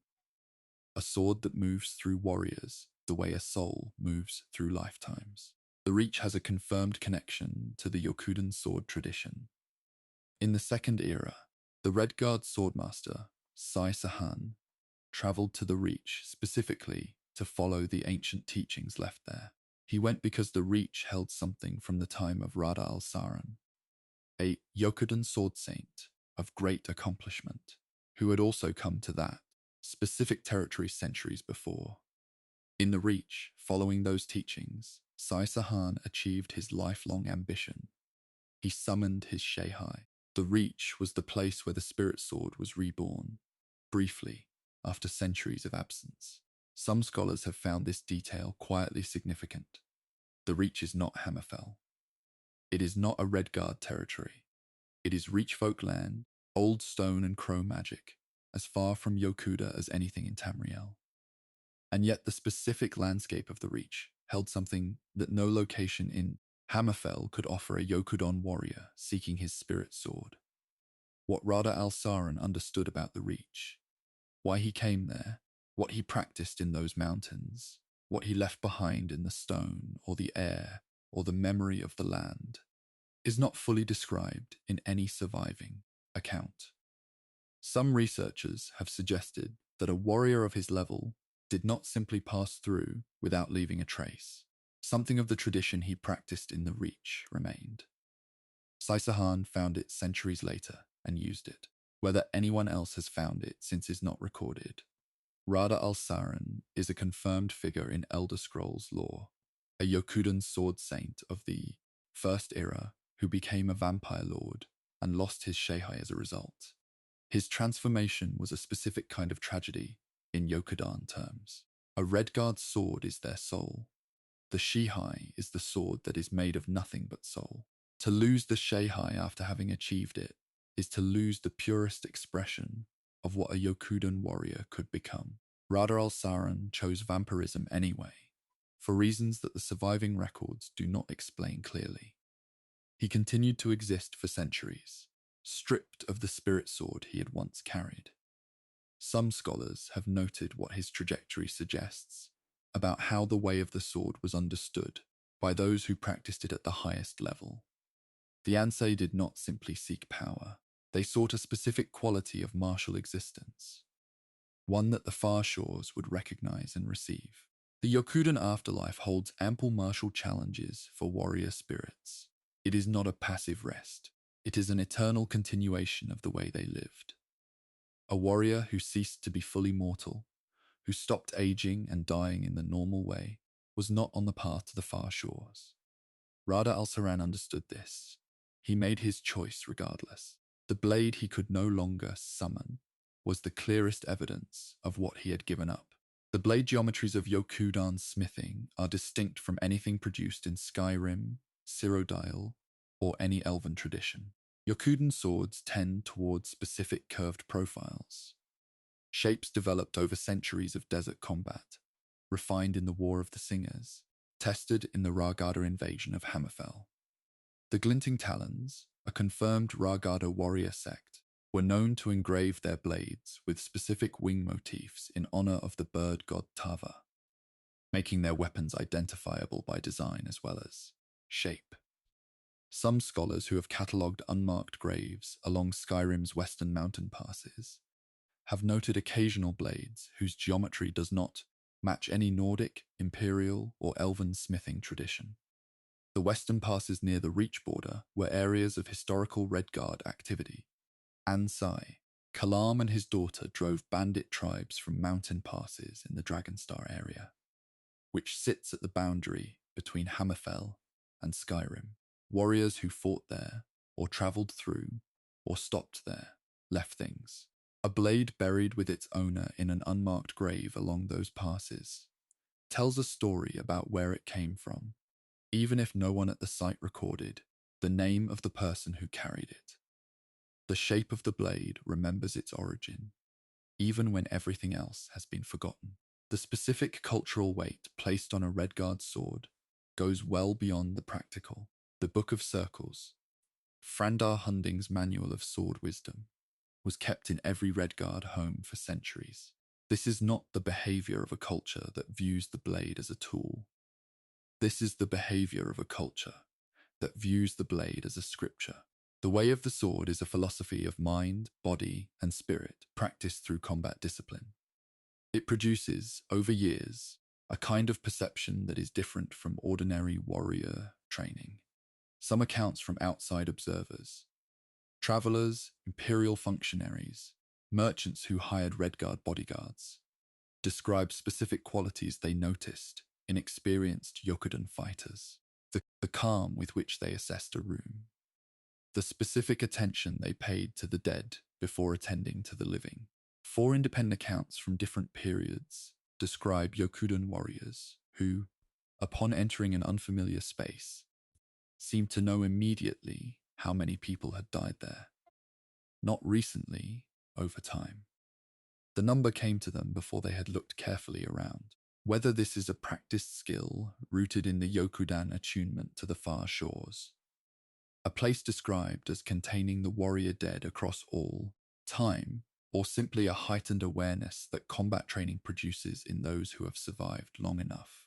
a sword that moves through warriors the way a soul moves through lifetimes. The Reach has a confirmed connection to the Yokudan sword tradition. In the Second Era, the Redguard swordmaster, Sai Sahan, travelled to the Reach specifically to follow the ancient teachings left there. He went because the Reach held something from the time of Rada al-Saran, a Yokudan sword saint of great accomplishment, who had also come to that specific territory centuries before. In the Reach, following those teachings, Sahan achieved his lifelong ambition. He summoned his Shehai. The Reach was the place where the spirit sword was reborn, briefly, after centuries of absence. Some scholars have found this detail quietly significant. The Reach is not Hammerfell. It is not a Redguard territory. It is Reach folk land, old stone and crow magic, as far from Yokuda as anything in Tamriel. And yet the specific landscape of the Reach held something that no location in Hammerfell could offer a Yokudon warrior seeking his spirit sword. What Rada al-Saran understood about the Reach, why he came there, what he practiced in those mountains, what he left behind in the stone or the air or the memory of the land, is not fully described in any surviving account. Some researchers have suggested that a warrior of his level did not simply pass through without leaving a trace. Something of the tradition he practiced in the Reach remained. Saisahan found it centuries later and used it. Whether anyone else has found it since is not recorded. Rada al-Saran is a confirmed figure in Elder Scrolls lore, a Yokudan sword saint of the First Era who became a vampire lord and lost his Shehai as a result. His transformation was a specific kind of tragedy in Yokudan terms. A Redguard sword is their soul. The Shehai is the sword that is made of nothing but soul. To lose the Shehai after having achieved it is to lose the purest expression of what a Yokudan warrior could become. Rada al-Saran chose vampirism anyway, for reasons that the surviving records do not explain clearly. He continued to exist for centuries, stripped of the spirit sword he had once carried. Some scholars have noted what his trajectory suggests about how the way of the sword was understood by those who practiced it at the highest level. The Ansei did not simply seek power. They sought a specific quality of martial existence, one that the far shores would recognize and receive. The Yokudan afterlife holds ample martial challenges for warrior spirits. It is not a passive rest. It is an eternal continuation of the way they lived. A warrior who ceased to be fully mortal, who stopped aging and dying in the normal way, was not on the path to the far shores. Rada al-Saran understood this. He made his choice regardless. The blade he could no longer summon was the clearest evidence of what he had given up. The blade geometries of Yokudan smithing are distinct from anything produced in Skyrim, Cyrodiil, or any elven tradition. Yokudan swords tend towards specific curved profiles, shapes developed over centuries of desert combat, refined in the War of the Singers, tested in the Ragada invasion of Hammerfell. The Glinting Talons, a confirmed Ragada warrior sect, were known to engrave their blades with specific wing motifs in honor of the bird god Tava, making their weapons identifiable by design as well as shape. Some scholars who have catalogued unmarked graves along Skyrim's western mountain passes have noted occasional blades whose geometry does not match any Nordic, Imperial, or Elven smithing tradition. The western passes near the Reach border were areas of historical Redguard activity. Ansai, Kalam and his daughter drove bandit tribes from mountain passes in the Dragonstar area, which sits at the boundary between Hammerfell and Skyrim. Warriors who fought there, or travelled through, or stopped there, left things. A blade buried with its owner in an unmarked grave along those passes tells a story about where it came from, even if no one at the site recorded the name of the person who carried it. The shape of the blade remembers its origin, even when everything else has been forgotten. The specific cultural weight placed on a Redguard sword goes well beyond the practical. The Book of Circles, Frandar Hunding's manual of sword wisdom, was kept in every Redguard home for centuries. This is not the behavior of a culture that views the blade as a tool. This is the behavior of a culture that views the blade as a scripture. The way of the sword is a philosophy of mind, body, and spirit practiced through combat discipline. It produces, over years, a kind of perception that is different from ordinary warrior training. Some accounts from outside observers, travelers, imperial functionaries, merchants who hired Redguard bodyguards, describe specific qualities they noticed inexperienced Yokudan fighters, the calm with which they assessed a room, the specific attention they paid to the dead before attending to the living. 4 independent accounts from different periods describe Yokudan warriors who, upon entering an unfamiliar space, seemed to know immediately how many people had died there. Not recently, over time. The number came to them before they had looked carefully around. Whether this is a practiced skill rooted in the Yokudan attunement to the far shores, a place described as containing the warrior dead across all time, or simply a heightened awareness that combat training produces in those who have survived long enough,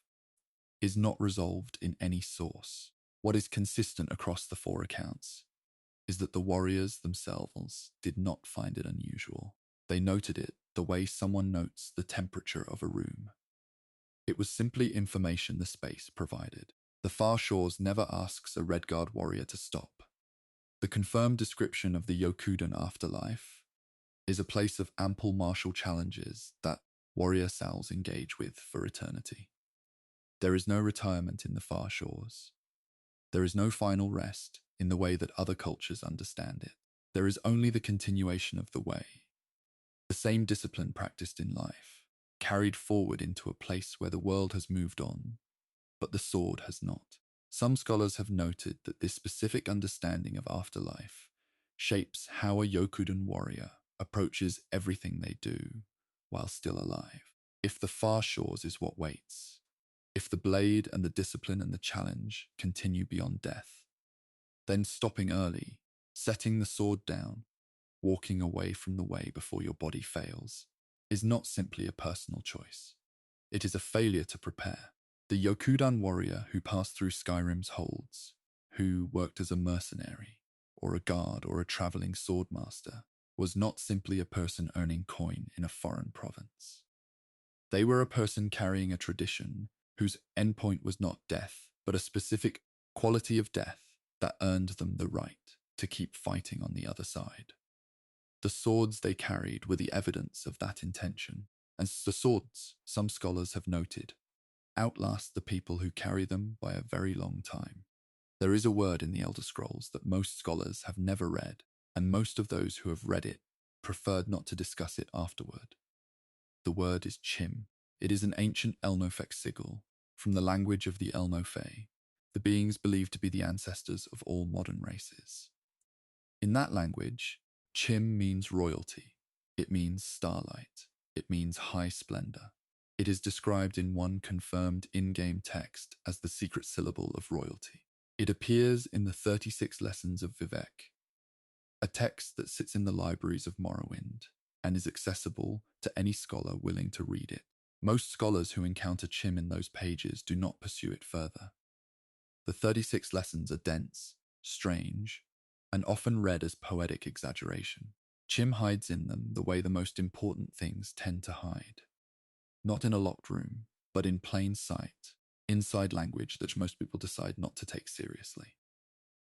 is not resolved in any source. What is consistent across the 4 accounts is that the warriors themselves did not find it unusual. They noted it the way someone notes the temperature of a room. It was simply information the space provided. The Far Shores never asks a Red Guard warrior to stop. The confirmed description of the Yokudan afterlife is a place of ample martial challenges that warrior cells engage with for eternity. There is no retirement in the Far Shores. There is no final rest in the way that other cultures understand it. There is only the continuation of the way, the same discipline practiced in life, carried forward into a place where the world has moved on, but the sword has not. Some scholars have noted that this specific understanding of afterlife shapes how a Yokudan warrior approaches everything they do while still alive. If the Far Shores is what waits, if the blade and the discipline and the challenge continue beyond death, then stopping early, setting the sword down, walking away from the way before your body fails, is not simply a personal choice. It is a failure to prepare. The Yokudan warrior who passed through Skyrim's holds, who worked as a mercenary, or a guard or a traveling swordmaster, was not simply a person earning coin in a foreign province. They were a person carrying a tradition whose endpoint was not death, but a specific quality of death that earned them the right to keep fighting on the other side. The swords they carried were the evidence of that intention, and the swords, some scholars have noted, outlast the people who carry them by a very long time. There is a word in the Elder Scrolls that most scholars have never read, and most of those who have read it preferred not to discuss it afterward. The word is chim. It is an ancient Elnofek sigil, from the language of the Elnofe, the beings believed to be the ancestors of all modern races. In that language, chim means royalty. It means starlight. It means high splendor. It is described in one confirmed in-game text as the secret syllable of royalty. It appears in the 36 Lessons of Vivek, a text that sits in the libraries of Morrowind and is accessible to any scholar willing to read it. Most scholars who encounter chim in those pages do not pursue it further. The 36 lessons are dense, strange, and often read as poetic exaggeration. Chim hides in them the way the most important things tend to hide. Not in a locked room, but in plain sight, inside language that most people decide not to take seriously.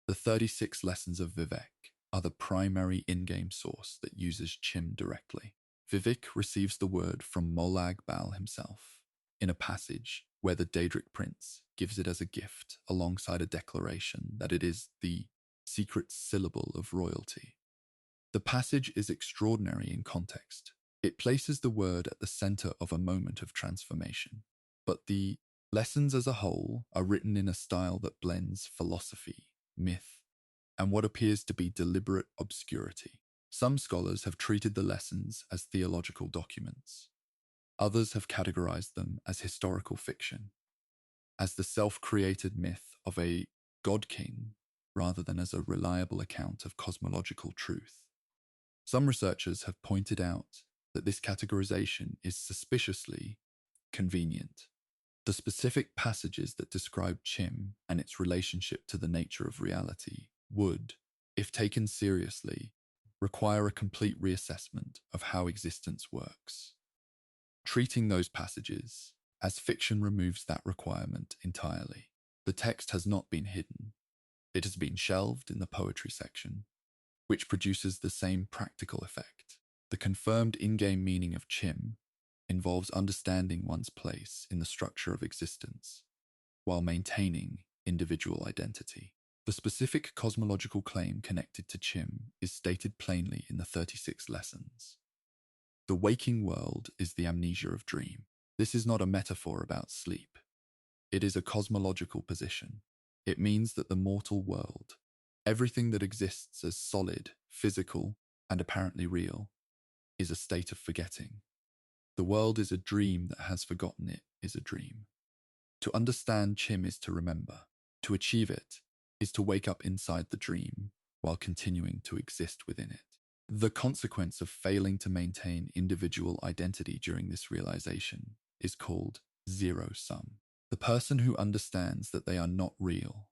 The 36 Lessons of Vivek are the primary in-game source that uses chim directly. Vivek receives the word from Molag Bal himself, in a passage where the Daedric prince gives it as a gift alongside a declaration that it is the secret syllable of royalty. The passage is extraordinary in context. It places the word at the center of a moment of transformation, but the lessons as a whole are written in a style that blends philosophy, myth, and what appears to be deliberate obscurity. Some scholars have treated the lessons as theological documents. Others have categorized them as historical fiction, as the self-created myth of a god-king rather than as a reliable account of cosmological truth. Some researchers have pointed out that this categorization is suspiciously convenient. The specific passages that describe chim and its relationship to the nature of reality would, if taken seriously, require a complete reassessment of how existence works. Treating those passages as fiction removes that requirement entirely. The text has not been hidden. It has been shelved in the poetry section, which produces the same practical effect. The confirmed in-game meaning of chim involves understanding one's place in the structure of existence while maintaining individual identity. The specific cosmological claim connected to Chim is stated plainly in the 36 lessons. The waking world is the amnesia of dream. This is not a metaphor about sleep. It is a cosmological position. It means that the mortal world, everything that exists as solid, physical, and apparently real, is a state of forgetting. The world is a dream that has forgotten it is a dream. To understand Chim is to remember. To achieve it is to wake up inside the dream while continuing to exist within it. The consequence of failing to maintain individual identity during this realization is called zero sum. The person who understands that they are not real,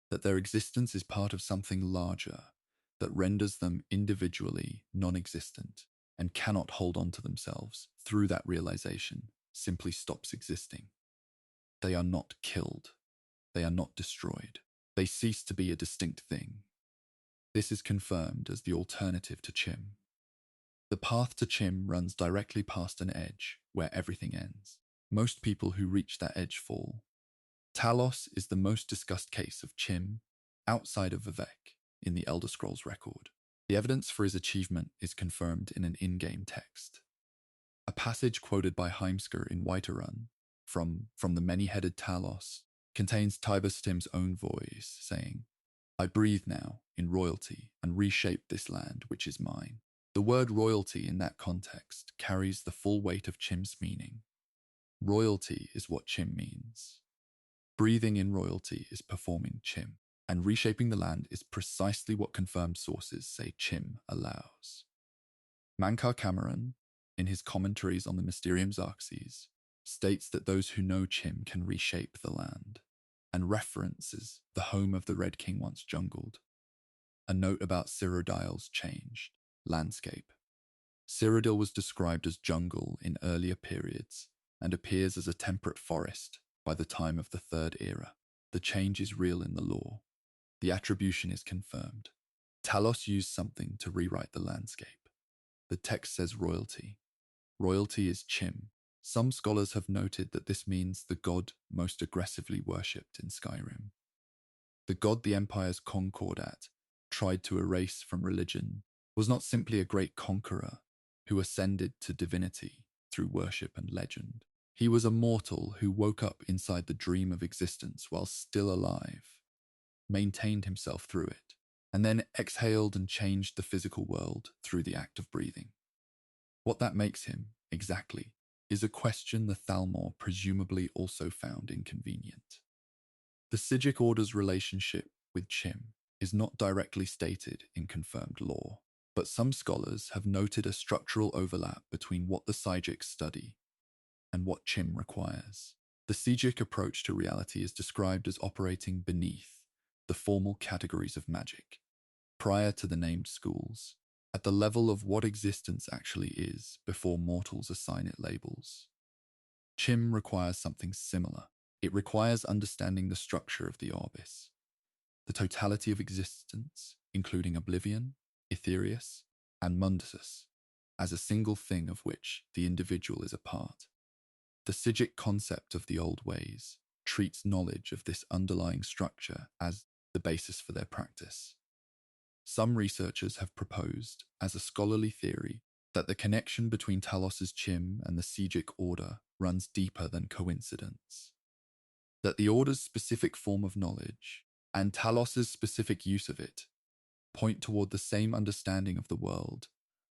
that their existence is part of something larger that renders them individually non-existent and cannot hold on to themselves through that realization, simply stops existing. They are not killed. They are not destroyed. They cease to be a distinct thing. This is confirmed as the alternative to Chim. The path to Chim runs directly past an edge where everything ends. Most people who reach that edge fall. Talos is the most discussed case of Chim outside of Vivek in the Elder Scrolls record. The evidence for his achievement is confirmed in an in-game text. A passage quoted by Heimskr in Whiterun from the many-headed Talos contains Tibur-Stim's own voice saying, "I breathe now in royalty and reshape this land which is mine." The word royalty in that context carries the full weight of Chim's meaning. Royalty is what Chim means. Breathing in royalty is performing Chim, and reshaping the land is precisely what confirmed sources say Chim allows. Mankar Cameron, in his commentaries on the Mysterium Xarxes, states that those who know Chim can reshape the land, and references the home of the Red King once jungled. A note about Cyrodiil's changed landscape. Cyrodiil was described as jungle in earlier periods and appears as a temperate forest by the time of the Third Era. The change is real in the lore. The attribution is confirmed. Talos used something to rewrite the landscape. The text says royalty. Royalty is Chim. Some scholars have noted that this means the god most aggressively worshipped in Skyrim. The god the Empire's Concordat tried to erase from religion was not simply a great conqueror who ascended to divinity through worship and legend. He was a mortal who woke up inside the dream of existence while still alive, maintained himself through it, and then exhaled and changed the physical world through the act of breathing. What that makes him, exactly, is a question the Thalmor presumably also found inconvenient. The Sigic Order's relationship with Chim is not directly stated in confirmed lore, but some scholars have noted a structural overlap between what the Sigics study and what Chim requires. The Sigic approach to reality is described as operating beneath the formal categories of magic, prior to the named schools, at the level of what existence actually is before mortals assign it labels. Chim requires something similar. It requires understanding the structure of the Orbis, the totality of existence, including oblivion, Etherius, and Mundasus, as a single thing of which the individual is a part. The Sigic concept of the old ways treats knowledge of this underlying structure as the basis for their practice. Some researchers have proposed, as a scholarly theory, that the connection between Talos's Chim and the Sigic Order runs deeper than coincidence. That the Order's specific form of knowledge and Talos's specific use of it point toward the same understanding of the world,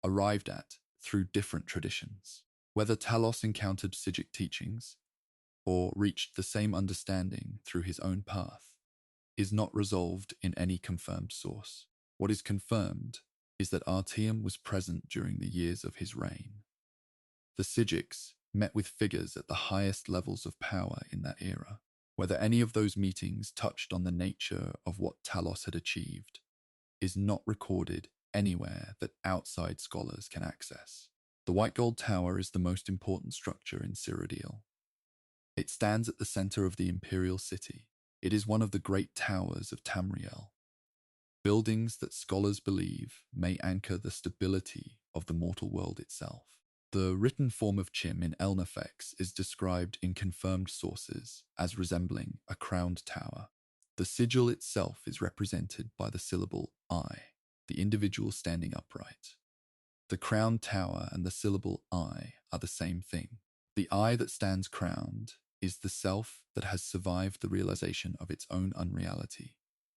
arrived at through different traditions. Whether Talos encountered Sigic teachings or reached the same understanding through his own path is not resolved in any confirmed source. What is confirmed is that Artium was present during the years of his reign. The Sigics met with figures at the highest levels of power in that era. Whether any of those meetings touched on the nature of what Talos had achieved is not recorded anywhere that outside scholars can access. The White Gold Tower is the most important structure in Cyrodiil. It stands at the center of the Imperial City. It is one of the great towers of Tamriel, buildings that scholars believe may anchor the stability of the mortal world itself. The written form of Chim in Elnafex is described in confirmed sources as resembling a crowned tower. The sigil itself is represented by the syllable I, the individual standing upright. The crowned tower and the syllable I are the same thing. The I that stands crowned is the self that has survived the realization of its own unreality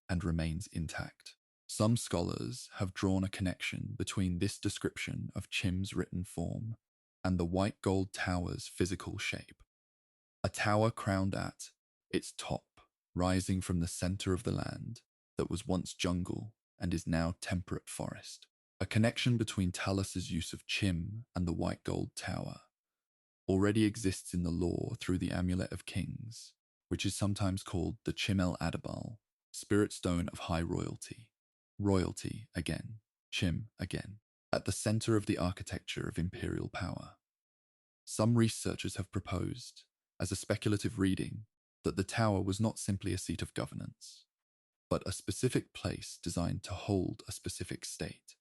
and remains intact. Some scholars have drawn a connection between this description of Chim's written form and the white gold tower's physical shape. A tower crowned at its top, rising from the center of the land that was once jungle and is now temperate forest. A connection between Talus's use of Chim and the white gold tower already exists in the lore through the Amulet of Kings, which is sometimes called the Chim el Adabal, spirit stone of high royalty. Royalty again, Chim again, at the center of the architecture of imperial power. Some researchers have proposed, as a speculative reading, that the tower was not simply a seat of governance, but a specific place designed to hold a specific state.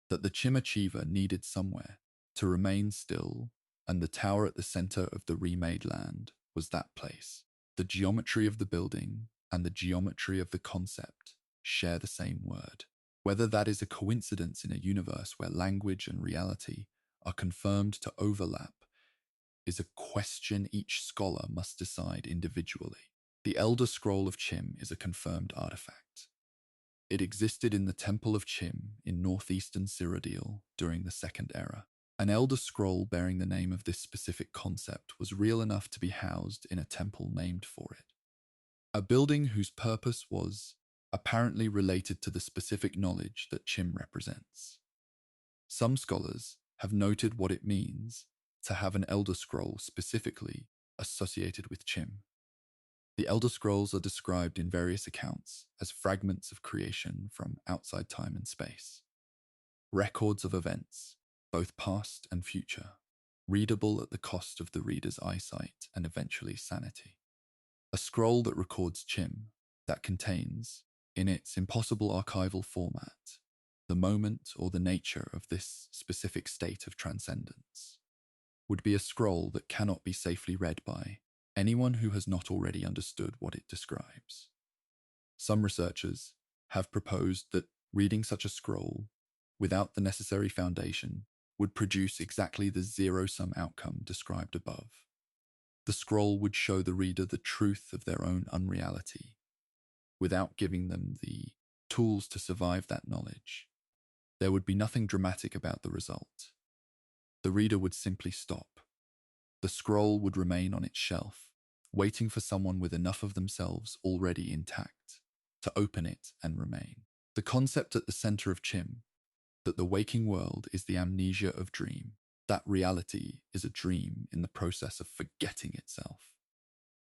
That the Chim achiever needed somewhere to remain still, and the tower at the center of the remade land was that place. The geometry of the building and the geometry of the concept share the same word. Whether that is a coincidence in a universe where language and reality are confirmed to overlap is a question each scholar must decide individually. The Elder Scroll of Chim is a confirmed artifact. It existed in the Temple of Chim in northeastern Cyrodiil during the Second Era. An Elder Scroll bearing the name of this specific concept was real enough to be housed in a temple named for it. A building whose purpose was apparently related to the specific knowledge that Chim represents. Some scholars have noted what it means to have an Elder Scroll specifically associated with Chim. The Elder Scrolls are described in various accounts as fragments of creation from outside time and space. Records of events, both past and future, readable at the cost of the reader's eyesight and eventually sanity. A scroll that records Chim, that contains, in its impossible archival format, the moment or the nature of this specific state of transcendence, would be a scroll that cannot be safely read by anyone who has not already understood what it describes. Some researchers have proposed that reading such a scroll without the necessary foundation would produce exactly the zero-sum outcome described above. The scroll would show the reader the truth of their own unreality, without giving them the tools to survive that knowledge. There would be nothing dramatic about the result. The reader would simply stop. The scroll would remain on its shelf, waiting for someone with enough of themselves already intact to open it and remain. The concept at the center of Chim, that the waking world is the amnesia of dream, that reality is a dream in the process of forgetting itself,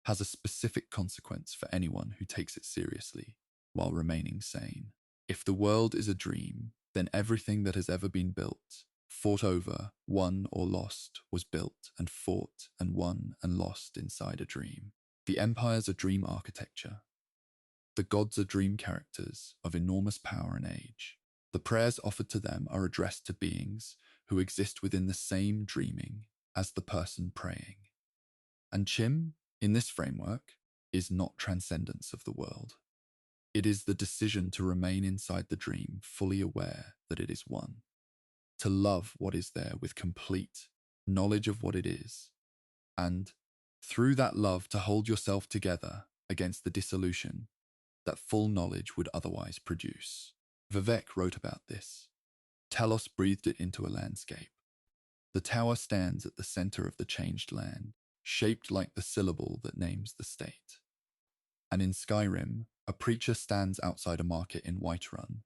has a specific consequence for anyone who takes it seriously while remaining sane. If the world is a dream, then everything that has ever been built, fought over, won or lost, was built and fought and won and lost inside a dream. The empires are dream architecture. The gods are dream characters of enormous power and age. The prayers offered to them are addressed to beings who exist within the same dreaming as the person praying. And Chim, in this framework, is not transcendence of the world. It is the decision to remain inside the dream, fully aware that it is one. To love what is there with complete knowledge of what it is, and through that love to hold yourself together against the dissolution that full knowledge would otherwise produce. Vivek wrote about this. Talos breathed it into a landscape. The tower stands at the center of the changed land, shaped like the syllable that names the state. And in Skyrim, a preacher stands outside a market in Whiterun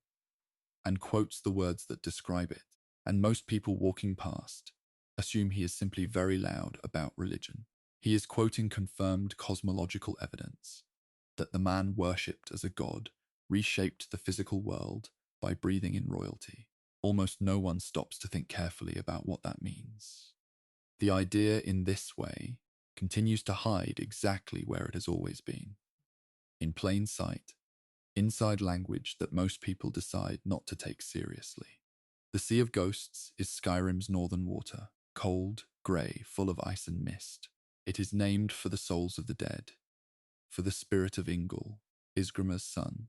and quotes the words that describe it, and most people walking past assume he is simply very loud about religion. He is quoting confirmed cosmological evidence that the man worshipped as a god reshaped the physical world by breathing in royalty. Almost no one stops to think carefully about what that means. The idea in this way continues to hide exactly where it has always been. In plain sight, inside language that most people decide not to take seriously. The Sea of Ghosts is Skyrim's northern water, cold, grey, full of ice and mist. It is named for the souls of the dead, for the spirit of Ingol, Isgrima's son,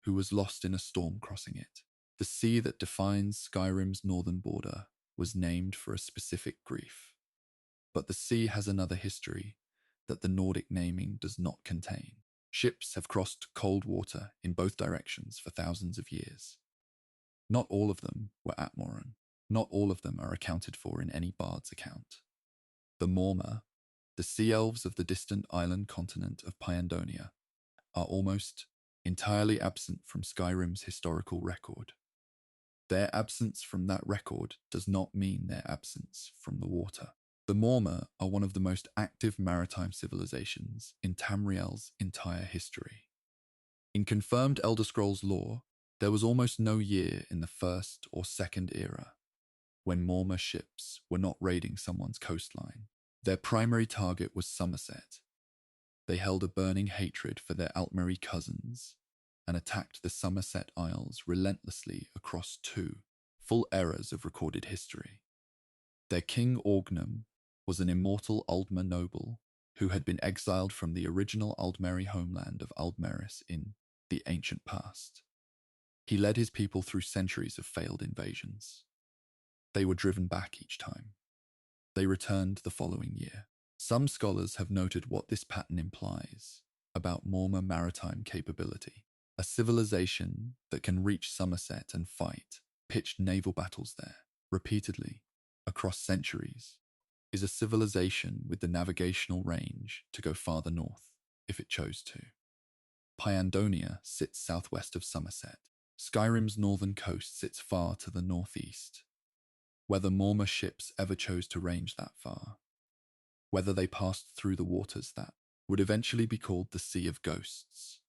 who was lost in a storm crossing it. The sea that defines Skyrim's northern border was named for a specific grief. But the sea has another history that the Nordic naming does not contain. Ships have crossed cold water in both directions for thousands of years. Not all of them were Atmoran. Not all of them are accounted for in any bard's account. The Morma, the sea elves of the distant island continent of Pyandonia, are almost entirely absent from Skyrim's historical record. Their absence from that record does not mean their absence from the water. The Morma are one of the most active maritime civilizations in Tamriel's entire history. In confirmed Elder Scrolls lore, there was almost no year in the First or Second Era when Morma ships were not raiding someone's coastline. Their primary target was Somerset. They held a burning hatred for their Altmeri cousins and attacked the Somerset Isles relentlessly across 2 full eras of recorded history. Their king Orgnum was an immortal Aldmer noble who had been exiled from the original Aldmeri homeland of Aldmeris in the ancient past. He led his people through centuries of failed invasions. They were driven back each time. They returned the following year. Some scholars have noted what this pattern implies about Morma maritime capability. A civilization that can reach Somerset and fight pitched naval battles there, repeatedly, across centuries, is a civilization with the navigational range to go farther north, if it chose to. Pyandonia sits southwest of Somerset. Skyrim's northern coast sits far to the northeast. Whether Morma ships ever chose to range that far, whether they passed through the waters that would eventually be called the Sea of Ghosts,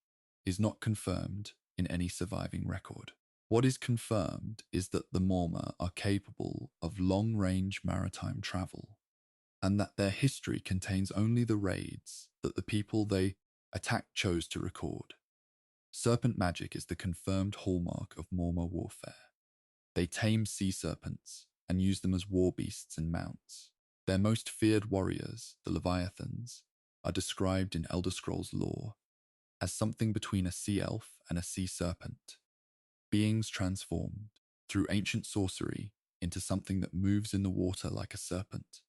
is not confirmed in any surviving record. What is confirmed is that the Morma are capable of long-range maritime travel, and that their history contains only the raids that the people they attacked chose to record. Serpent magic is the confirmed hallmark of Morma warfare. They tame sea serpents and use them as war beasts and mounts. Their most feared warriors, the Leviathans, are described in Elder Scrolls lore as something between a sea elf and a sea serpent, beings transformed through ancient sorcery into something that moves in the water like a serpent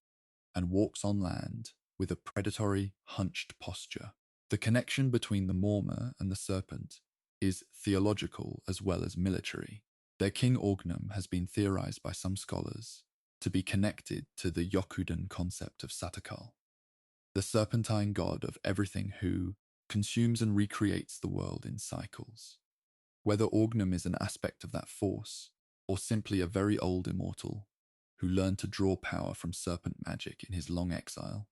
and walks on land with a predatory, hunched posture. The connection between the Morma and the serpent is theological as well as military. Their king Orgnum has been theorized by some scholars to be connected to the Yokudan concept of Satakal, the serpentine god of everything who consumes and recreates the world in cycles. Whether Orgnum is an aspect of that force, or simply a very old immortal who learned to draw power from serpent magic in his long exile,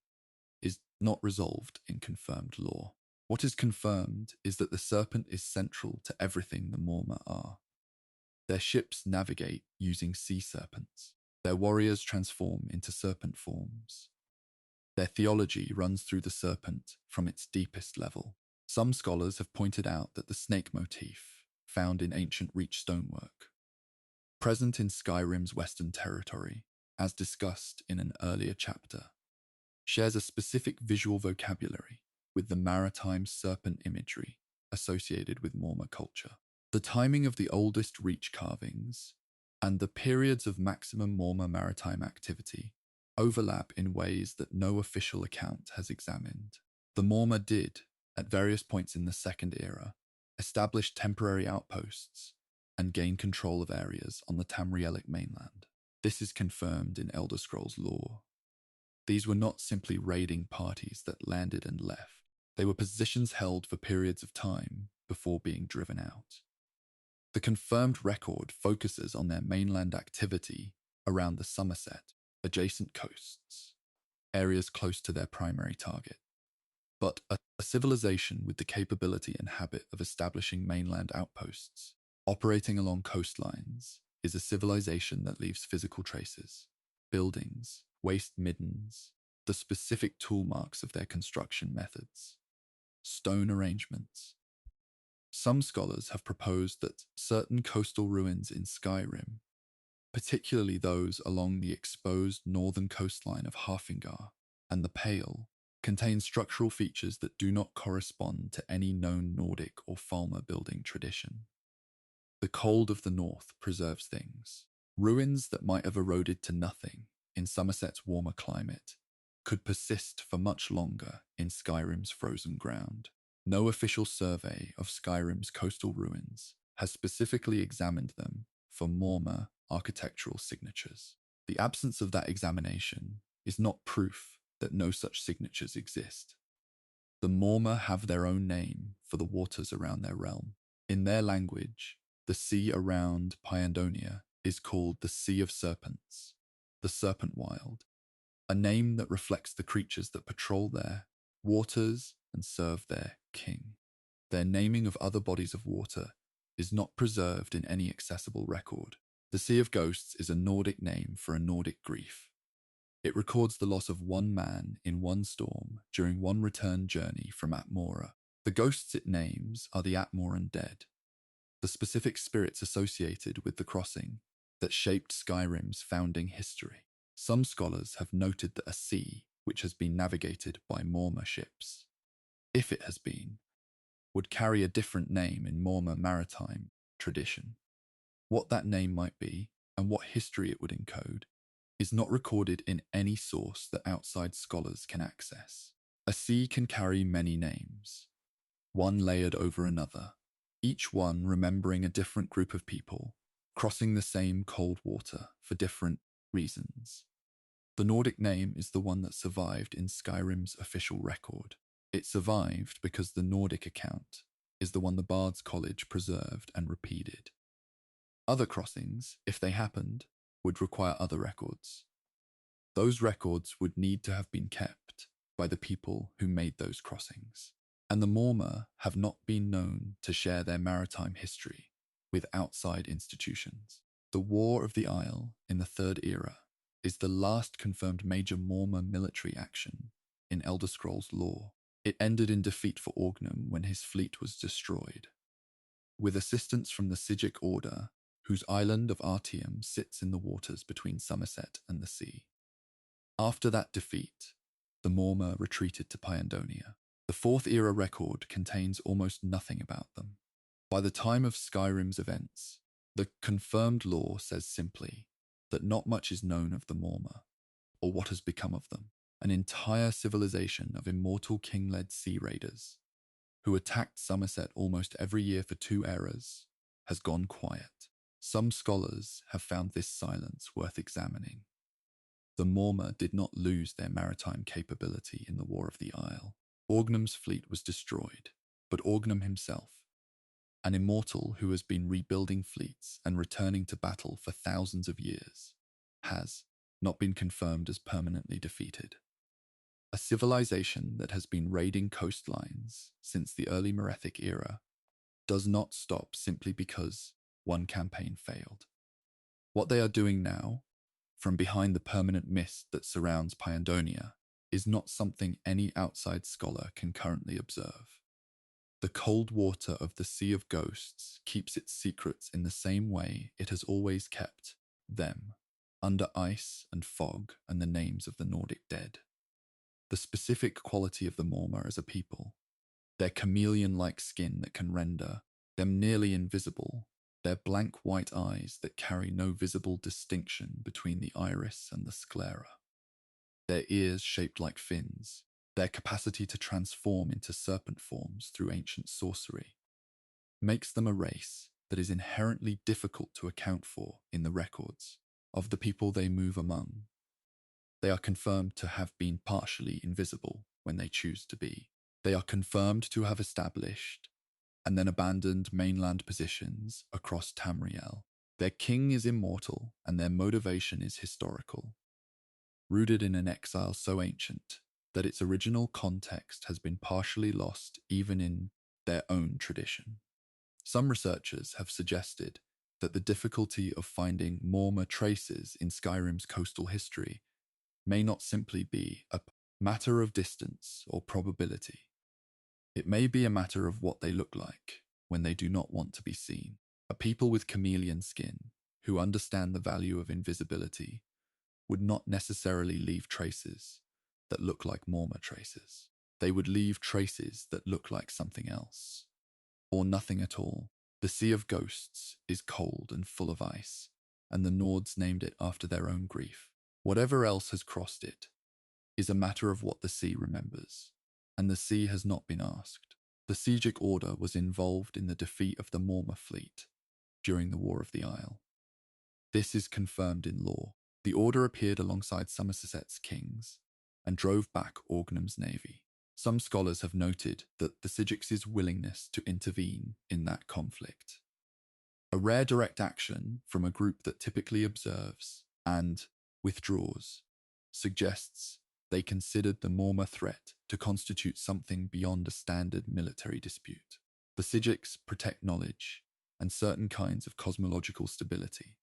is not resolved in confirmed lore. What is confirmed is that the serpent is central to everything the Morma are. Their ships navigate using sea serpents. Their warriors transform into serpent forms. Their theology runs through the serpent from its deepest level. Some scholars have pointed out that the snake motif, found in ancient Reach stonework, present in Skyrim's Western Territory, as discussed in an earlier chapter, shares a specific visual vocabulary with the maritime serpent imagery associated with Morma culture. The timing of the oldest Reach carvings and the periods of maximum Morma maritime activity overlap in ways that no official account has examined. The Morma did, at various points in the Second Era, establish temporary outposts and gain control of areas on the Tamrielic mainland. This is confirmed in Elder Scrolls lore. These were not simply raiding parties that landed and left. They were positions held for periods of time before being driven out. The confirmed record focuses on their mainland activity around the Somerset, adjacent coasts, areas close to their primary target. But a civilization with the capability and habit of establishing mainland outposts, operating along coastlines, is a civilization that leaves physical traces, buildings, waste middens, the specific tool marks of their construction methods, stone arrangements. Some scholars have proposed that certain coastal ruins in Skyrim particularly those along the exposed northern coastline of Hafingr and the Pale, contain structural features that do not correspond to any known Nordic or Falmer building tradition. The cold of the north preserves things. Ruins that might have eroded to nothing in Somerset's warmer climate could persist for much longer in Skyrim's frozen ground. No official survey of Skyrim's coastal ruins has specifically examined them for Morma architectural signatures. The absence of that examination is not proof that no such signatures exist. The Morma have their own name for the waters around their realm. In their language, the sea around Pyandonia is called the Sea of Serpents, the Serpent Wild, a name that reflects the creatures that patrol their waters and serve their king. Their naming of other bodies of water is not preserved in any accessible record. The Sea of Ghosts is a Nordic name for a Nordic grief. It records the loss of one man in one storm during one return journey from Atmora. The ghosts it names are the Atmoran dead, the specific spirits associated with the crossing that shaped Skyrim's founding history. Some scholars have noted that a sea which has been navigated by Morma ships, if it has been, would carry a different name in Morma maritime tradition. What that name might be and what history it would encode is not recorded in any source that outside scholars can access. A sea can carry many names, one layered over another, each one remembering a different group of people, crossing the same cold water for different reasons. The Nordic name is the one that survived in Skyrim's official record. It survived because the Nordic account is the one the Bard's College preserved and repeated. Other crossings, if they happened, would require other records. Those records would need to have been kept by the people who made those crossings, and the Morma have not been known to share their maritime history with outside institutions. The War of the Isle in the Third Era is the last confirmed major Morma military action in Elder Scrolls lore. It ended in defeat for Orgnum when his fleet was destroyed. With assistance from the Sigic Order, whose island of Artium sits in the waters between Somerset and the sea. After that defeat, the Morma retreated to Pyandonia. The Fourth Era record contains almost nothing about them. By the time of Skyrim's events, the confirmed lore says simply that not much is known of the Morma, or what has become of them. An entire civilization of immortal king-led sea raiders, who attacked Somerset almost every year for 2 eras, has gone quiet. Some scholars have found this silence worth examining. The Morma did not lose their maritime capability in the War of the Isle. Orgnum's fleet was destroyed, but Orgnum himself, an immortal who has been rebuilding fleets and returning to battle for thousands of years, has not been confirmed as permanently defeated. A civilization that has been raiding coastlines since the early Merethic era does not stop simply because one campaign failed. What they are doing now, from behind the permanent mist that surrounds Pyandonia, is not something any outside scholar can currently observe. The cold water of the Sea of Ghosts keeps its secrets in the same way it has always kept them, under ice and fog and the names of the Nordic dead. The specific quality of the Morma as a people, their chameleon-like skin that can render them nearly invisible, their blank white eyes that carry no visible distinction between the iris and the sclera, their ears shaped like fins, their capacity to transform into serpent forms through ancient sorcery, makes them a race that is inherently difficult to account for in the records of the people they move among. They are confirmed to have been partially invisible when they choose to be. They are confirmed to have established and then abandoned mainland positions across Tamriel. Their king is immortal and their motivation is historical, rooted in an exile so ancient that its original context has been partially lost even in their own tradition. Some researchers have suggested that the difficulty of finding Morma traces in Skyrim's coastal history may not simply be a matter of distance or probability. It may be a matter of what they look like when they do not want to be seen. A people with chameleon skin, who understand the value of invisibility would not necessarily leave traces that look like Morma traces. They would leave traces that look like something else, or nothing at all. The Sea of Ghosts is cold and full of ice, and the Nords named it after their own grief. Whatever else has crossed it is a matter of what the sea remembers, and the sea has not been asked. The Sigic Order was involved in the defeat of the Morma fleet during the War of the Isle. This is confirmed in lore. The Order appeared alongside Somerset's kings and drove back Orgnum's navy. Some scholars have noted that the Sigics' willingness to intervene in that conflict, a rare direct action from a group that typically observes and withdraws, suggests they considered the Morma threat to constitute something beyond a standard military dispute. The Sigics protect knowledge and certain kinds of cosmological stability.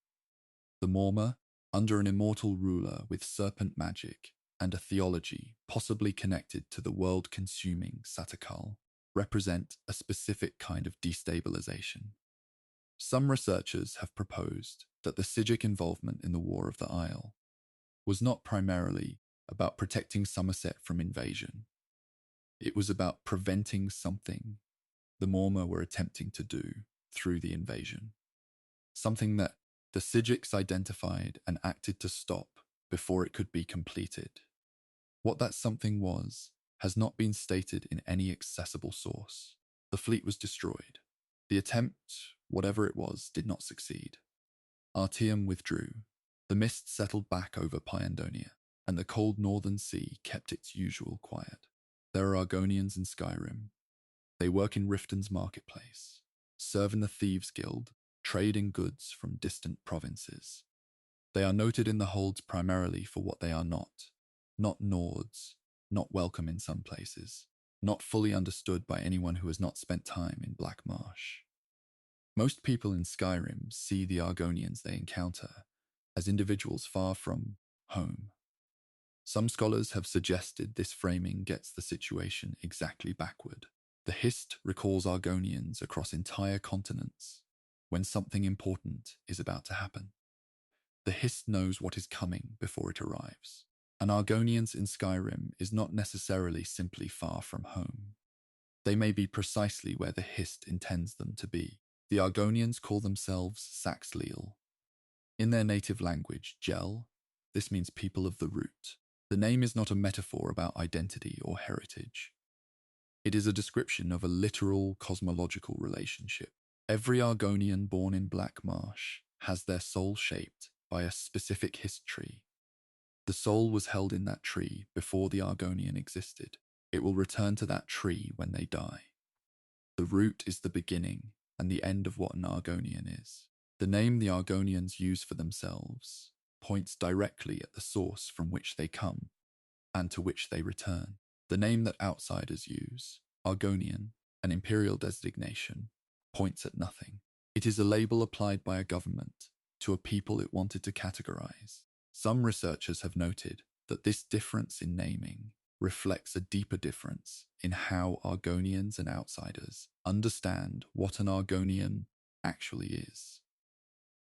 The Morma, under an immortal ruler with serpent magic and a theology possibly connected to the world-consuming Satakal, represent a specific kind of destabilization. Some researchers have proposed that the Sigic involvement in the War of the Isle was not primarily about protecting Somerset from invasion. It was about preventing something the Morma were attempting to do through the invasion, something that the Sigics identified and acted to stop before it could be completed. What that something was has not been stated in any accessible source. The fleet was destroyed. The attempt, whatever it was, did not succeed. Artium withdrew. The mist settled back over Pyandonia, and the cold northern sea kept its usual quiet. There are Argonians in Skyrim. They work in Riften's marketplace, serve in the Thieves' Guild, trade in goods from distant provinces. They are noted in the holds primarily for what they are not Nords, not welcome in some places, not fully understood by anyone who has not spent time in Black Marsh. Most people in Skyrim see the Argonians they encounter as individuals far from home. Some scholars have suggested this framing gets the situation exactly backward. The Hist recalls Argonians across entire continents when something important is about to happen. The Hist knows what is coming before it arrives. An Argonians in Skyrim is not necessarily simply far from home. They may be precisely where the Hist intends them to be. The Argonians call themselves Saxhleel. In their native language, Gel, this means people of the root. The name is not a metaphor about identity or heritage. It is a description of a literal cosmological relationship. Every Argonian born in Black Marsh has their soul shaped by a specific Hist tree. The soul was held in that tree before the Argonian existed. It will return to that tree when they die. The root is the beginning and the end of what an Argonian is. The name the Argonians use for themselves points directly at the source from which they come and to which they return. The name that outsiders use, Argonian, an imperial designation, points at nothing. It is a label applied by a government to a people it wanted to categorize. Some researchers have noted that this difference in naming reflects a deeper difference in how Argonians and outsiders understand what an Argonian actually is.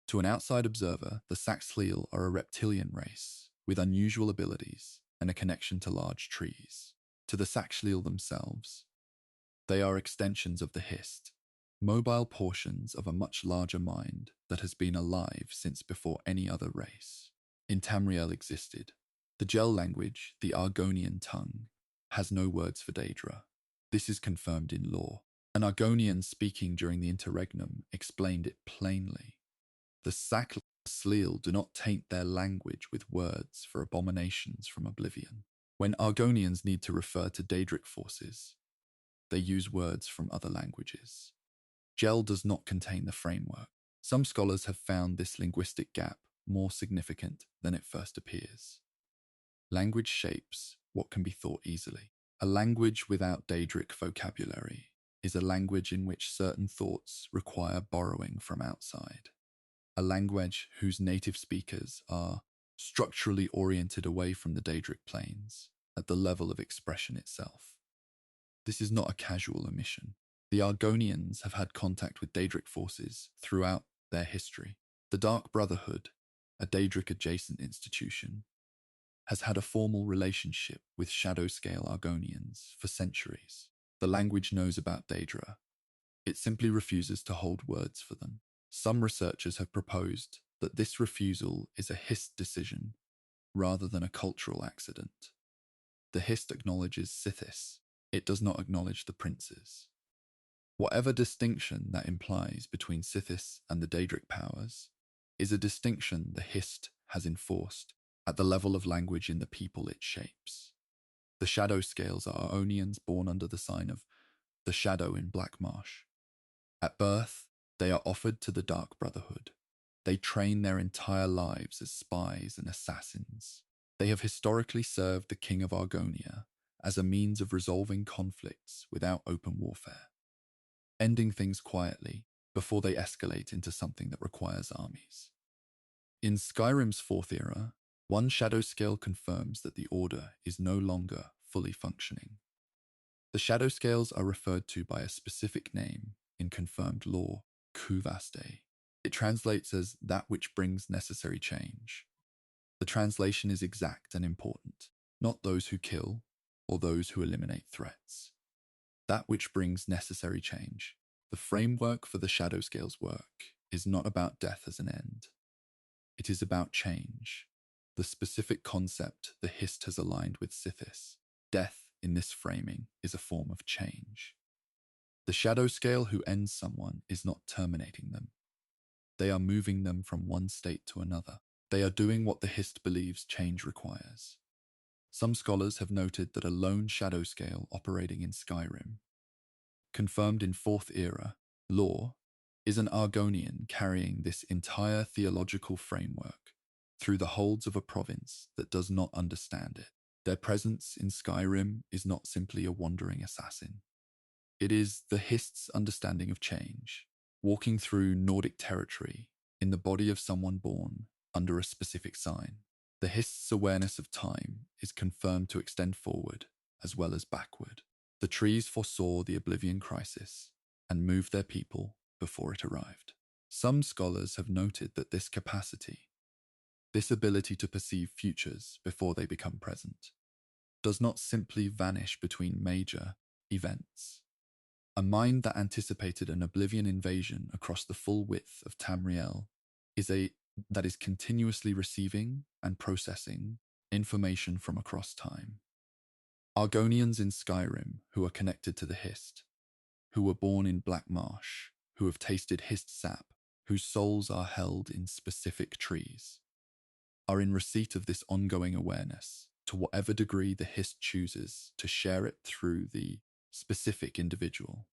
To an outside observer, the Saxhleel are a reptilian race with unusual abilities and a connection to large trees. To the Saxhleel themselves, they are extensions of the Hist, mobile portions of a much larger mind that has been alive since before any other race in Tamriel existed. The Gel language, the Argonian tongue, has no words for Daedra. This is confirmed in lore. An Argonian speaking during the interregnum explained it plainly. The Saxhleel do not taint their language with words for abominations from oblivion. When Argonians need to refer to Daedric forces, they use words from other languages. Gel does not contain the framework. Some scholars have found this linguistic gap more significant than it first appears. Language shapes what can be thought easily. A language without Daedric vocabulary is a language in which certain thoughts require borrowing from outside. A language whose native speakers are structurally oriented away from the Daedric planes at the level of expression itself. This is not a casual omission. The Argonians have had contact with Daedric forces throughout their history. The Dark Brotherhood, a Daedric-adjacent institution, has had a formal relationship with shadow-scale Argonians for centuries. The language knows about Daedra. It simply refuses to hold words for them. Some researchers have proposed that this refusal is a Hist decision rather than a cultural accident. The Hist acknowledges Sithis. It does not acknowledge the princes. Whatever distinction that implies between Sithis and the Daedric powers is a distinction the Hist has enforced at the level of language in the people it shapes. The shadow scales are Aonians born under the sign of the Shadow in Black Marsh. At birth, they are offered to the Dark Brotherhood. They train their entire lives as spies and assassins. They have historically served the King of Argonia as a means of resolving conflicts without open warfare, ending things quietly before they escalate into something that requires armies. In Skyrim's Fourth Era, one shadow scale confirms that the Order is no longer fully functioning. The shadow scales are referred to by a specific name in confirmed lore, Kuvaste. It translates as that which brings necessary change. The translation is exact and important, not those who kill or those who eliminate threats. That which brings necessary change. The framework for the shadow scales work is not about death as an end. It is about change. The specific concept the Hist has aligned with Sithis. Death in this framing is a form of change. The shadow scale who ends someone is not terminating them. They are moving them from one state to another. They are doing what the Hist believes change requires. Some scholars have noted that a lone shadow scale operating in Skyrim, confirmed in Fourth Era lore, is an Argonian carrying this entire theological framework through the holds of a province that does not understand it. Their presence in Skyrim is not simply a wandering assassin. It is the Hist's understanding of change, walking through Nordic territory in the body of someone born under a specific sign. The Hist's awareness of time is confirmed to extend forward as well as backward. The trees foresaw the Oblivion crisis and moved their people before it arrived. Some scholars have noted that this capacity, this ability to perceive futures before they become present, does not simply vanish between major events. A mind that anticipated an Oblivion invasion across the full width of Tamriel that is continuously receiving and processing information from across time. Argonians in Skyrim who are connected to the Hist, who were born in Black Marsh, who have tasted Hist sap, whose souls are held in specific trees, are in receipt of this ongoing awareness to whatever degree the Hist chooses to share it through the specific individual.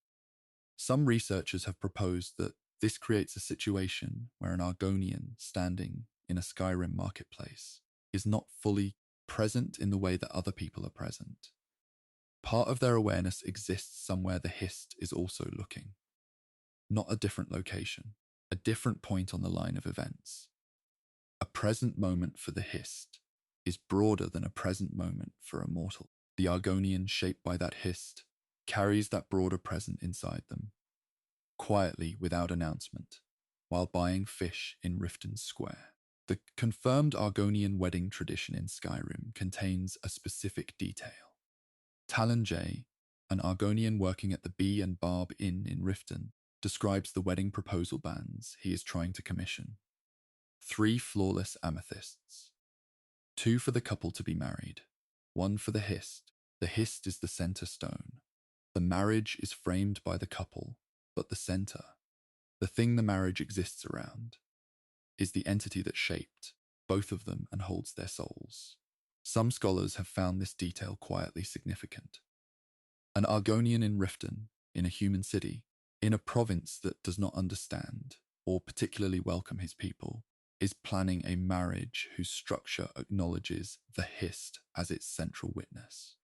Some researchers have proposed that this creates a situation where an Argonian standing in a Skyrim marketplace is not fully present in the way that other people are present. Part of their awareness exists somewhere the Hist is also looking. Not a different location, a different point on the line of events. A present moment for the Hist is broader than a present moment for a mortal. The Argonian shaped by that Hist carries that broader present inside them, quietly without announcement, while buying fish in Riften Square. The confirmed Argonian wedding tradition in Skyrim contains a specific detail. Talon J, an Argonian working at the Bee and Barb Inn in Riften, describes the wedding proposal bands he is trying to commission. 3 flawless amethysts. 2 for the couple to be married. 1 for the Hist. The Hist is the center stone. The marriage is framed by the couple, but the center, the thing the marriage exists around, is the entity that shaped both of them and holds their souls. Some scholars have found this detail quietly significant. An Argonian in Riften, in a human city, in a province that does not understand or particularly welcome his people, is planning a marriage whose structure acknowledges the Hist as its central witness.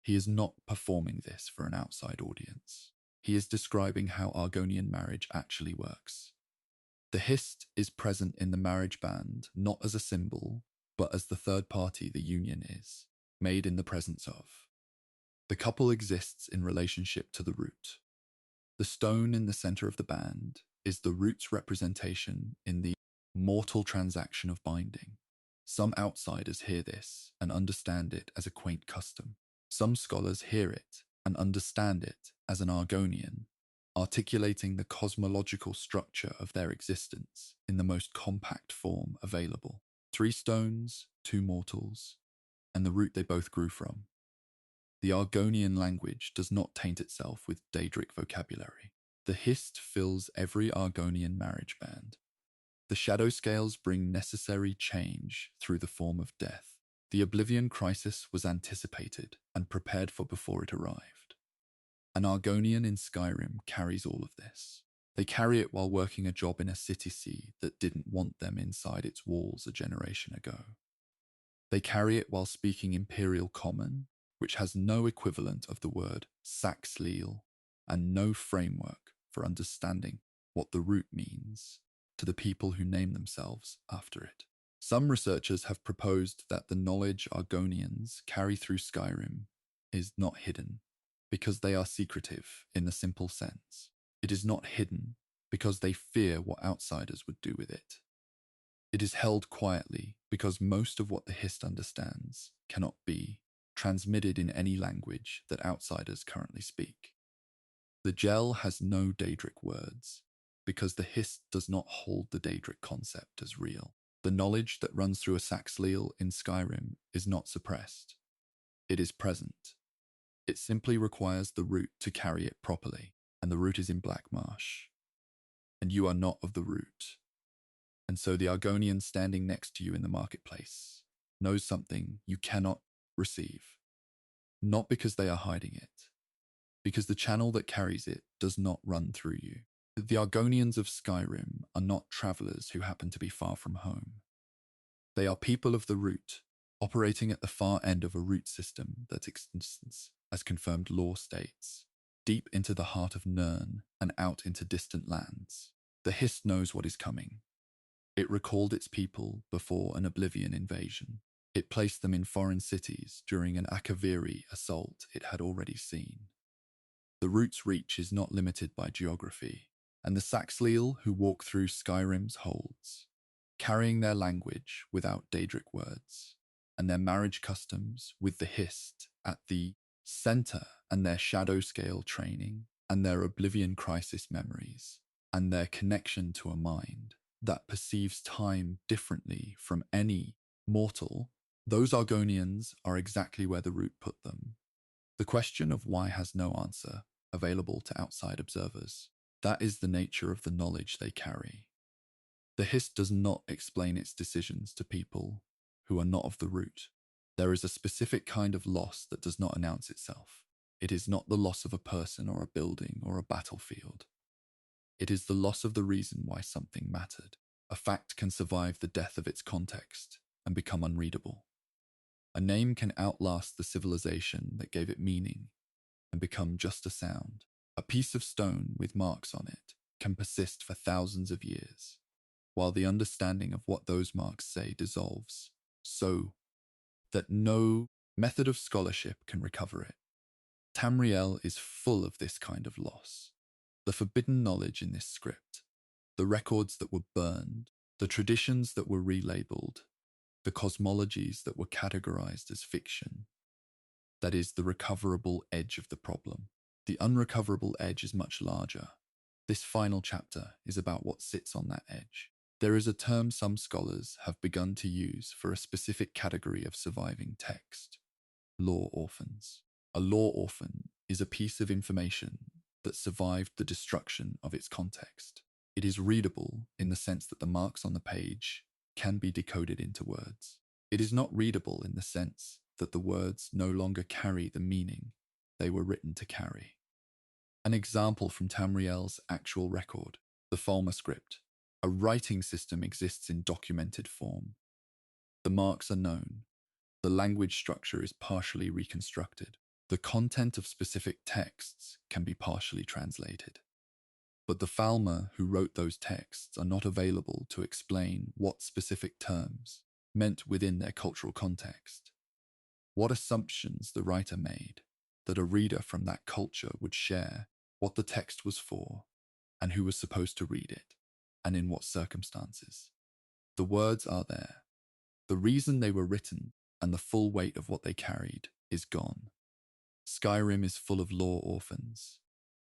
He is not performing this for an outside audience. He is describing how Argonian marriage actually works. The Hist is present in the marriage band not as a symbol, but as the third party the union is, made in the presence of. The couple exists in relationship to the root. The stone in the center of the band is the root's representation in the mortal transaction of binding. Some outsiders hear this and understand it as a quaint custom. Some scholars hear it and understand it as an Argonian, articulating the cosmological structure of their existence in the most compact form available. 3 stones, 2 mortals, and the root they both grew from. The Argonian language does not taint itself with Daedric vocabulary. The hist fills every Argonian marriage band. The shadow scales bring necessary change through the form of death. The Oblivion crisis was anticipated and prepared for before it arrived. An Argonian in Skyrim carries all of this. They carry it while working a job in a city that didn't want them inside its walls a generation ago. They carry it while speaking Imperial Common, which has no equivalent of the word Saxhleel and no framework for understanding what the root means to the people who name themselves after it. Some researchers have proposed that the knowledge Argonians carry through Skyrim is not hidden because they are secretive in the simple sense. It is not hidden because they fear what outsiders would do with it. It is held quietly because most of what the hist understands cannot be transmitted in any language that outsiders currently speak. The gel has no Daedric words because the hist does not hold the Daedric concept as real. The knowledge that runs through a Saxhleel in Skyrim is not suppressed. It is present. It simply requires the root to carry it properly, and the root is in Black Marsh. And you are not of the root. And so the Argonian standing next to you in the marketplace knows something you cannot receive. Not because they are hiding it, because the channel that carries it does not run through you. The Argonians of Skyrim are not travelers who happen to be far from home. They are people of the root, operating at the far end of a root system that extends, as confirmed lore states, deep into the heart of Nirn and out into distant lands. The hist knows what is coming. It recalled its people before an Oblivion invasion. It placed them in foreign cities during an Akaviri assault it had already seen. The root's reach is not limited by geography, and the Saxhleel who walk through Skyrim's holds, carrying their language without Daedric words, and their marriage customs with the hist at the center, and their shadow scale training, and their Oblivion crisis memories, and their connection to a mind that perceives time differently from any mortal. Those Argonians are exactly where the root put them. The question of why has no answer available to outside observers. That is the nature of the knowledge they carry. The hist does not explain its decisions to people who are not of the root. There is a specific kind of loss that does not announce itself. It is not the loss of a person or a building or a battlefield. It is the loss of the reason why something mattered. A fact can survive the death of its context and become unreadable. A name can outlast the civilization that gave it meaning and become just a sound. A piece of stone with marks on it can persist for thousands of years, while the understanding of what those marks say dissolves, so that no method of scholarship can recover it. Tamriel is full of this kind of loss. The forbidden knowledge in this script, the records that were burned, the traditions that were relabeled, the cosmologies that were categorized as fiction. That is the recoverable edge of the problem. The unrecoverable edge is much larger. This final chapter is about what sits on that edge. There is a term some scholars have begun to use for a specific category of surviving text: lore orphans. A lore orphan is a piece of information that survived the destruction of its context. It is readable in the sense that the marks on the page can be decoded into words. It is not readable in the sense that the words no longer carry the meaning they were written to carry. An example from Tamriel's actual record, the Falmer script. A writing system exists in documented form. The marks are known. The language structure is partially reconstructed. The content of specific texts can be partially translated. But the Falmer who wrote those texts are not available to explain what specific terms meant within their cultural context. What assumptions the writer made that a reader from that culture would share what the text was for and who was supposed to read it and in what circumstances. The words are there. The reason they were written and the full weight of what they carried is gone. Skyrim is full of lore orphans.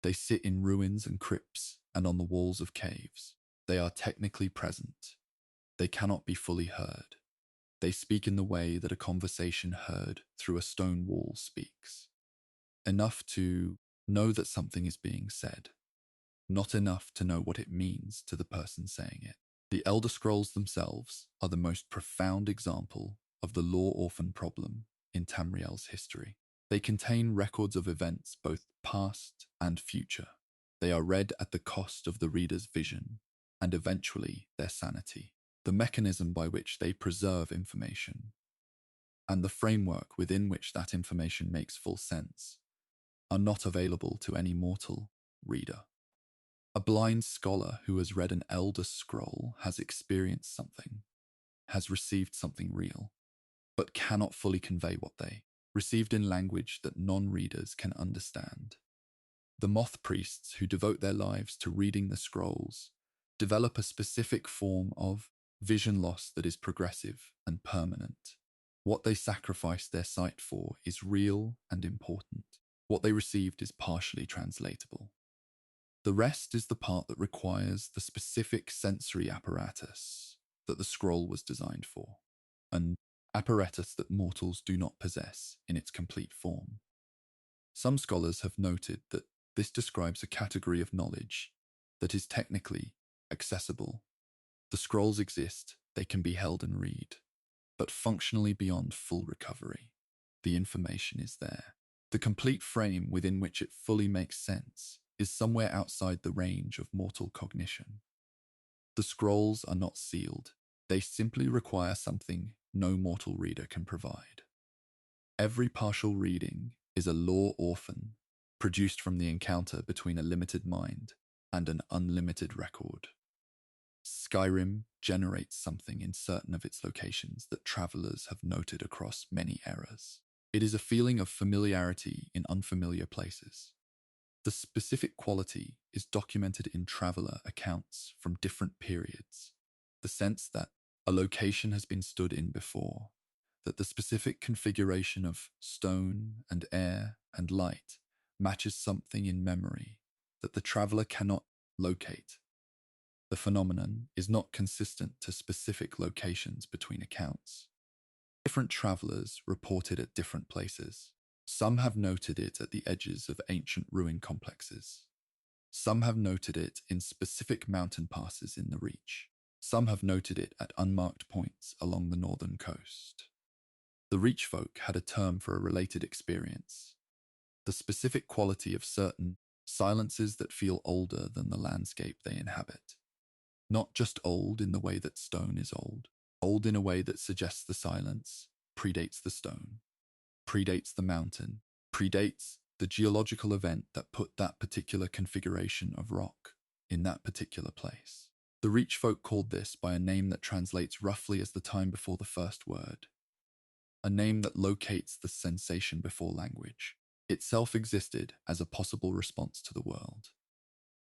They sit in ruins and crypts and on the walls of caves. They are technically present. They cannot be fully heard. They speak in the way that a conversation heard through a stone wall speaks. Enough to know that something is being said, not enough to know what it means to the person saying it. The Elder Scrolls themselves are the most profound example of the lore orphan problem in Tamriel's history. They contain records of events both past and future. They are read at the cost of the reader's vision and eventually their sanity. The mechanism by which they preserve information and the framework within which that information makes full sense are not available to any mortal reader. A blind scholar who has read an Elder Scroll has experienced something, has received something real, but cannot fully convey what they received in language that non-readers can understand. The moth priests who devote their lives to reading the scrolls develop a specific form of vision loss that is progressive and permanent. What they sacrificed their sight for is real and important. What they received is partially translatable. The rest is the part that requires the specific sensory apparatus that the scroll was designed for, an apparatus that mortals do not possess in its complete form. Some scholars have noted that this describes a category of knowledge that is technically accessible. The scrolls exist, they can be held and read, but functionally beyond full recovery. The information is there. The complete frame within which it fully makes sense is somewhere outside the range of mortal cognition. The scrolls are not sealed. They simply require something no mortal reader can provide. Every partial reading is a lore orphan, produced from the encounter between a limited mind and an unlimited record. Skyrim generates something in certain of its locations that travelers have noted across many eras. It is a feeling of familiarity in unfamiliar places. The specific quality is documented in traveler accounts from different periods. The sense that a location has been stood in before, that the specific configuration of stone and air and light matches something in memory that the traveler cannot locate. The phenomenon is not consistent to specific locations between accounts. Different travelers report it at different places. Some have noted it at the edges of ancient ruin complexes. Some have noted it in specific mountain passes in the Reach. Some have noted it at unmarked points along the northern coast. The Reach folk had a term for a related experience, the specific quality of certain silences that feel older than the landscape they inhabit. Not just old in the way that stone is old in a way that suggests the silence predates the stone, predates the mountain, predates the geological event that put that particular configuration of rock in that particular place. The Reach folk called this by a name that translates roughly as the time before the first word, a name that locates the sensation before language. Itself existed as a possible response to the world.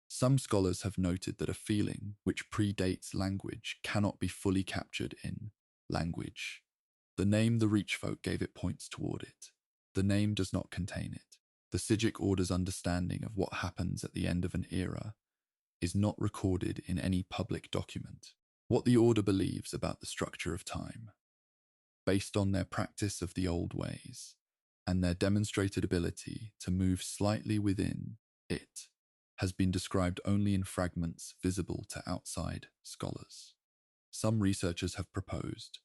Some scholars have noted that a feeling which predates language cannot be fully captured in language. The name the Reach folk gave it points toward it. The name does not contain it. The Sigic Order's understanding of what happens at the end of an era is not recorded in any public document. What the Order believes about the structure of time, based on their practice of the old ways, and their demonstrated ability to move slightly within it, has been described only in fragments visible to outside scholars. Some researchers have proposed,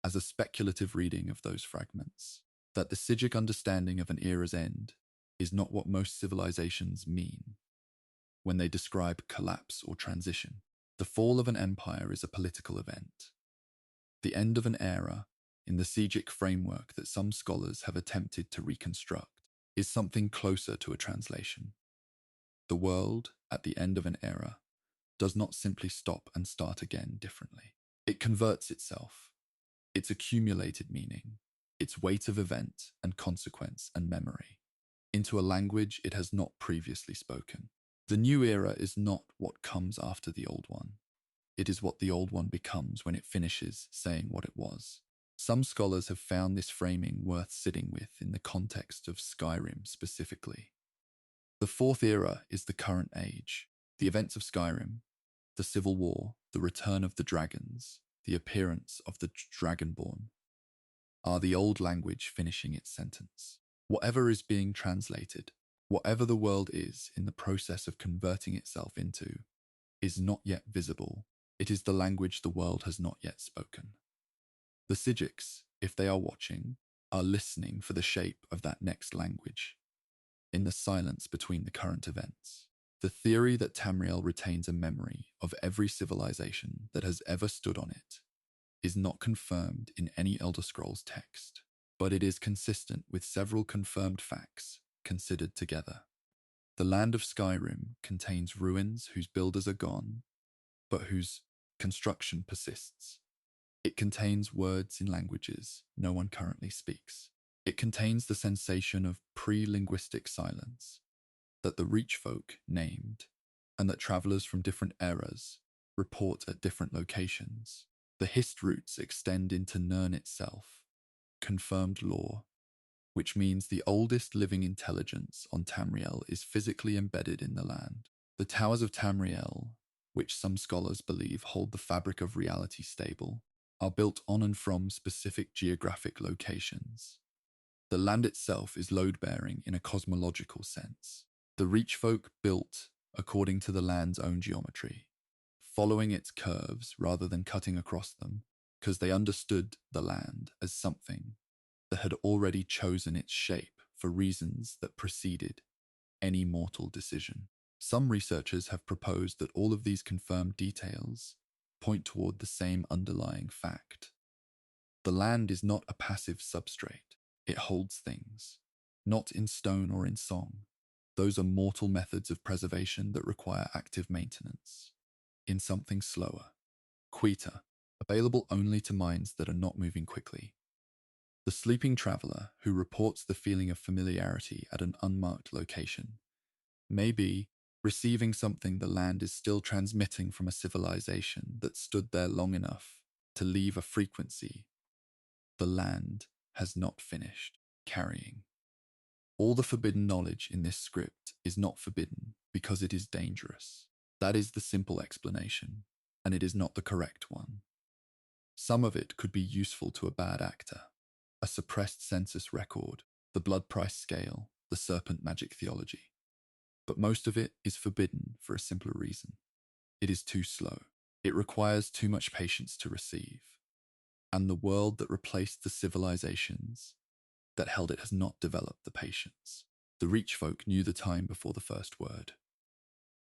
as a speculative reading of those fragments, that the Sigic understanding of an era's end is not what most civilizations mean when they describe collapse or transition. The fall of an empire is a political event. The end of an era, in the Sigic framework that some scholars have attempted to reconstruct, is something closer to a translation. The world, at the end of an era, does not simply stop and start again differently. It converts itself, its accumulated meaning, its weight of event and consequence and memory, into a language it has not previously spoken. The new era is not what comes after the old one. It is what the old one becomes when it finishes saying what it was. Some scholars have found this framing worth sitting with in the context of Skyrim specifically. The fourth era is the current age. The events of Skyrim, the Civil War, the return of the dragons, the appearance of the Dragonborn, are the old language finishing its sentence. Whatever is being translated, whatever the world is in the process of converting itself into, is not yet visible. It is the language the world has not yet spoken. The Sijiks, if they are watching, are listening for the shape of that next language, in the silence between the current events. The theory that Tamriel retains a memory of every civilization that has ever stood on it is not confirmed in any Elder Scrolls text, but it is consistent with several confirmed facts considered together. The land of Skyrim contains ruins whose builders are gone, but whose construction persists. It contains words in languages no one currently speaks. It contains the sensation of pre-linguistic silence that the Reach folk named, and that travelers from different eras report at different locations. The Hist roots extend into Nirn itself, confirmed lore, which means the oldest living intelligence on Tamriel is physically embedded in the land. The Towers of Tamriel, which some scholars believe hold the fabric of reality stable, are built on and from specific geographic locations. The land itself is load-bearing in a cosmological sense. The Reach folk built according to the land's own geometry, following its curves rather than cutting across them, because they understood the land as something that had already chosen its shape for reasons that preceded any mortal decision. Some researchers have proposed that all of these confirmed details point toward the same underlying fact. The land is not a passive substrate. It holds things, not in stone or in song. Those are mortal methods of preservation that require active maintenance. In something slower, Quita, available only to minds that are not moving quickly. The sleeping traveler who reports the feeling of familiarity at an unmarked location may be receiving something the land is still transmitting from a civilization that stood there long enough to leave a frequency the land has not finished carrying. All the forbidden knowledge in this script is not forbidden because it is dangerous. That is the simple explanation, and it is not the correct one. Some of it could be useful to a bad actor. A suppressed census record, the blood price scale, the serpent magic theology. But most of it is forbidden for a simpler reason. It is too slow. It requires too much patience to receive. And the world that replaced the civilizations that held it has not developed the patience. The Reach folk knew the time before the first word.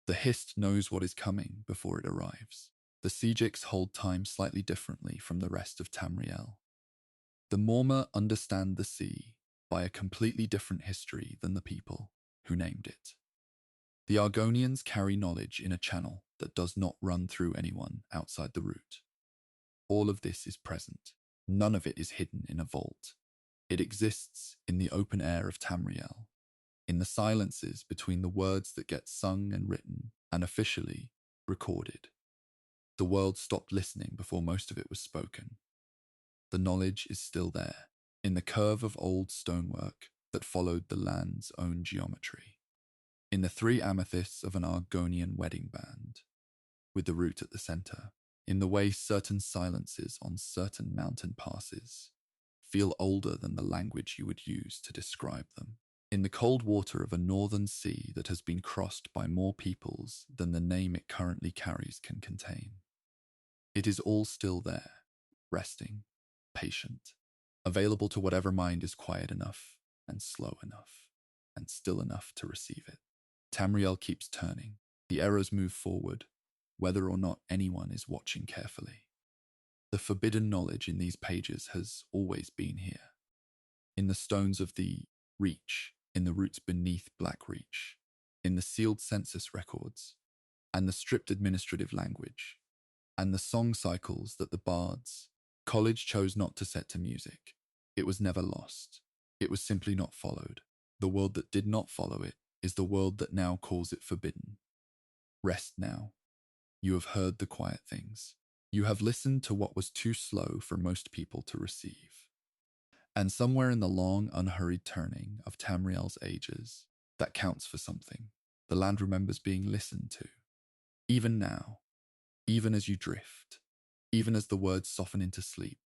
The Hist knows what is coming before it arrives. The Sijiks hold time slightly differently from the rest of Tamriel. The Morma understand the sea by a completely different history than the people who named it. The Argonians carry knowledge in a channel that does not run through anyone outside the root. All of this is present. None of it is hidden in a vault. It exists in the open air of Tamriel, in the silences between the words that get sung and written and officially recorded. The world stopped listening before most of it was spoken. The knowledge is still there, in the curve of old stonework that followed the land's own geometry, in the three amethysts of an Argonian wedding band, with the root at the center, in the way certain silences on certain mountain passes feel older than the language you would use to describe them, in the cold water of a northern sea that has been crossed by more peoples than the name it currently carries can contain. It is all still there, resting, patient, available to whatever mind is quiet enough and slow enough and still enough to receive it. Tamriel keeps turning. The eras move forward, whether or not anyone is watching carefully. The forbidden knowledge in these pages has always been here. In the stones of the Reach, in the roots beneath Black Reach, in the sealed census records, and the stripped administrative language, and the song cycles that the bards college chose not to set to music. It was never lost. It was simply not followed. The world that did not follow it is the world that now calls it forbidden. Rest now. You have heard the quiet things. You have listened to what was too slow for most people to receive. And somewhere in the long, unhurried turning of Tamriel's ages, that counts for something. The land remembers being listened to. Even now, even as you drift, even as the words soften into sleep,